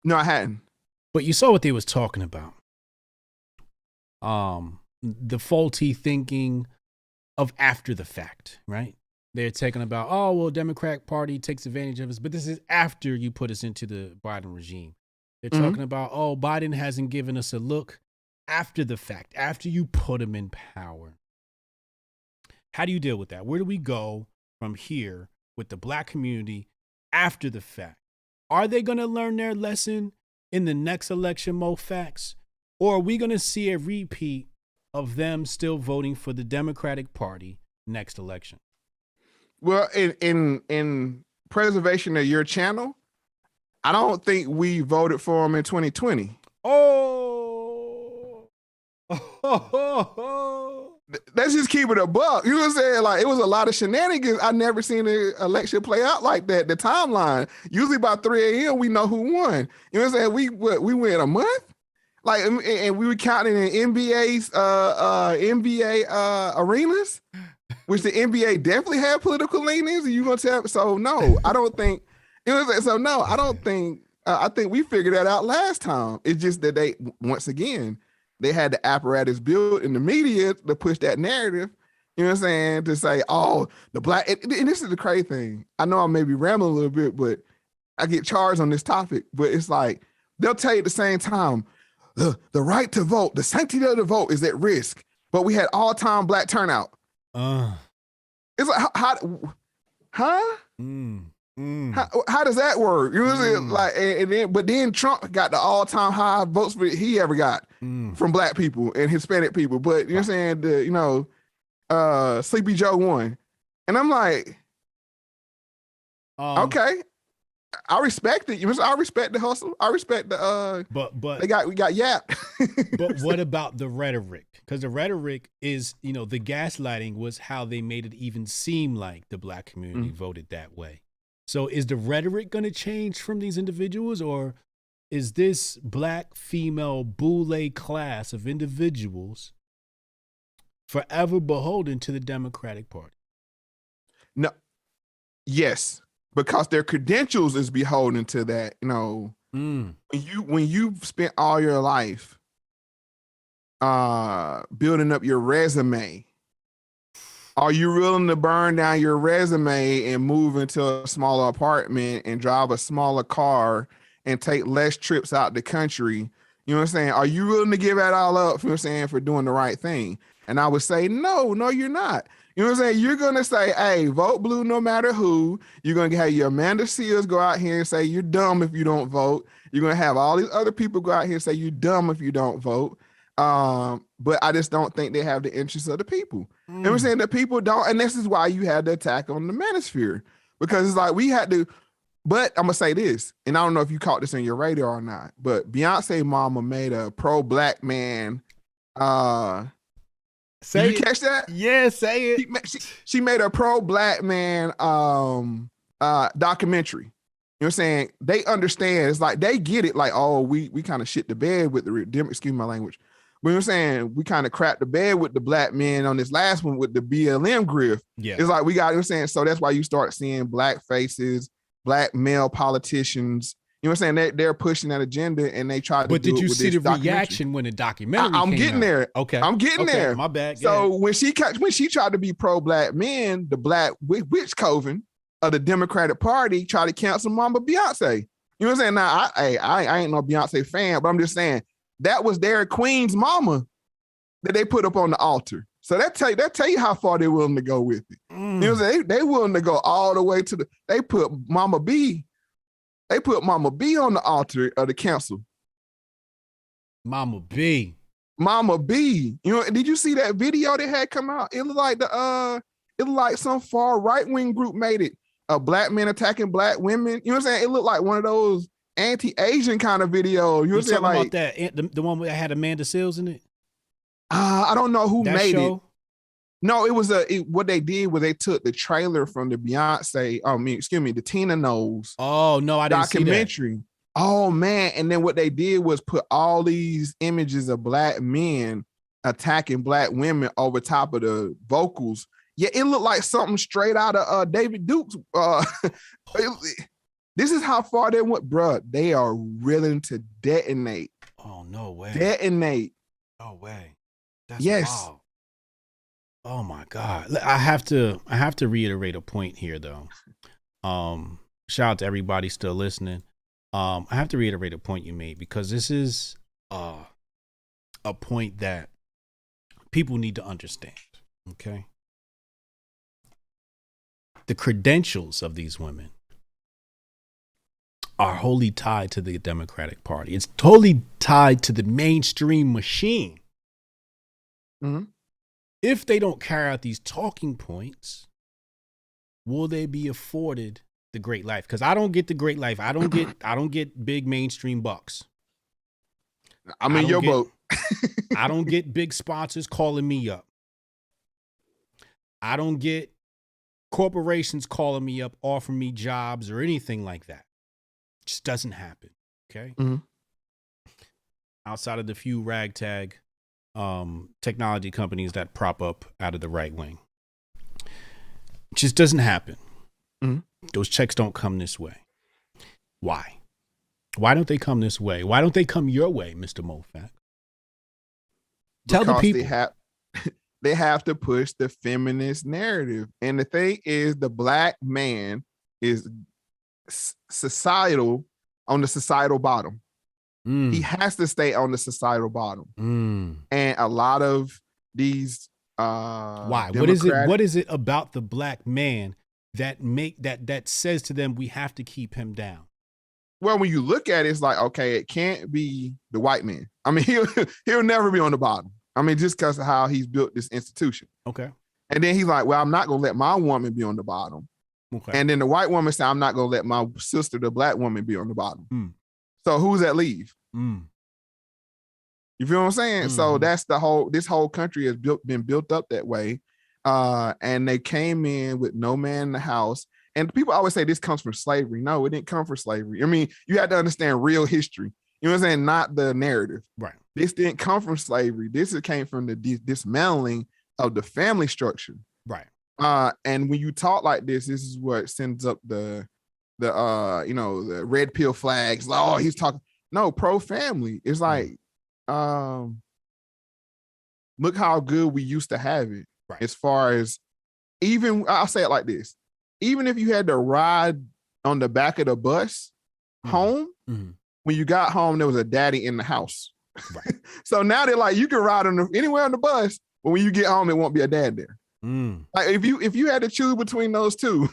No, I hadn't. But you saw what they was talking about. The faulty thinking of after the fact, right? They're talking about, oh, well, Democratic Party takes advantage of us, but this is after you put us into the Biden regime. They're talking about, oh, Biden hasn't given us a look after the fact, after you put him in power. How do you deal with that? Where do we go from here with the black community after the fact? Are they going to learn their lesson in the next election, Moe Factz? Or are we going to see a repeat of them still voting for the Democratic Party next election? Well, in preservation of your channel, I don't think we voted for him in 2020. Let's just keep it a buck. You know what I'm saying? Like, it was a lot of shenanigans. I never seen an election play out like that. The timeline, usually by 3 a.m., we know who won. You know what I'm saying? We went a month. Like, and we were counting in NBA arenas, which the NBA definitely had political leanings. And you gonna tell? So no, I don't think. You know what I'm saying? So no, I don't think. I think we figured that out last time. It's just that they, once again, they had the apparatus built in the media to push that narrative. You know what I'm saying? To say, oh, the black. And this is the crazy thing. I know I may be rambling a little bit, but I get charged on this topic. But it's like they'll tell you at the same time. The right to vote, the sanctity of the vote is at risk, but we had all-time black turnout. It's like, how does that work? You know what I'm saying? Like, but then Trump got the all-time high votes he ever got from black people and Hispanic people. But you know what I'm saying? Sleepy Joe won, and I'm like, okay. I respect it. I respect the hustle. I respect the but we got Yap. But what about the rhetoric? Because the rhetoric is, the gaslighting was how they made it even seem like the black community voted that way. So is the rhetoric going to change from these individuals, or is this black female boule class of individuals forever beholden to the Democratic Party? No. Yes. Because their credentials is beholden to that, when you've spent all your life building up your resume, are you willing to burn down your resume and move into a smaller apartment and drive a smaller car and take less trips out the country? You know what I'm saying? Are you willing to give that all up, you know what I'm saying, for doing the right thing? And I would say, no, you're not. You know what I'm saying? You're going to say, hey, vote blue no matter who. You're going to have your Amanda Seals go out here and say, you're dumb if you don't vote. You're going to have all these other people go out here and say, you're dumb if you don't vote. But I just don't think they have the interests of the people. You know what I'm saying? The people don't. And this is why you had the attack on the manosphere. Because it's like we had to. But I'm going to say this, and I don't know if you caught this on your radar or not, but Beyonce mama made a pro-black man Say Did you catch that? Yeah, say it. She made a pro-black man documentary. You know what I'm saying? They understand. It's like they get it. Like, oh, we kind of shit the bed with the excuse my language. But you know what I'm saying? We kind of crapped the bed with the black men on this last one with the BLM grift. Yeah. It's like we got, you know what I'm saying? So that's why you start seeing black faces, black male politicians. You know what I'm saying? They're pushing that agenda and they try to do it. But did you see the reaction when the documentary I'm getting out? there. Okay. I'm getting there. My bad. So when she tried to be pro-black men, the black witch coven of the Democratic Party tried to cancel Mama Beyonce. You know what I'm saying? Now, I ain't no Beyonce fan, but I'm just saying that was their queen's mama that they put up on the altar. So that tell you how far they're willing to go with it. You know what I'm saying? They willing to go all the way to they put Mama B on the altar of the council. Mama B. You know, did you see that video that had come out? It looked like It looked like some far right-wing group made it. Black men attacking black women. You know what I'm saying? It looked like one of those anti-Asian kind of video. You know what I'm saying? Talking Like about the one that had Amanda Seales in it? I don't know who That made show? it. No, it was what they did was they took the trailer from the the Tina Knowles. Oh no, I didn't see that. Documentary. Oh man. And then what they did was put all these images of black men attacking black women over top of the vocals. Yeah, it looked like something straight out of David Duke's. This is how far they went, bruh. They are willing to detonate. Oh no way. Detonate. No way. That's yes. Wild. Oh my God. I have to reiterate a point here though. Shout out to everybody still listening. I have to reiterate a point you made because this is a point that people need to understand. Okay. The credentials of these women are wholly tied to the Democratic Party. It's totally tied to the mainstream machine. Mm-hmm. If they don't carry out these talking points, will they be afforded the great life? Because I don't get the great life. I don't get big mainstream bucks. I'm in your boat. I don't get big sponsors calling me up. I don't get corporations calling me up, offering me jobs or anything like that. It just doesn't happen. Okay. Mm-hmm. Outside of the few ragtag technology companies that prop up out of the right wing. It just doesn't happen. Mm-hmm. Those checks don't come this way. Why? Why don't they come this way? Why don't they come your way, Mr. Moe Factz? Tell the people. They have to push the feminist narrative. And the thing is, the black man is on the societal bottom. He has to stay on the societal bottom. And a lot of these why? Democratic, what is it about the black man that says to them we have to keep him down? Well, when you look at it, it's like, okay, it can't be the white man. I mean, he'll never be on the bottom. I mean, just because of how he's built this institution. Okay. And then he's like, well, I'm not gonna let my woman be on the bottom. Okay. And then the white woman said, I'm not gonna let my sister, the black woman, be on the bottom. So who's that leave? You feel what I'm saying? So that's this whole country has been built up that way. And they came in with no man in the house. And people always say this comes from slavery. No, it didn't come from slavery. I mean, you had to understand real history. You know what I'm saying? Not the narrative. Right. This didn't come from slavery. This came from the dismantling of the family structure. Right. And when you talk like this is what sends up the red pill flags. Like, oh, he's talking. No, pro-family. It's like, look how good we used to have it. Right. As far as even, I'll say it like this. Even if you had to ride on the back of the bus home, when you got home, there was a daddy in the house. Right. So now they're like, you can ride anywhere on the bus, but when you get home, it won't be a dad there. Like if you had to choose between those two,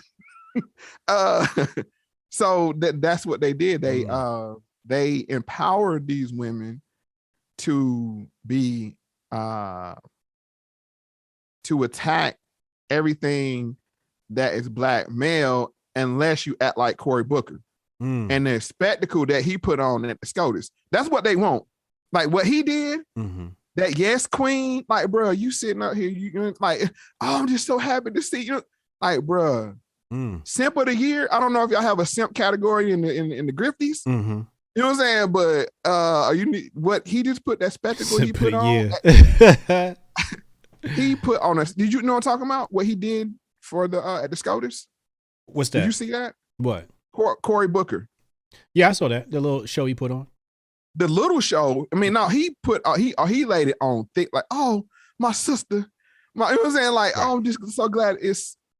so that's what they did. They empowered these women to be to attack everything that is black male, unless you act like Cory Booker. And the spectacle that he put on at the SCOTUS, that's what they want. Like what he did, that yes queen, like, bro, you sitting up here, you like, oh, I'm just so happy to see you. Like, bro, simp of the year. I don't know if y'all have a simp category in the Grifties. You know what I'm saying? But what he just put that spectacle simp he put on. He put on us. Did you know what I'm talking about? What he did for the at the SCOTUS? What's that? Did you see that? What? Cory Booker. Yeah, I saw that. The little show he put on. The little show. I mean, no, he laid it on thick, like, oh, my sister. You know what I'm saying? Like, right. Oh, I'm just so glad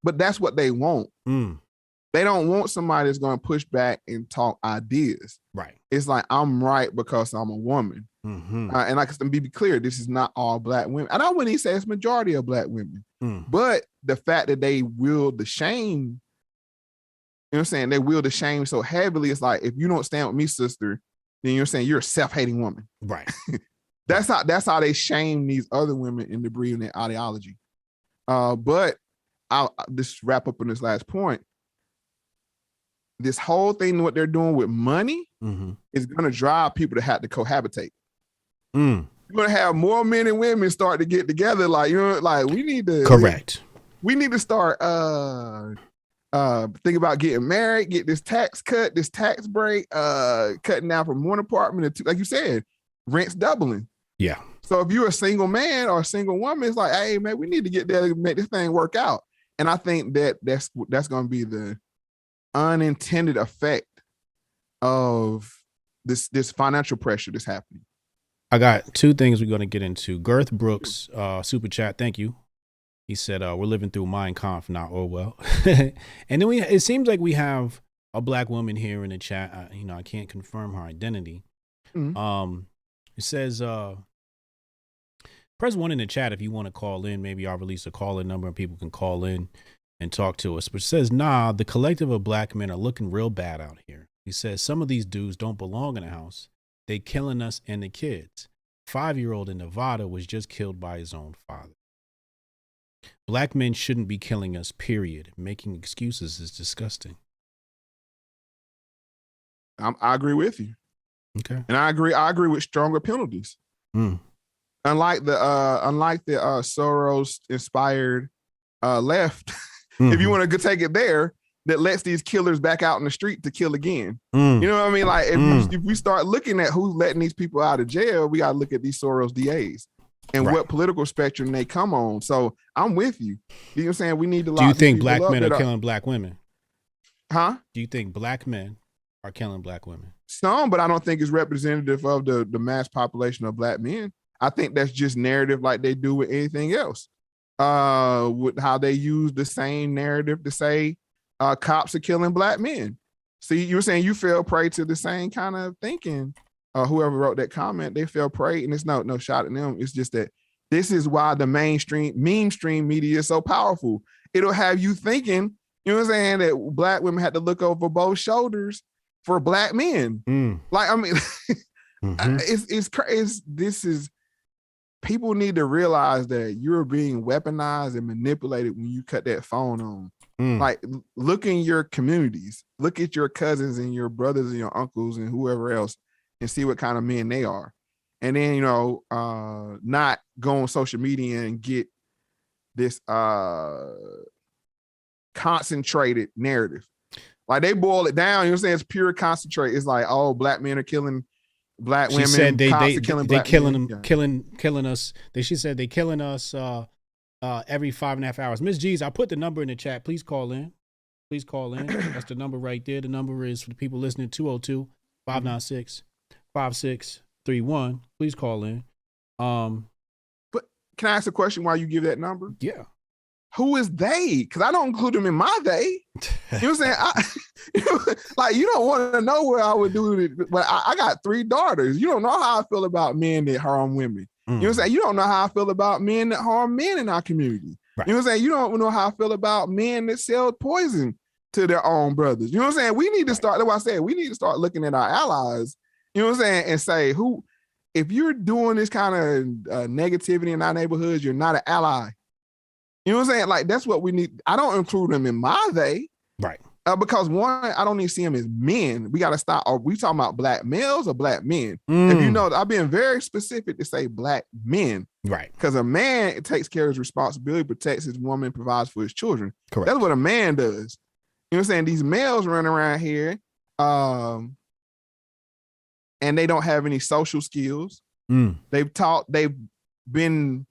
but that's what they want. They don't want somebody that's going to push back and talk ideas. Right. It's like, I'm right because I'm a woman. And I can be clear, this is not all black women. And I wouldn't even say it's majority of black women. But the fact that they wield the shame, you know what I'm saying? They wield the shame so heavily. It's like, if you don't stand with me, sister, then you're saying you're a self-hating woman. Right. That's how they shame these other women into breeding their ideology. But I'll just wrap up on this last point. This whole thing, what they're doing with money, is going to drive people to have to cohabitate. You're going to have more men and women start to get together. Like, you know, like we need to. Correct. We need to start think about getting married, get this tax cut, this tax break, cutting down from one apartment to two, like you said, rent's doubling. Yeah. So if you're a single man or a single woman, it's like, hey man, we need to get there to make this thing work out. And I think that's going to be the unintended effect of this financial pressure that's happening. I got two things we're going to get into. Girth Brooks, super chat, thank you. He said, we're living through Mein Kampf, not Orwell. And then it seems like we have a black woman here in the chat. I can't confirm her identity. It says, press 1 in the chat if you want to call in. Maybe I'll release a call-in number and people can call in and talk to us. But it says, nah, the collective of black men are looking real bad out here. He says, some of these dudes don't belong in the house. They killing us and the kids. 5-year-old in Nevada was just killed by his own father. Black men shouldn't be killing us, period. Making excuses is disgusting. I agree with you. Okay. And I agree with stronger penalties. Unlike the Soros inspired left, if you want to take it there, that lets these killers back out in the street to kill again. You know what I mean? Like if we start looking at who's letting these people out of jail, we got to look at these Soros DAs and what political spectrum they come on. So I'm with you. You know what I'm saying? We need to. Do you think black men are killing black women? Huh? Do you think black men are killing black women? Some, but I don't think it's representative of the mass population of black men. I think that's just narrative like they do with anything else. With how they use the same narrative to say cops are killing black men. See, you were saying you fell prey to the same kind of thinking. Whoever wrote that comment, they fell prey, and it's no shot at them. It's just that this is why the mainstream media is so powerful. It'll have you thinking, you know what I'm saying, that black women had to look over both shoulders for black men. Like, I mean, this is people need to realize that you're being weaponized and manipulated when you cut that phone on. Like, look in your communities, look at your cousins and your brothers and your uncles and whoever else, and see what kind of men they are. And then, not go on social media and get this concentrated narrative. Like, they boil it down, you know what I'm saying? It's pure concentrate. It's like, oh, black men are killing black women. She said they killing us. She said they killing us every 5.5 hours. Miss G's, I put the number in the chat. Please call in. That's the number right there. The number is for the people listening, 202-596-5631. Please call in. But can I ask a question while you give that number? Yeah. Who is they? Because I don't include them in my they. You know what I'm saying? Like, you don't want to know what I would do. But I got 3 daughters. You don't know how I feel about men that harm women. You know what I'm saying? You don't know how I feel about men that harm men in our community. Right. You know what I'm saying? You don't know how I feel about men that sell poison to their own brothers. You know what I'm saying? We need to start, that's why I said we need to start looking at our allies, you know what I'm saying, and say, if you're doing this kind of negativity in our neighborhoods, you're not an ally. You know what I'm saying? Like, that's what we need. I don't include them in my they. Right. Because one, I don't even see them as men. We got to stop. Are we talking about black males or black men? If you know, I've been very specific to say black men. Right. Because a man takes care of his responsibility, protects his woman, provides for his children. Correct. That's what a man does. You know what I'm saying? These males run around here and they don't have any social skills. They've been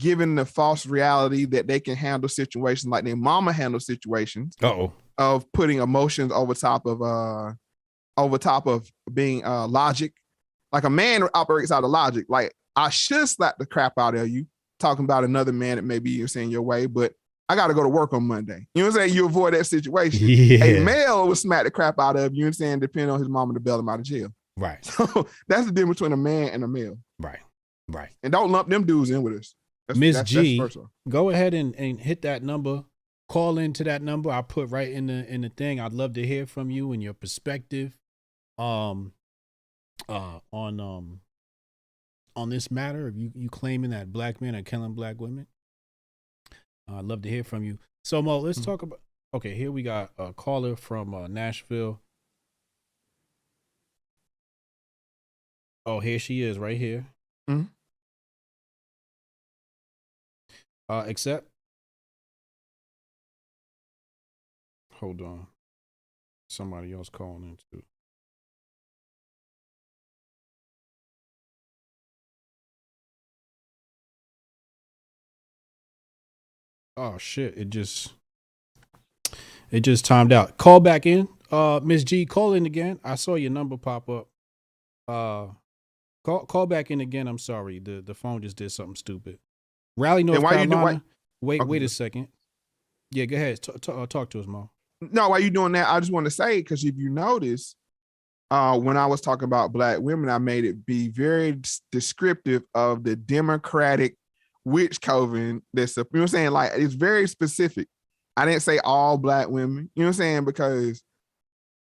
given the false reality that they can handle situations like their mama handles situations. Of putting emotions over top of being logic. Like, a man operates out of logic. Like, I should slap the crap out of you talking about another man that maybe you're saying your way, but I got to go to work on Monday. You know what I'm saying? You avoid that situation. Yeah. A male would smack the crap out of you, know what I'm saying, depending on his mama to bail him out of jail. Right. So that's the difference between a man and a male. Right. Right. And don't lump them dudes in with us. Miss G, go ahead and hit that number. Call into that number. I'll put right in the thing. I'd love to hear from you and your perspective on this matter of you claiming that black men are killing black women. I'd love to hear from you. So Mo, let's talk about. Okay, here we got a caller from Nashville. Oh, here she is, right here. Mhm. Accept. Hold on. Somebody else calling in too. Oh shit! It just timed out. Call back in. Miss G, call in again. I saw your number pop up. Call back in again. I'm sorry. The phone just did something stupid. Raleigh, North Carolina. Wait a second. Yeah, go ahead. Talk to us, Mo. No, while you doing that, I just want to say, because if you notice, when I was talking about Black women, I made it be very descriptive of the Democratic witch coven. That's, you know what I'm saying? Like, it's very specific. I didn't say all Black women, you know what I'm saying? Because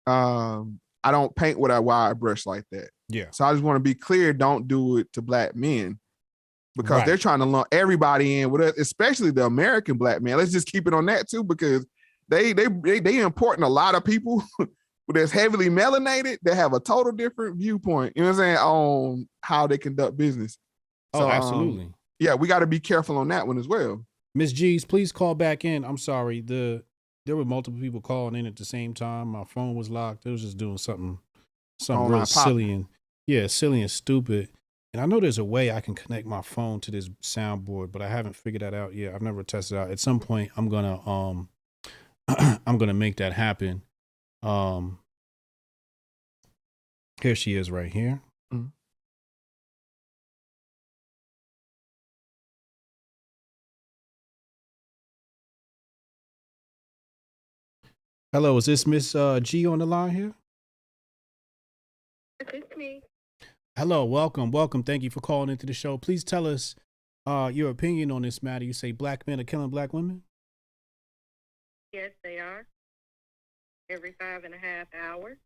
I don't paint with a wide brush like that. Yeah. So I just want to be clear, don't do it to Black men, because Right. they're trying to lump everybody in with us, especially the American Black man. Let's just keep it on that too, because they importing a lot of people that's heavily melanated that have a total different viewpoint, you know what I'm saying, on how they conduct business. So, absolutely. Yeah, we got to be careful on that one as well. Miss G's, please call back in. I'm sorry. There were multiple people calling in at the same time. My phone was locked. It was just doing something real silly and stupid. And I know there's a way I can connect my phone to this soundboard, but I haven't figured that out yet. I've never tested it out. At some point, I'm gonna I'm gonna make that happen. Here she is, right here. Mm-hmm. Hello, is this Miss G on the line here? It's me. Hello, welcome. Thank you for calling into the show. Please tell us your opinion on this matter. You say Black men are killing Black women? Yes, they are. Every 5.5 hours.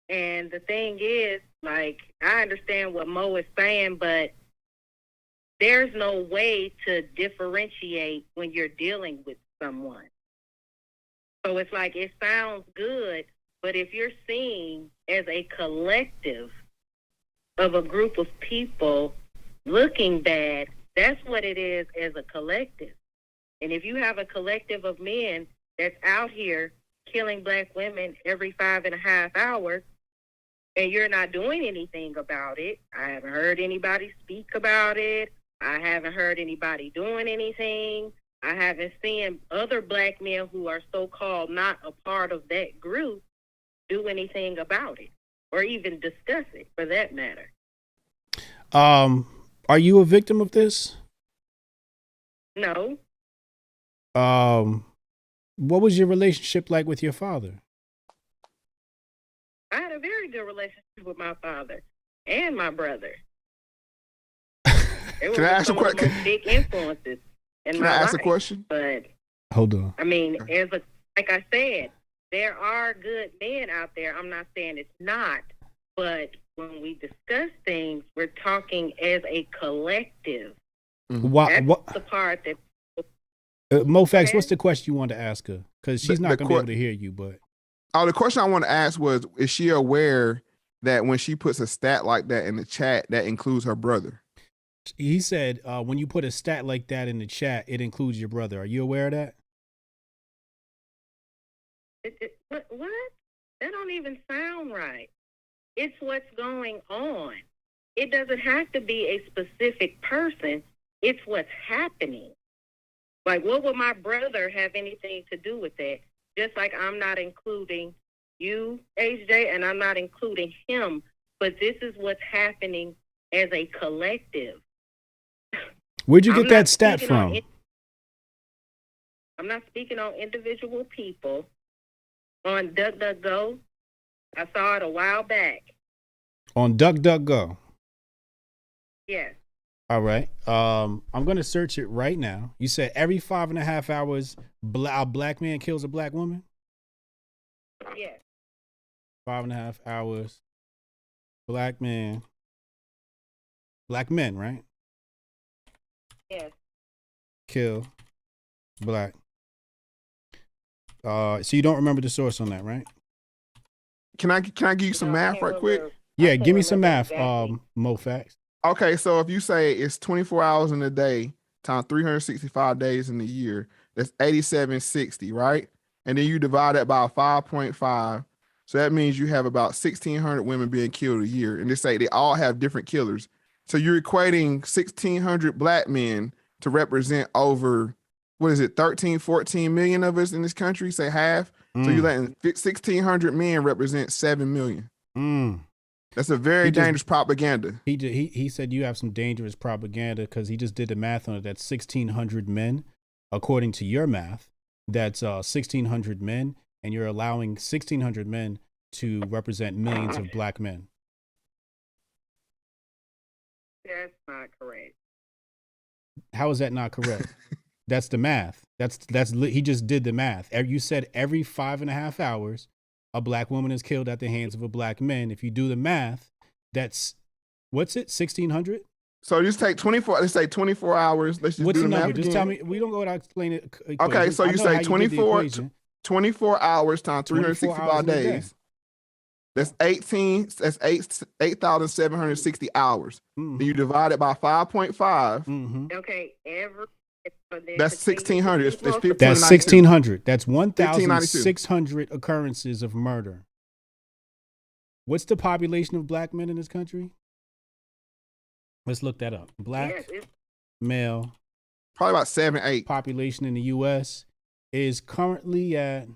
And the thing is, like, I understand what Mo is saying, but there's no way to differentiate when you're dealing with someone. So it's like, it sounds good, but if you're seen as a collective of a group of people looking bad, that's what it is as a collective. And if you have a collective of men that's out here killing Black women every 5.5 hours, and you're not doing anything about it, I haven't heard anybody speak about it. I haven't heard anybody doing anything. I haven't seen other Black men who are so-called not a part of that group do anything about it, or even discuss it, for that matter. Are you a victim of this? No. What was your relationship like with your father? I had a very good relationship with my father and my brother. Can I ask a question? Big influences in my life. Can I ask a question? But hold on. I mean, like I said, there are good men out there. I'm not saying it's not, but when we discuss things, we're talking as a collective. Mm-hmm. That's the part that. Moe Factz, what's the question you want to ask her? Because she's not going to be able to hear you. But the question I want to ask was: is she aware that when she puts a stat like that in the chat, that includes her brother? He said when you put a stat like that in the chat, it includes your brother. Are you aware of that? What? That don't even sound right. It's what's going on. It doesn't have to be a specific person. It's what's happening. Like, what would my brother have anything to do with that? Just like I'm not including you, HJ, and I'm not including him. But this is what's happening as a collective. Where'd you get that stat from? I'm not speaking on individual people. On DuckDuckGo, I saw it a while back. On DuckDuckGo? Yes. All right. I'm going to search it right now. You said every 5.5 hours, a Black man kills a Black woman? Yes. 5.5 hours, Black men, right? Yes. Kill Black So you don't remember the source on that, right? Can I give you some No, I math can't right quick? remember. I Yeah, can't give me some remember math, exactly. Moe Factz. Okay, so if you say it's 24 hours in a day times 365 days in the year, that's 8760, right? And then you divide that by 5.5. So that means you have about 1,600 women being killed a year. And they say they all have different killers. So you're equating 1,600 black men to represent over, what is it, 13, 14 million of us in this country, say half. So you're letting 1,600 men represent 7 million. That's a very dangerous propaganda. He said you have some dangerous propaganda because he just did the math on it. That's 1,600 men, according to your math. That's 1,600 men, and you're allowing 1,600 men to represent millions of black men. That's not correct. How is that not correct? That's the math. He just did the math. You said every 5.5 hours, a black woman is killed at the hands of a black man. If you do the math, that's, what's it, 1,600? So just take 24, let's say 24 hours. Let's just What's do the the number? math Just again. tell me. We don't go without explaining it. Okay, so you say 24 hours times 365 days. That's 8,760 hours. Then you divide it by 5.5. Okay, That's 1,600. It's 1592. That's 1,600. That's 1,600 occurrences of murder. What's the population of black men in this country? Let's look that up. Black male. Probably about 7, 8. Population in the U.S. is currently at,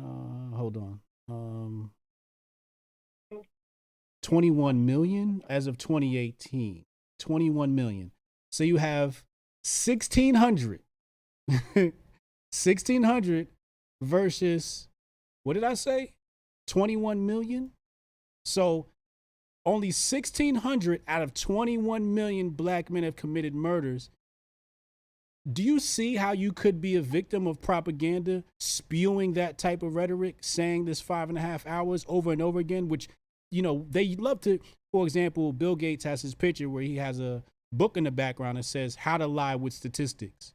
hold on, 21 million as of 2018. 21 million. So you have 1,600. 1,600 versus, what did I say? 21 million? So only 1,600 out of 21 million black men have committed murders. Do you see how you could be a victim of propaganda spewing that type of rhetoric, saying this 5.5 hours over and over again, which, you know, they love to, for example, Bill Gates has his picture where he has a book in the background that says how to lie with statistics.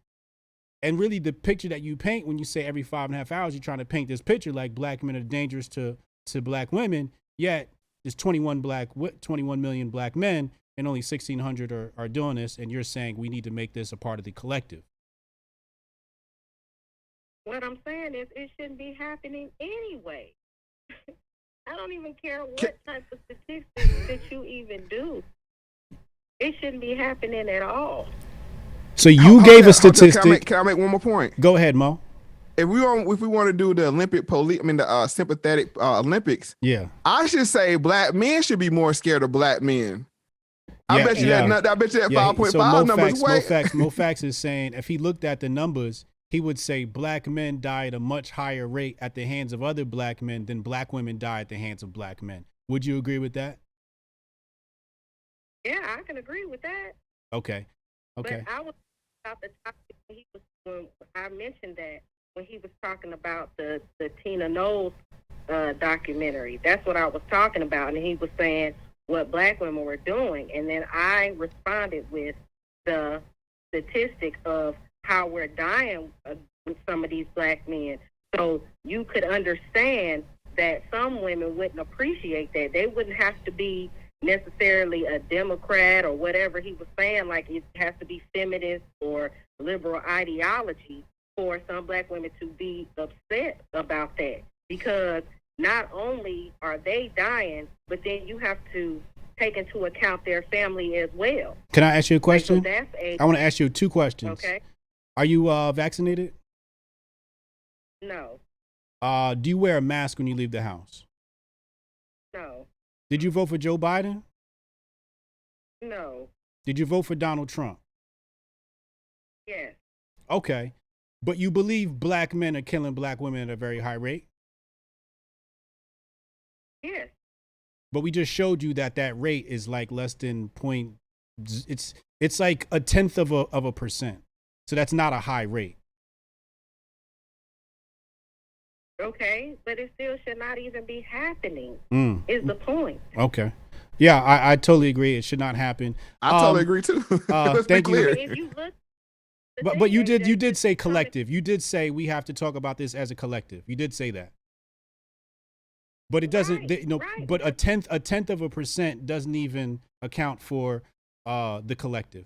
And really the picture that you paint when you say every 5.5 hours, you're trying to paint this picture like black men are dangerous to black women, yet there's 21 million black men and only 1,600 are doing this. And you're saying we need to make this a part of the collective. What I'm saying is it shouldn't be happening anyway. I don't even care what type of statistics that you even do. It shouldn't be happening at all. So you gave a statistic. Can I make one more point? Go ahead, Mo. If we want to do the the sympathetic Olympics, yeah, I should say black men should be more scared of black men. I bet you that 5.5 numbers. Mo Factz is saying if he looked at the numbers, he would say black men die at a much higher rate at the hands of other black men than black women die at the hands of black men. Would you agree with that? Yeah, I can agree with that. Okay. But I was about the topic when I mentioned that when he was talking about the Tina Knowles documentary. That's what I was talking about, and he was saying what black women were doing, and then I responded with the statistics of how we're dying with some of these black men. So you could understand that some women wouldn't appreciate that. They wouldn't have to be necessarily a Democrat or whatever he was saying, like it has to be feminist or liberal ideology for some black women to be upset about that, because not only are they dying, but then you have to take into account their family as well. Can I ask you a question? So I want to ask you 2 questions. Okay. Are you vaccinated? No. Do you wear a mask when you leave the house? No. Did you vote for Joe Biden? No. Did you vote for Donald Trump? Yes. Okay. But you believe black men are killing black women at a very high rate? Yes. But we just showed you that rate is like less than it's like 1/10 of a percent. So that's not a high rate. Okay, but it still should not even be happening, is the point. Okay. Yeah, I totally agree. It should not happen. I totally agree too. Let's be thank you. clear. If you look at But you did say collective. You did say we have to talk about this as a collective. You did say that. But it doesn't, right. But a tenth of a percent doesn't even account for the collective.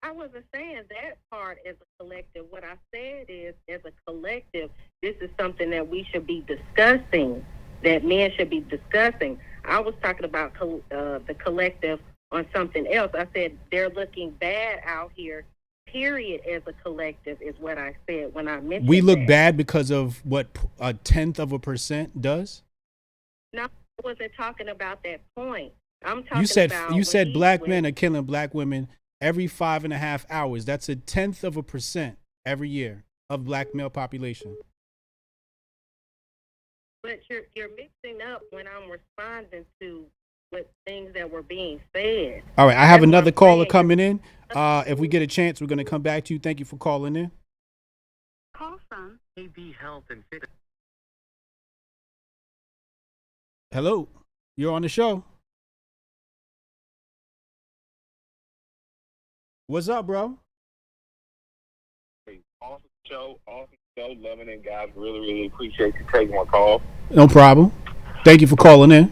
I wasn't saying that part as a collective. What I said is, as a collective, this is something that we should be discussing, that men should be discussing. I was talking about the collective on something else. I said they're looking bad out here, period, as a collective is what I said when I mentioned We look that. bad because of what a tenth of a percent does? No, I wasn't talking about that point. I'm talking about you said black men are killing black women every 5.5 hours. That's a tenth of a percent every year of black male population. But you're mixing up when I'm responding to with things that were being said. All right, I have That's another what I'm caller saying. coming in. If we get a chance, we're going to come back to you. Thank you for calling in. Call from AB Health and Fitness. Hello, you're on the show. What's up, bro? Hey, awesome show, loving it, guys. Really, really appreciate you taking my call. No problem. Thank you for calling in.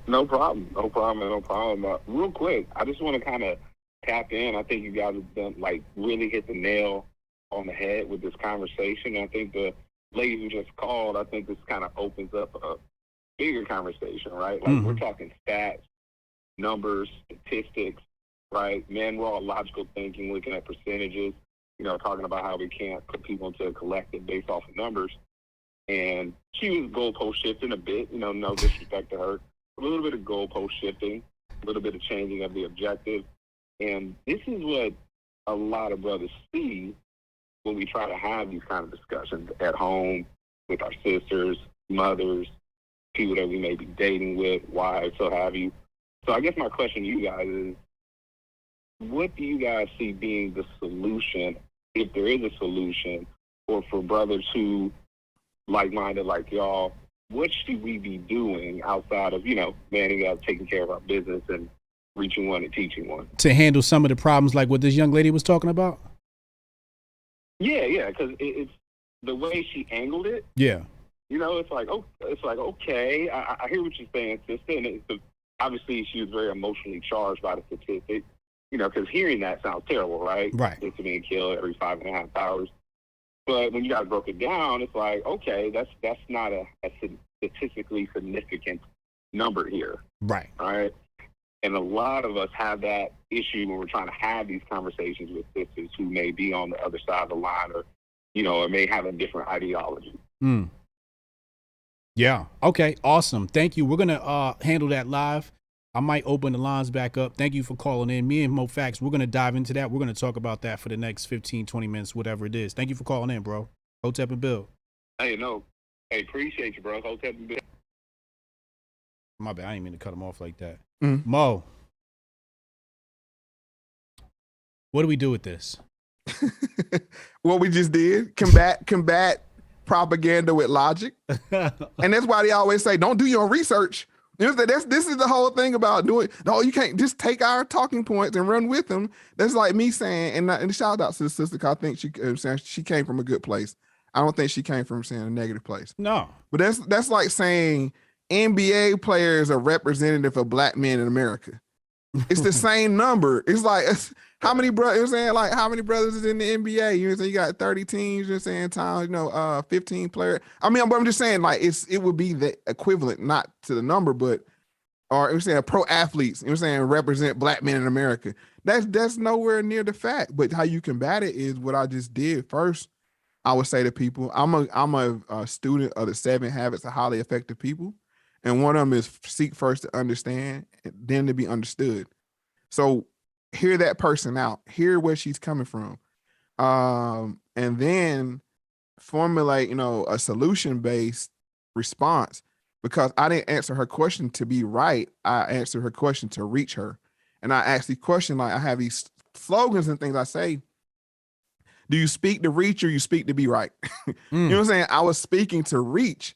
No problem. Real quick, I just want to kind of tap in. I think you guys have done, really hit the nail on the head with this conversation. I think the lady who just called, I think this kind of opens up a bigger conversation, right? We're talking stats, numbers, statistics, right? Man, we're all logical thinking, looking at percentages, talking about how we can't put people into a collective based off of numbers. And she was goalpost shifting a bit, no disrespect to her. A little bit of goalpost shifting, a little bit of changing of the objective. And this is what a lot of brothers see when we try to have these kind of discussions at home with our sisters, mothers, people that we may be dating with, wives, so have you. So I guess my question to you guys is, what do you guys see being the solution, if there is a solution, or for brothers who like-minded like y'all, what should we be doing outside of, manning up, taking care of our business and reaching one and teaching one? To handle some of the problems like what this young lady was talking about? Yeah, because it's the way she angled it. Yeah. It's like, okay, I hear what you're saying, sister. And obviously she was very emotionally charged by the statistic, because hearing that sounds terrible, right? Right. It's being killed every 5.5 hours. But when you guys broke it down, it's like, okay, that's not a statistically significant number here. Right. Right. And a lot of us have that issue when we're trying to have these conversations with sisters who may be on the other side of the line or, or may have a different ideology. Yeah. Okay. Awesome. Thank you. We're going to handle that live. I might open the lines back up. Thank you for calling in. Me and Moe Factz, we're going to dive into that. We're going to talk about that for the next 15, 20 minutes, whatever it is. Thank you for calling in, bro. Hotep and Bill. Hey, appreciate you, bro. Hotep and Bill. My bad. I didn't mean to cut him off like that. Mm-hmm. Mo, what do we do with this? What we just did, combat propaganda with logic. And that's why they always say, don't do your own research. This is the whole thing about doing. No, you can't just take our talking points and run with them. That's like me saying, and shout out to the sister, because I think she came from a good place. I don't think she came from saying a negative place. No, but that's like saying NBA players are representative of black men in America. It's the same number. It's like how many brothers? How many brothers is in the NBA? You got 30 teams. You're saying times 15 players. I'm just saying it would be the equivalent, not to the number, but or saying pro athletes. Represent black men in America. That's nowhere near the fact. But how you combat it is what I just did. First, I would say to people, I'm a student of the 7 Habits of Highly Effective People. And one of them is seek first to understand, then to be understood. So hear that person out, hear where she's coming from. And then formulate, a solution-based response, because I didn't answer her question to be right. I answered her question to reach her. And I asked the question, I have these slogans and things I say. Do you speak to reach or you speak to be right? You know what I'm saying? I was speaking to reach,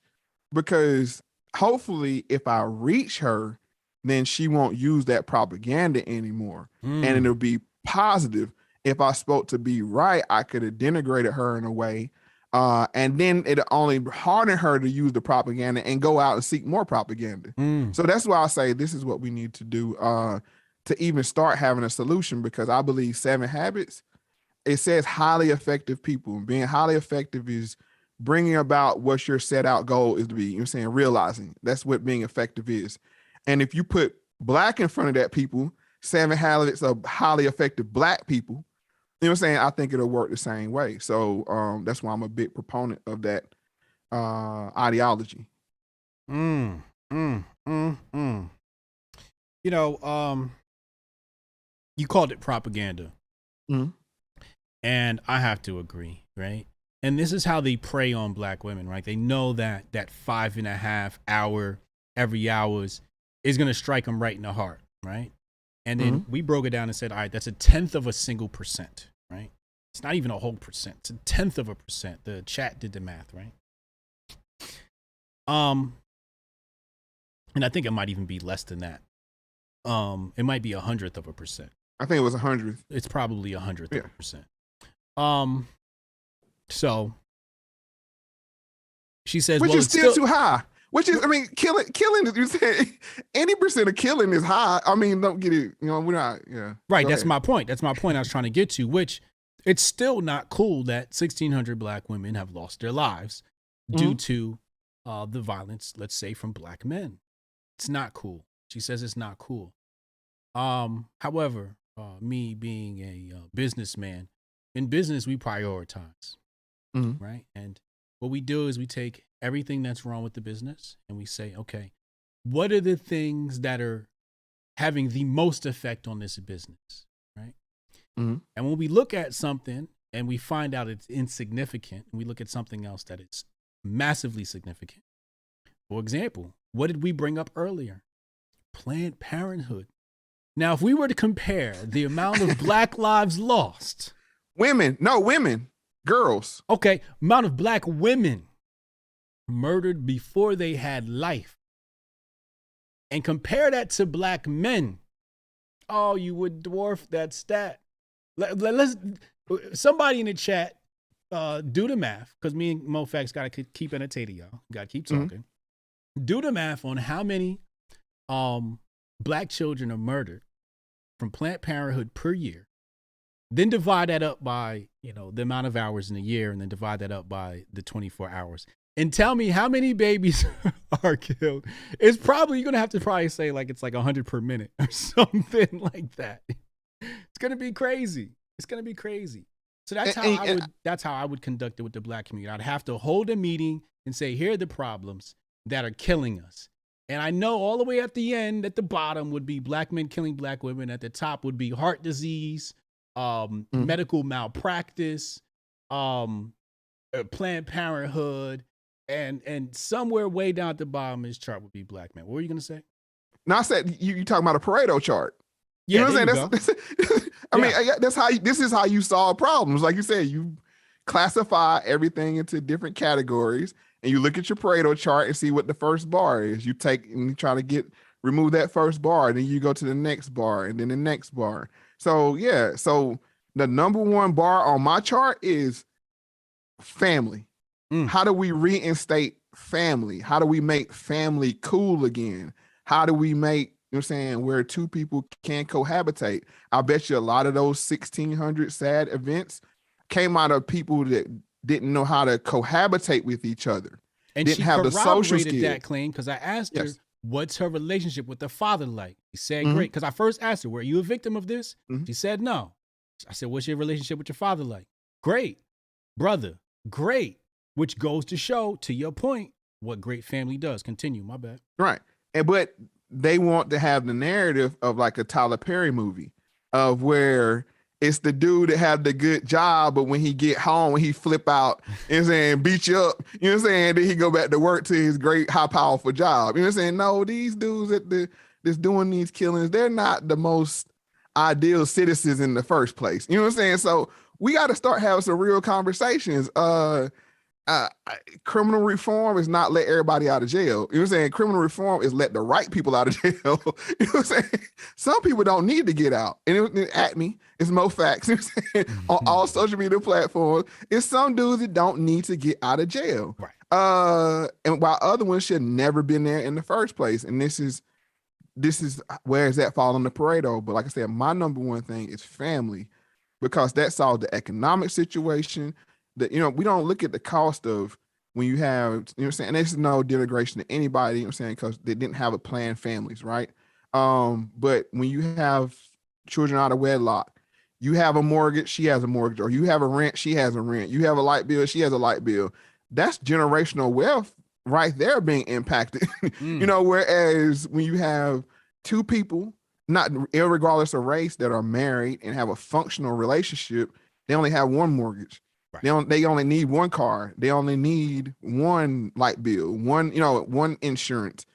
because hopefully if I reach her, then she won't use that propaganda anymore. And Mm. it'll be positive. If I spoke to be right, I could have denigrated her in a way. And then it only harden her to use the propaganda and go out and seek more propaganda. Mm. So that's why I say this is what we need to do to even start having a solution, because I believe 7 Habits, it says highly effective people. Being highly effective is bringing about what your set out goal is to be. You know what I'm saying? Realizing that's what being effective is. And if you put Black in front of that people, 7 Habits of highly effective Black people, you know what I'm saying? I think it'll work the same way. So that's why I'm a big proponent of that ideology. You know, you called it propaganda. Mhm. And I have to agree, right? And this is how they prey on Black women, right? They know that 5.5 hour every hours is going to strike them right in the heart, right? And then we broke it down and said, all right, that's 0.1%, right? It's not even a whole percent. It's 0.1%. The chat did the math, right? And I think it might even be less than that. It might be 0.1%. I think it was 100th. It's probably 100th Yeah. of a percent. So she says, Which well, is it's still too high. Which is, I mean, killing is, you said any percent of killing is high. I mean, don't get it, you know, we're not, yeah. right. Go That's ahead. my point. That's my point I was trying to get to, which it's still not cool that 1,600 Black women have lost their lives due to the violence, let's say, from Black men. It's not cool. She says it's not cool. However, me being a businessman, in business, we prioritize, right? And what we do is we take everything that's wrong with the business and we say, okay, what are the things that are having the most effect on this business, right? And when we look at something and we find out it's insignificant, and we look at something else that is massively significant. For example, what did we bring up earlier? Planned Parenthood. Now, if we were to compare the amount of Black lives lost. Women, girls. Okay, amount of Black women murdered before they had life. And compare that to Black men. Oh, you would dwarf that stat. Let's somebody in the chat do the math, because me and Moe Factz got to keep entertaining y'all. Got to keep talking. Do the math on how many Black children are murdered from Planned Parenthood per year. Then divide that up by, you know, the amount of hours in a year, and then divide that up by the 24 hours. And tell me how many babies are killed. It's probably, you're going to have to probably say like it's like 100 per minute or something like that. It's going to be crazy. It's going to be crazy. So that's how I would conduct it with the Black community. I'd have to hold a meeting and say, here are the problems that are killing us. And I know all the way at the end, at the bottom would be Black men killing Black women. At the top would be heart disease, medical malpractice, Planned Parenthood, and somewhere way down at the bottom of this chart would be Black men. What were you going to say? No, I said you talking about a Pareto chart. Yeah, you know what I'm saying? This is how you solve problems. Like you said, you classify everything into different categories, and you look at your Pareto chart and see what the first bar is. You take and you try to remove that first bar, and then you go to the next bar, and then the next bar. So yeah, so the number one bar on my chart is family. How do we reinstate family? How do we make family cool again? How do we make, you know what I'm saying, where two people can cohabitate? I bet you a lot of those 1,600 sad events came out of people that didn't know how to cohabitate with each other. And didn't she have the social corroborated skills. that claim because I asked her, what's her relationship with the father like? She said, great. Because I first asked her, were you a victim of this? She said, no. I said, what's your relationship with your father like? Great. Brother, great. Which goes to show, to your point, what great family does. Continue, my bad. Right. But they want to have the narrative of like a Tyler Perry movie of where it's the dude that had the good job, but when he get home, when he flip out, you know what I'm saying, beat you up, you know what I'm saying, then he go back to work to his great, high, powerful job. You know what I'm saying? No, these dudes that's doing these killings, they're not the most ideal citizens in the first place. You know what I'm saying? So we got to start having some real conversations. criminal reform is not let everybody out of jail. You know what I'm saying? Criminal reform is let the right people out of jail. You know what I'm saying? Some people don't need to get out. And at me, it's Moe Factz. You know what I'm saying? On all social media platforms, it's some dudes that don't need to get out of jail. Right. And while other ones should never been there in the first place. And this is where is that fall on the Pareto? But like I said, my number one thing is family, because that solves the economic situation. That, you know, we don't look at the cost of when you have, you know what I'm saying, and there's no denigration to anybody, you know what I'm saying, because they didn't have a planned families, right? But when you have children out of wedlock, you have a mortgage, she has a mortgage, or you have a rent, she has a rent, you have a light bill, she has a light bill. That's generational wealth right there being impacted. You know, whereas when you have two people, not regardless of race, that are married and have a functional relationship, they only have one mortgage. Right. They only need one car. They only need one light bill, one insurance.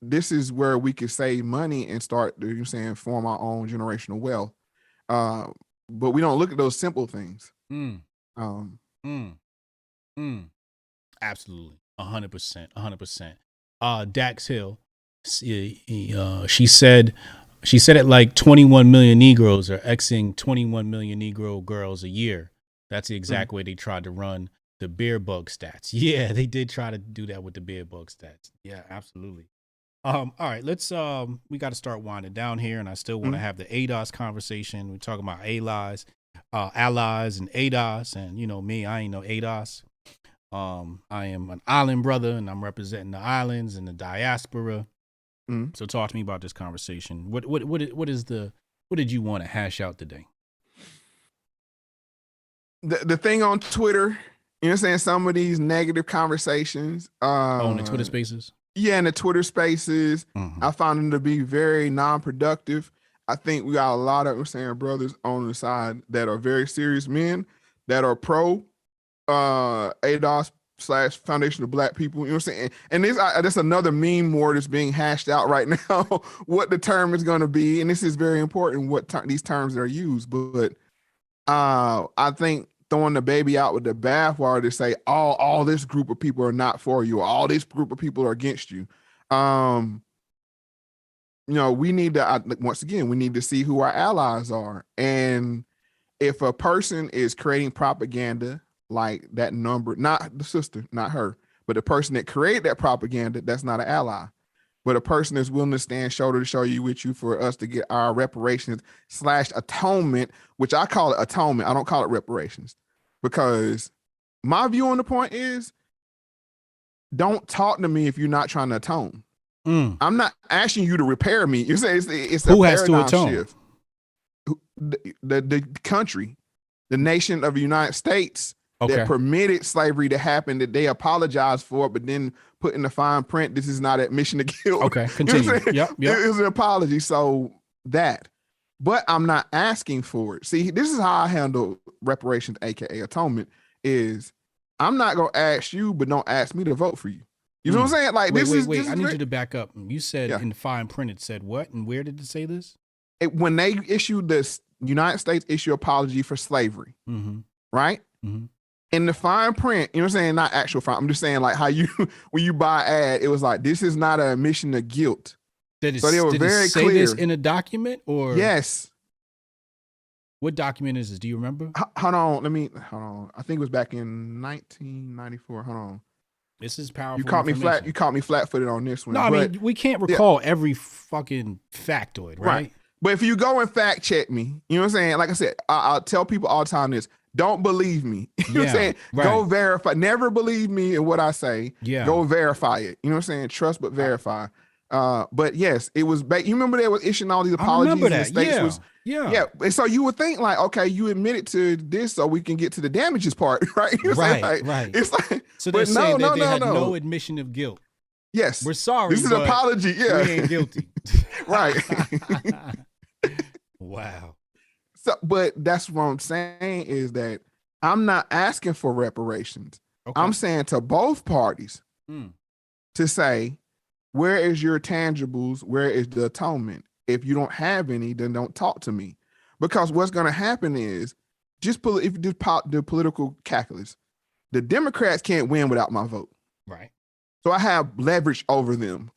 This is where we could save money and start, you know what I'm saying, form our own generational wealth. But we don't look at those simple things. Absolutely. 100%. Dax Hill, she said it like 21 million Negroes are Xing 21 million Negro girls a year. That's the exact way they tried to run the beer bug stats. Yeah, they did try to do that with the beer bug stats. Yeah, absolutely. All right, let's we got to start winding down here, and I still want to have the ADOS conversation. We're talking about allies and ADOS, and you know me, I ain't no ADOS. I am an island brother, and I'm representing the islands and the diaspora. So talk to me about this conversation. What did you want to hash out today? The thing on Twitter, you know what I'm saying, some of these negative conversations. On the Twitter spaces? Yeah, in the Twitter spaces, I found them to be very non-productive. I think we got a lot of, I'm saying, brothers on the side that are very serious men that are pro ADOS / Foundation of Black People. You know what I'm saying? And this another meme more that's being hashed out right now, what the term is going to be. And this is very important, what these terms are used. But I think throwing the baby out with the bathwater to say all this group of people are not for you, or all this group of people are against you. You know, we need to, once again, we need to see who our allies are. And if a person is creating propaganda like that number, not the sister, not her, but the person that created that propaganda, that's not an ally. But a person is willing to stand shoulder to shoulder with you for us to get our reparations / atonement, which I call it atonement. I don't call it reparations, because my view on the point is, don't talk to me if you're not trying to atone. I'm not asking you to repair me. You say it's who has to atone? Shift. The country, the nation of the United States that permitted slavery to happen, that they apologized for, but then put in the fine print, this is not admission of guilt. Okay, continue. You know Yep. It was an apology. So that, but I'm not asking for it. See, this is how I handle reparations, aka atonement, is I'm not gonna ask you, but don't ask me to vote for you. You know what I'm saying? Like, wait, I need you to back up. You said in the fine print it said what, and where did it say this? When they issued this United States issue apology for slavery, right? In the fine print, you know what I'm saying? Not actual fine. I'm just saying, like, how you, when you buy ad, it was like, this is not an admission of guilt. So they were very clear. Say this in a document, or yes? What document is this? Do you remember? Hold on. I think it was back in 1994. Hold on. This is powerful. You caught me flat. You caught me flat-footed on this one. No, I mean, we can't recall every fucking factoid, right? But if you go and fact check me, you know what I'm saying? Like I said, I'll tell people all the time this. Don't believe me. You know what I'm saying? Right. Go verify. Never believe me in what I say. Yeah. Go verify it. You know what I'm saying? Trust but verify. But yes, it was you remember they were issuing all these apologies. I remember that. Yeah. And so you would think, like, okay, you admitted to this so we can get to the damages part, right? Right. It's like, so they're saying that they had no admission of guilt. Yes. We're sorry. This is an apology. Yeah. We ain't guilty. Right. Wow. So, but that's what I'm saying is that I'm not asking for reparations. Okay. I'm saying to both parties to say, where is your tangibles? Where is the atonement? If you don't have any, then don't talk to me. Because what's going to happen is, if you do the political calculus, The Democrats can't win without my vote. Right. So I have leverage over them.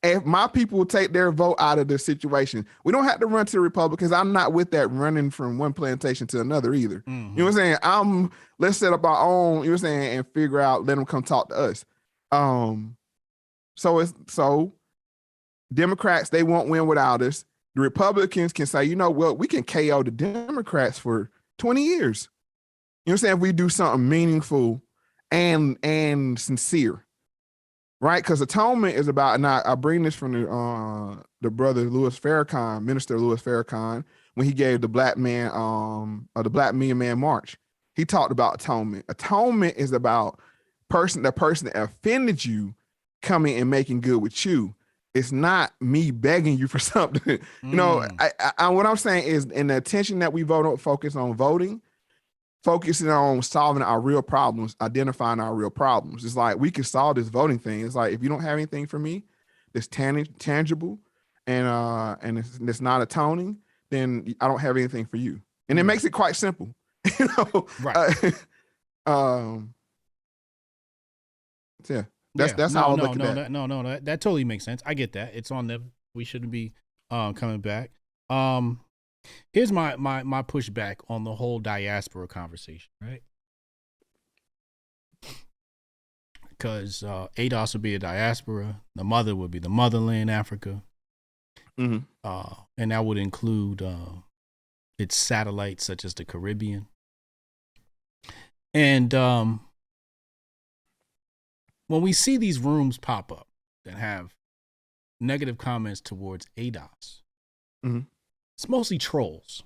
If my people will take their vote out of the situation, we don't have to run to the Republicans. I'm not with that running from one plantation to another either. Mm-hmm. You know what I'm saying? Let's set up our own, you know what I'm saying, and figure out, let them come talk to us. So Democrats, they won't win without us. The Republicans can say, you know what, we can KO the Democrats for 20 years. You know what I'm saying? If we do something meaningful and sincere. Right, because atonement is about, and I bring this from the brother Louis Farrakhan, Minister Louis Farrakhan, when he gave the Black Man March. He talked about atonement. Atonement is about the person that offended you coming and making good with you. It's not me begging you for something. You know, I what I'm saying is, in the attention that we focus on voting, focusing on solving our real problems, identifying our real problems. It's like, we can solve this voting thing. It's like, if you don't have anything for me that's tangible and it's not atoning, then I don't have anything for you. And it makes it quite simple. You know? Right. Yeah. That's how I look at that. No, that totally makes sense. I get that. It's on them. We shouldn't be coming back. Here's my pushback on the whole diaspora conversation, right? Because ADOS would be a diaspora, the mother would be the motherland, Africa, and that would include its satellites such as the Caribbean. And when we see these rooms pop up that have negative comments towards ADOS, it's mostly trolls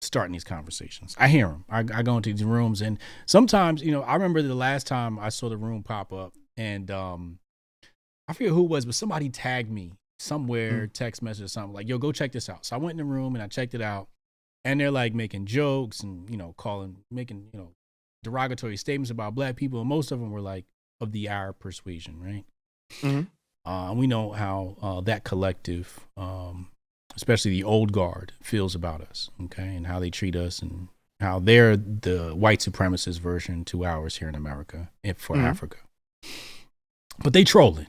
starting these conversations. I hear them. I go into these rooms, and sometimes, you know, I remember the last time I saw the room pop up, and I forget who it was, but somebody tagged me somewhere, text message or something, like, yo, go check this out. So I went in the room and I checked it out, and they're like making jokes and, you know, making, you know, derogatory statements about Black people, and most of them were like of the Arab persuasion, right? We know how that collective, especially the old guard, feels about us, okay, and how they treat us, and how they're the white supremacist version to ours here in America and for Africa. But they trolling.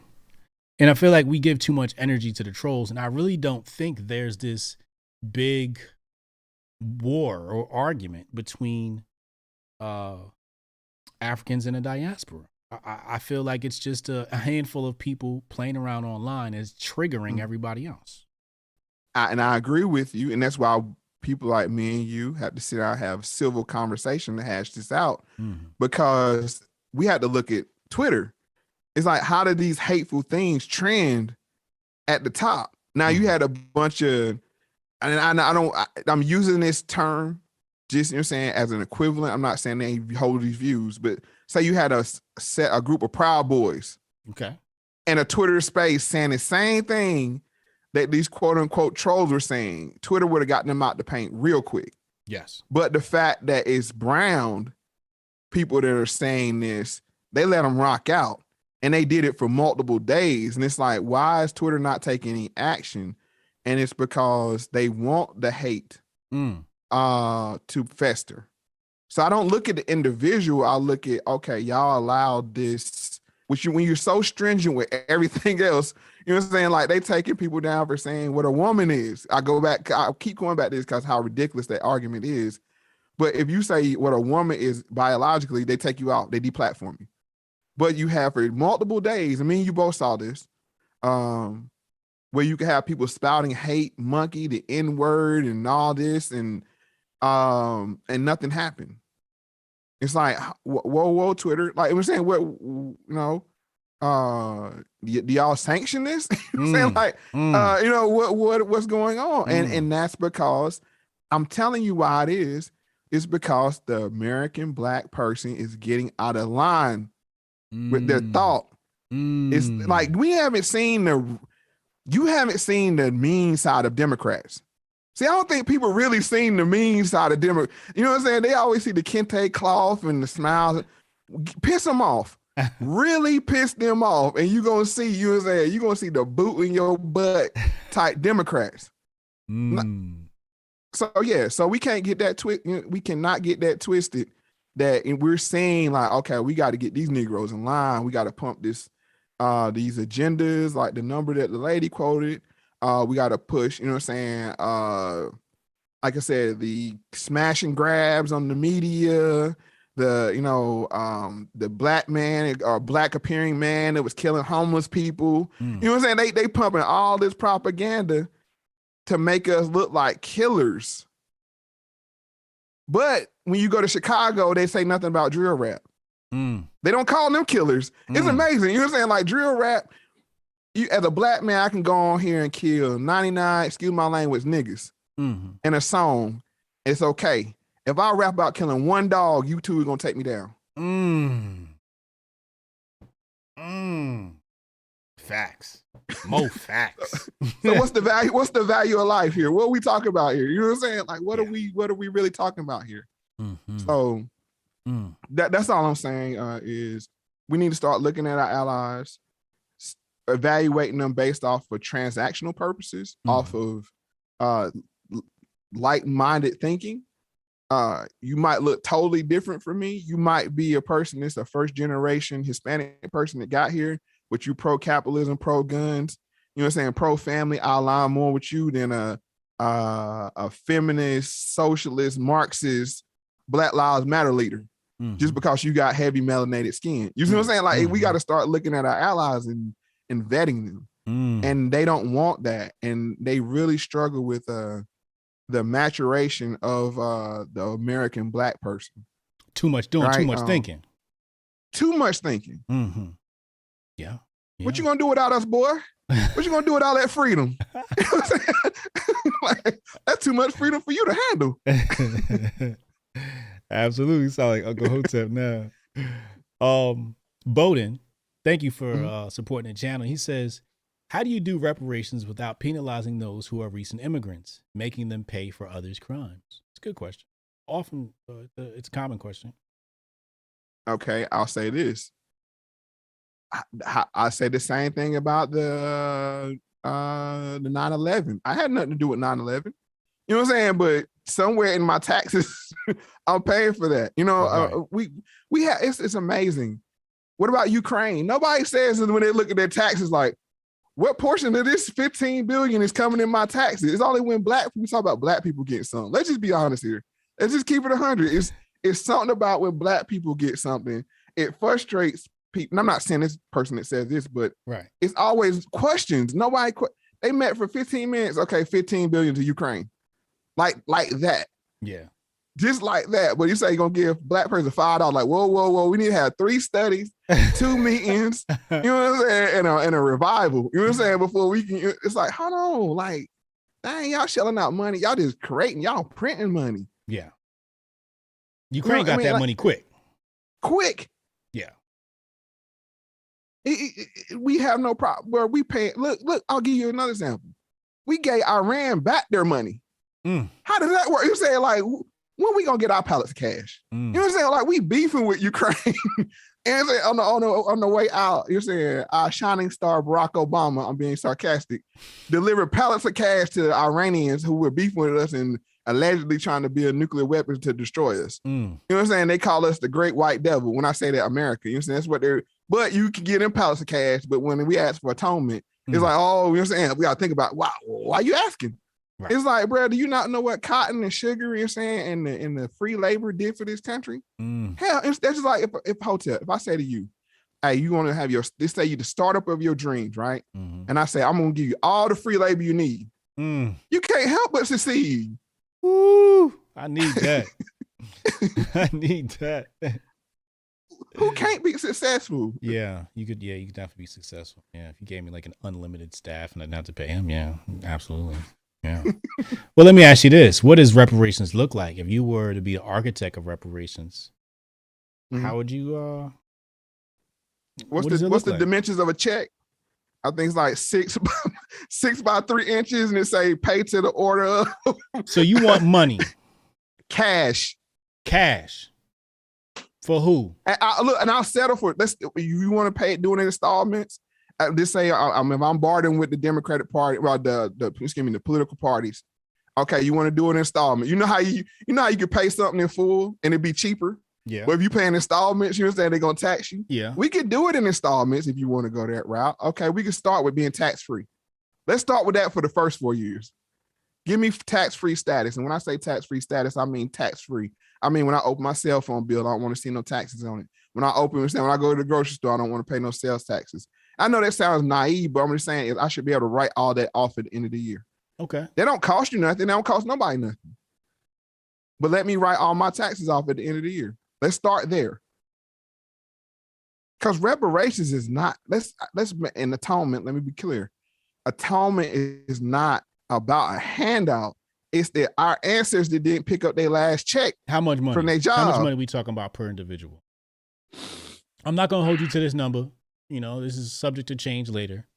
And I feel like we give too much energy to the trolls, and I really don't think there's this big war or argument between Africans and the diaspora. I feel like it's just a handful of people playing around online as triggering everybody else. And I agree with you, and that's why people like me and you have to sit down and have civil conversation to hash this out, because we had to look at Twitter. It's like, how did these hateful things trend at the top? Now you had a bunch of, and I'm using this term just, you know what I'm saying, as an equivalent. I'm not saying they hold these views, but say you had a group of Proud Boys, okay, in a Twitter space saying the same thing that these quote unquote trolls were saying. Twitter would have gotten them out the paint real quick. Yes. But the fact that it's brown people that are saying this, they let them rock out, and they did it for multiple days. And it's like, why is Twitter not taking any action? And it's because they want the hate to fester. So I don't look at the individual. I look at, okay, y'all allowed this, when you're so stringent with everything else, you know what I'm saying? Like, they taking people down for saying what a woman is. I keep going back to this because how ridiculous that argument is. But if you say what a woman is biologically, they take you out, they deplatform you. But you have for multiple days, I mean, you both saw this, where you can have people spouting hate, monkey, the N-word and all this, and nothing happened. It's like, whoa, Twitter. Like, we're saying, what, you know, do y'all sanction this? You know what I'm saying? Like, you know, what's going on? And that's because, I'm telling you why it is. It's because the American Black person is getting out of line with their thought. It's like, you haven't seen the mean side of Democrats. See, I don't think people really seen the mean side of Democrats. You know what I'm saying? They always see the kente cloth and the smiles. Piss them off. Really piss them off. And you're going to see, you know what I'm saying, you're going to see the boot in your butt type Democrats. So yeah, so we can't get that we cannot get that twisted. that we're saying like, okay, we got to get these Negroes in line. We got to pump these agendas, like the number that the lady quoted. We got to push, you know what I'm saying? Like I said, the smash and grabs on the media, the black man or black appearing man that was killing homeless people. You know what I'm saying? They pumping all this propaganda to make us look like killers. But when you go to Chicago, they say nothing about drill rap. They don't call them killers. It's amazing. You know what I'm saying? Like drill rap, you as a black man, I can go on here and kill 99, excuse my language, niggas in a song. It's okay. If I rap about killing one dog, you two are gonna take me down. Facts. Moe Factz. So what's the value? What's the value of life here? What are we talking about here? You know what I'm saying? Like, what are we really talking about here? So that's all I'm saying is we need to start looking at our allies, evaluating them based off of transactional purposes, off of like-minded thinking. You might look totally different from me. You might be a person that's a first generation Hispanic person that got here, but you pro-capitalism, pro-guns, you know what I'm saying, pro-family. I align more with you than a feminist, socialist, Marxist, Black Lives Matter leader, just because you got heavy melanated skin. You see what I'm saying? Like we got to start looking at our allies and vetting them. And they don't want that. And they really struggle with the maturation of the American black person. Too much thinking. Too much thinking. Yeah. What you gonna do without us, boy? What you gonna do with all that freedom? You know what I'm saying? Like, that's too much freedom for you to handle. Absolutely. Sound like Uncle Hotep now. Bowden, thank you for supporting the channel. He says, how do you do reparations without penalizing those who are recent immigrants, making them pay for others' crimes? It's a good question. Often, it's a common question. Okay, I'll say this. I say the same thing about the 9/11. I had nothing to do with 9/11. You know what I'm saying? But somewhere in my taxes, I'm paying for that. You know, we have. It's amazing. What about Ukraine? Nobody says when they look at their taxes like, what portion of this 15 billion is coming in my taxes? It's only when we talk about black people getting something. Let's just be honest here. Let's just keep it 100. It's something about when black people get something. It frustrates people. And I'm not saying this person that says this, but it's always questions. They met for 15 minutes. Okay, 15 billion to Ukraine. Like that. Yeah. Just like that. But you say you're going to give black person $5. Like, whoa. We need to have 3 studies, 2 meetings, you know what I'm saying? And a revival. You know what I'm saying? Before we can, it's like, hold on. Like, dang, y'all shelling out money. Y'all just creating, y'all printing money. Yeah. Ukraine got that money quick. Yeah. We have no problem where we pay. Look, I'll give you another example. We gave Iran back their money. How does that work? You say like, when we gonna get our pallets of cash? You know what I'm saying? Like we beefing with Ukraine, and on the way out, you're saying our shining star Barack Obama, I'm being sarcastic, delivered pallets of cash to the Iranians who were beefing with us and allegedly trying to build nuclear weapons to destroy us. You know what I'm saying? They call us the Great White Devil. When I say that, America, you know what I'm saying? That's what they're. But you can get them pallets of cash. But when we ask for atonement, it's like, oh, you know what I'm saying? We gotta think about, wow, why are you asking? Right. It's like, bro, do you not know what cotton and sugar, you know what I'm saying, and the free labor did for this country? Hell, that's just like if Hotep, if I say to you, hey, you want to have let's say you the startup of your dreams, right? And I say, I'm going to give you all the free labor you need. You can't help but succeed. Woo, I need that. I need that. Who can't be successful? Yeah, you could definitely be successful. Yeah, if you gave me like an unlimited staff and I didn't have to pay him, yeah, absolutely. Yeah. Well, let me ask you this. What does reparations look like? If you were to be the architect of reparations, how would you what's the dimensions of a check? I think it's like 6 by 3 inches, and it say pay to the order of. So you want money. Cash. For who? And I'll settle for it. You want to pay it doing installments? Just say if I'm bartering with the Democratic Party, well, the political parties. Okay, you want to do an installment. You know how you can pay something in full and it'd be cheaper. Yeah. But if you paying installments, you understand they're gonna tax you. Yeah. We can do it in installments if you want to go that route. Okay, we can start with being tax-free. Let's start with that for the first 4 years. Give me tax-free status. And when I say tax-free status, I mean tax-free. I mean, when I open my cell phone bill, I don't want to see no taxes on it. When I go to the grocery store, I don't want to pay no sales taxes. I know that sounds naive, but I'm just saying I should be able to write all that off at the end of the year. Okay. They don't cost you nothing. They don't cost nobody nothing. But let me write all my taxes off at the end of the year. Let's start there. Because reparations is not, let's in atonement, let me be clear. Atonement is not about a handout. It's that our ancestors didn't pick up their last check. How much money? From their job. How much money are we talking about per individual? I'm not gonna hold you to this number. You know, this is subject to change later.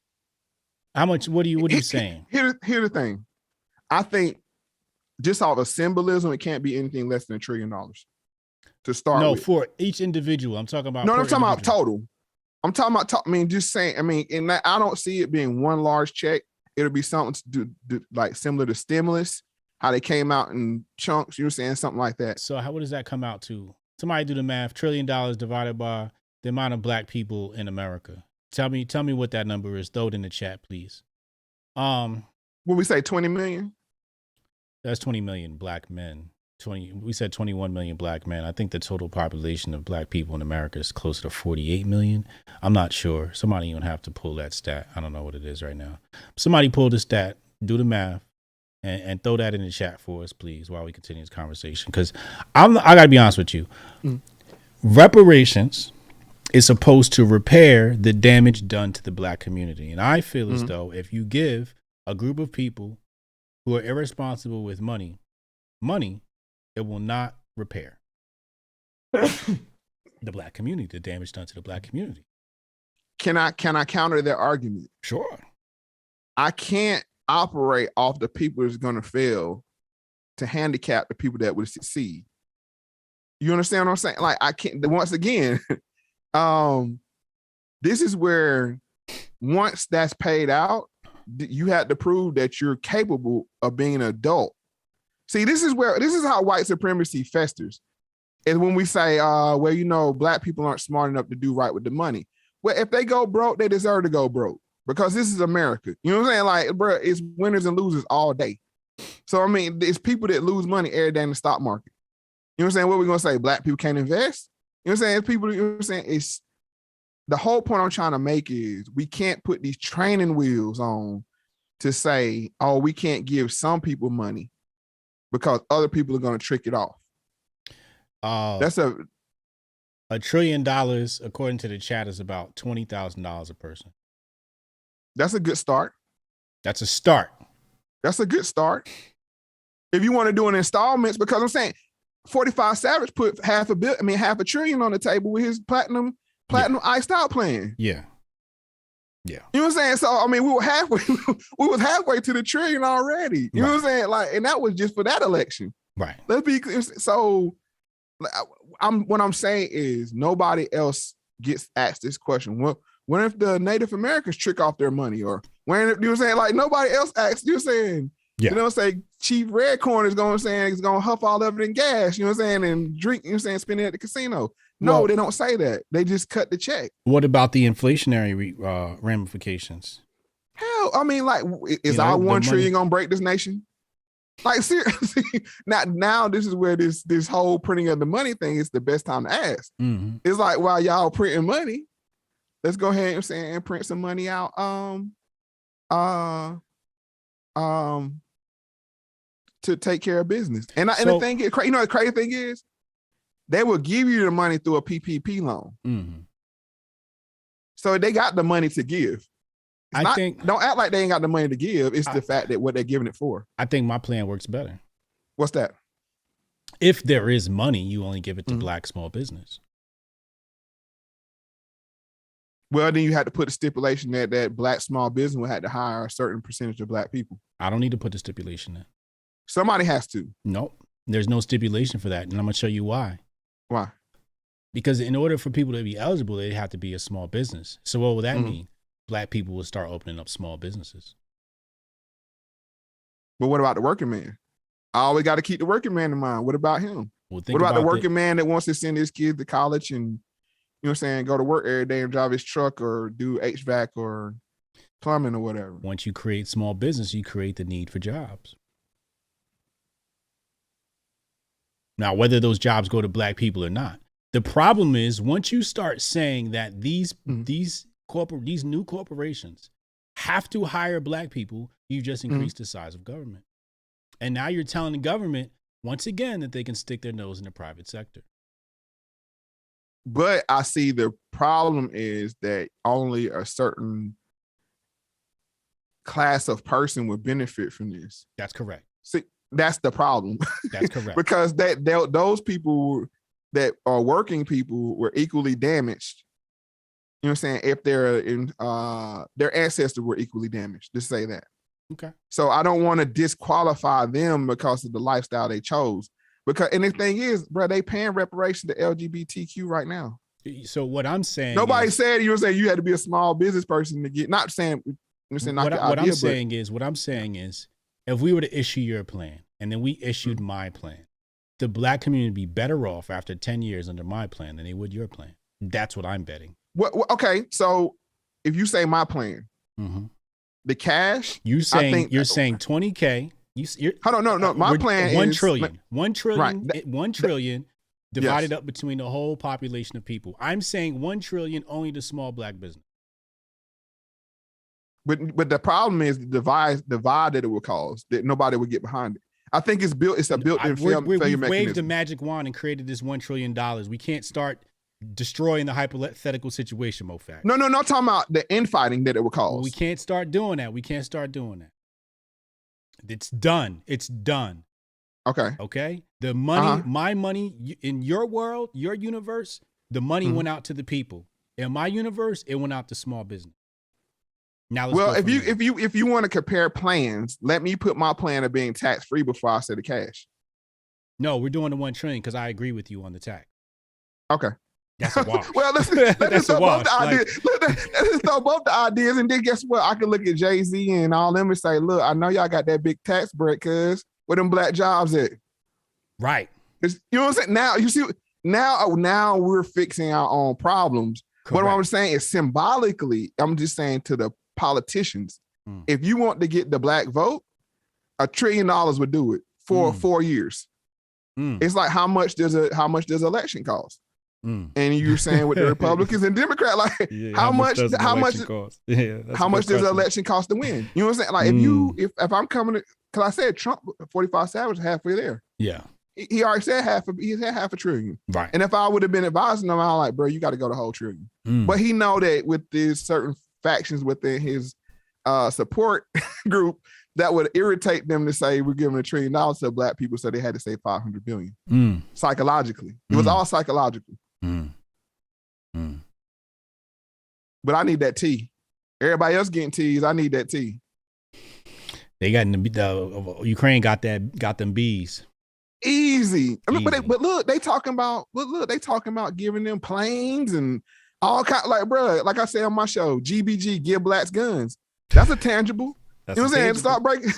How much? What are you saying? Here's the thing. I think just off of symbolism, it can't be anything less than $1 trillion to start. No, with. for each individual. I'm talking about. No, I'm talking about total. I'm talking about. I mean, just saying. I mean, in that, I don't see it being one large check. It'll be something to do like similar to stimulus, how they came out in chunks. You were saying something like that. So what does that come out to? Somebody do the math. $1 trillion divided by the amount of black people in America. Tell me what that number is. Throw it in the chat, please. When we say 20 million, that's 20 million black men. We said 21 million black men. I think the total population of black people in America is closer to 48 million. I'm not sure. Somebody even have to pull that stat. I don't know what it is right now. Somebody pull the stat, do the math, and throw that in the chat for us, please, while we continue this conversation. Because I gotta be honest with you. Reparations is supposed to repair the damage done to the black community. And I feel as though if you give a group of people who are irresponsible with money, it will not repair the black community, the damage done to the black community. Can I counter their argument? Sure. I can't operate off the people that's going to fail to handicap the people that would succeed. You understand what I'm saying? Like, I can't, once again, this is where once that's paid out, you had to prove that you're capable of being an adult. See, this is how white supremacy festers. And when we say, black people aren't smart enough to do right with the money. Well, if they go broke, they deserve to go broke because this is America. You know what I'm saying? Like, bro, it's winners and losers all day. So, I mean, it's people that lose money every day in the stock market. You know what I'm saying? What are we going to say? Black people can't invest? You know what I'm saying? People, you know what I'm saying? It's the whole point I'm trying to make is we can't put these training wheels on to say, oh, we can't give some people money because other people are going to trick it off. That's $1 trillion, according to the chat, is about $20,000 a person. That's a good start. That's a start. That's a good start. If you want to do an installments, because I'm saying 45 Savage put $500 billion on the table with his platinum iced out plan. Yeah. Yeah. You know what I'm saying? So, I mean, we was halfway to the trillion already. You know what I'm saying? Like, and that was just for that election. Right. Let's be clear. So what I'm saying is nobody else gets asked this question. Well, what if the Native Americans trick off their money? Or when, you know what I'm saying? Like, nobody else asks, you're saying, you know what I'm saying? Chief Redcorn is going to huff all of it in gas, you know what I'm saying? And drink, you know what I'm saying? Spend it at the casino. No, they don't say that. They just cut the check. What about the inflationary ramifications? Hell, I mean, like, is our $1 trillion going to break this nation? Like, seriously, now this is where this whole printing of the money thing is the best time to ask. Mm-hmm. It's like, while y'all printing money, let's go ahead and print some money out. To take care of business. And the thing is, you know, the crazy thing is, they will give you the money through a PPP loan. Mm-hmm. So they got the money to give. Don't act like they ain't got the money to give. It's the fact that what they're giving it for. I think my plan works better. What's that? If there is money, you only give it to black small business. Well, then you had to put a stipulation that black small business will have to hire a certain percentage of black people. I don't need to put the stipulation in. Somebody has to. Nope. There's no stipulation for that. And I'm going to show you why. Why? Because in order for people to be eligible, they have to be a small business. So what would that mean? Black people will start opening up small businesses. But what about the working man? I always got to keep the working man in mind. What about him? Well, What about the working man that wants to send his kids to college and, you know what I'm saying, go to work every day and drive his truck or do HVAC or plumbing or whatever? Once you create small business, you create the need for jobs. Now, whether those jobs go to black people or not, the problem is once you start saying that these new corporations have to hire black people, you just increase the size of government. And now you're telling the government, once again, that they can stick their nose in the private sector. But I see the problem is that only a certain class of person would benefit from this. That's correct. See, that's the problem. That's correct. Because those people that are working people were equally damaged. You know what I'm saying? If they're in their ancestors were equally damaged, to say that. Okay. So I don't want to disqualify them because of the lifestyle they chose. And the thing is, bro, they paying reparations to LGBTQ right now. So what I'm saying, nobody said you had to be a small business person to get. Not saying, what I'm saying is, if we were to issue your plan and then we issued my plan, the black community would be better off after 10 years under my plan than they would your plan. That's what I'm betting. Okay, so if you say my plan, the cash, you're saying 20K. Hold on, no. My plan is 1 trillion. 1 trillion. Right. 1 trillion divided up between the whole population of people. I'm saying 1 trillion only to small black business. But the problem is the divide that it will cause, that nobody would get behind it. I think it's a built-in failure mechanism. We waved a magic wand and created this $1 trillion. We can't start destroying the hypothetical situation, Moe Factz. No, I'm talking about the infighting that it will cause. Well, we can't start doing that. It's done. Okay. The money, my money in your world, your universe, the money went out to the people. In my universe, it went out to small business. Now, if you want to compare plans, let me put my plan of being tax free before I say the cash. No, we're doing the 1 trillion because I agree with you on the tax. Okay. That's a wash. Well, let's throw both the ideas. Let's throw both the ideas, and then guess what? I can look at Jay-Z and all them and say, "Look, I know y'all got that big tax break, cause where them black jobs at?" Right. You know what I'm saying? Now you see. Now we're fixing our own problems. Correct. What I'm saying is symbolically, I'm just saying to the politicians, if you want to get the black vote, $1 trillion would do it for 4 years. It's like how much does election cost? And you're saying with the Republicans and Democrats, like how much does an election cost to win? You know what I'm saying? Like if I'm coming to, because I said Trump 45 Savage halfway there. Yeah. He already said half a trillion. Right. And if I would have been advising him, I'm like, bro, you got to go the whole trillion. But he know that with these certain factions within his support group, that would irritate them to say we're giving $1 trillion to black people, so they had to say 500 billion. Psychologically. It was all psychological. But I need that tea. Everybody else getting teas. I need that tea. They got the Ukraine got them bees. Easy. I mean, but look, they talking about giving them planes and all kind. Like, bro, like I say on my show, GBG, give blacks guns. That's a tangible. That's you know what I'm saying? Start breaking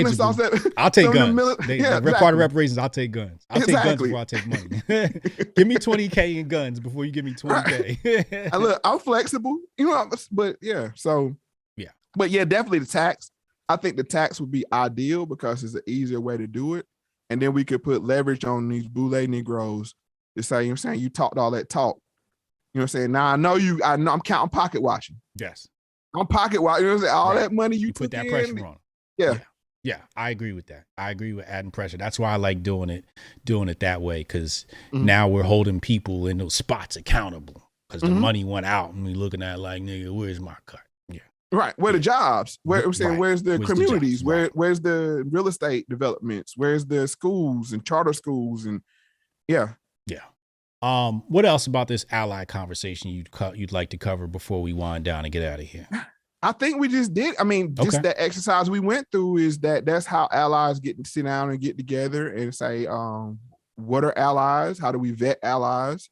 this off. I'll take guns. Part of reparations, I'll take guns. I'll take guns before I take money. Give me 20K in guns before you give me 20K. Right. Look, I'm flexible. You know, but yeah. So yeah. But yeah, definitely the tax. I think the tax would be ideal because it's an easier way to do it. And then we could put leverage on these boule Negroes to say, you know what I'm saying, you talked all that talk. You know what I'm saying? Now I know I'm counting pocket watching. Yes. I'm pocket watching. You know what I'm saying? All that money you put that pressure on. Yeah. I agree with that. I agree with adding pressure. That's why I like doing it that way, because now we're holding people in those spots accountable because the money went out and we looking at like, nigga, where's my cut? Yeah. Right. Where the jobs? Where I'm saying, where's the communities? Where's the real estate developments? Where's the schools and charter schools? And yeah. What else about this ally conversation you'd like to cover before we wind down and get out of here? I think we just did. I mean, just that exercise we went through is that's how allies get to sit down and get together and say, what are allies? How do we vet allies?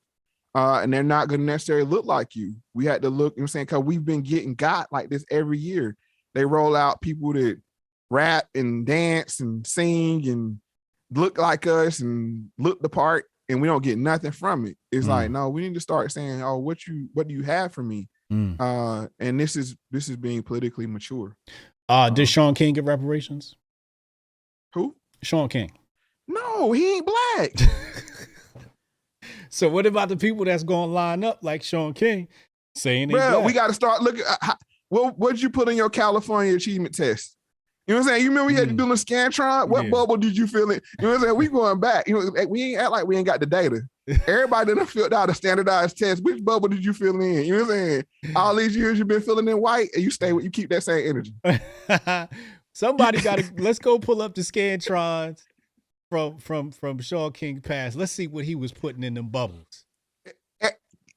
And they're not going to necessarily look like you. We had to look, you know what I'm saying, because we've been getting got like this every year. They roll out people that rap and dance and sing and look like us and look the part, and we don't get nothing from it. It's like, no, we need to start saying, oh, what do you have for me? And this is being politically mature. Did Sean King get reparations? Who? Sean King. No, he ain't black. So what about the people that's going to line up like Sean King saying, bro, we got to start looking at what did you put in your California achievement test? You know what I'm saying? You remember we had to do the Scantron? What bubble did you fill in? You know what I'm saying? We going back. You know, we ain't act like we ain't got the data. Everybody done filled out a standardized test. Which bubble did you fill in? You know what I'm saying? All these years you've been filling in white, and you keep that same energy. Somebody got to, let's go pull up the Scantrons from Sean King past. Let's see what he was putting in them bubbles.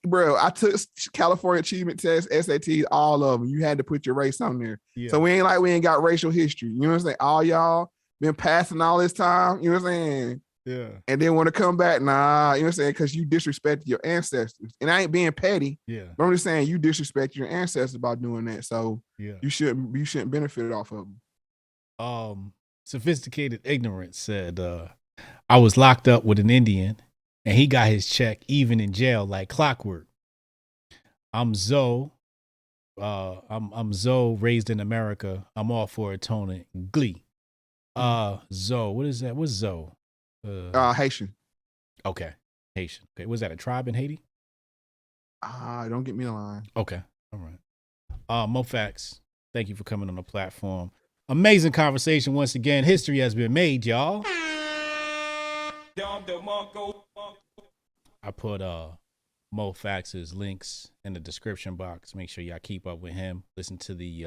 Bro, I took California achievement tests, SATs, all of them. You had to put your race on there. Yeah. So we ain't got racial history. You know what I'm saying? All y'all been passing all this time. You know what I'm saying? Yeah. And then want to come back, nah, you know what I'm saying? Because you disrespected your ancestors. And I ain't being petty. Yeah. But I'm just saying you disrespect your ancestors by doing that. So you shouldn't benefit off of them. Sophisticated Ignorance said, I was locked up with an Indian and he got his check even in jail like clockwork. I'm Zoe. I'm Zoe, raised in America. I'm all for atonement. Glee. Zoe, what is that? What's Zoe? Haitian. Okay. Haitian. Okay. Was that a tribe in Haiti? Don't get me the line. Okay. All right. Moe Factz, thank you for coming on the platform. Amazing conversation once again. History has been made, y'all. I put Moe Factz's links in the description box. Make sure y'all keep up with him. Listen to the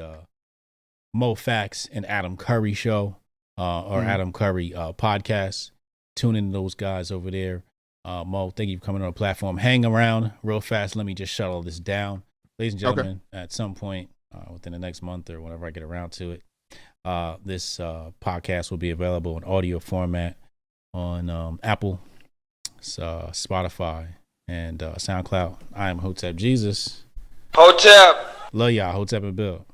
Moe Factz and Adam Curry show or Adam Curry podcast. Tune in to those guys over there. Mo, thank you for coming on the platform. Hang around real fast. Let me just shuttle this down. Ladies and gentlemen, at some point within the next month or whenever I get around to it, this podcast will be available in audio format on Apple, Spotify, and SoundCloud. I am Hotep Jesus. Hotep. Love y'all. Hotep and Bill.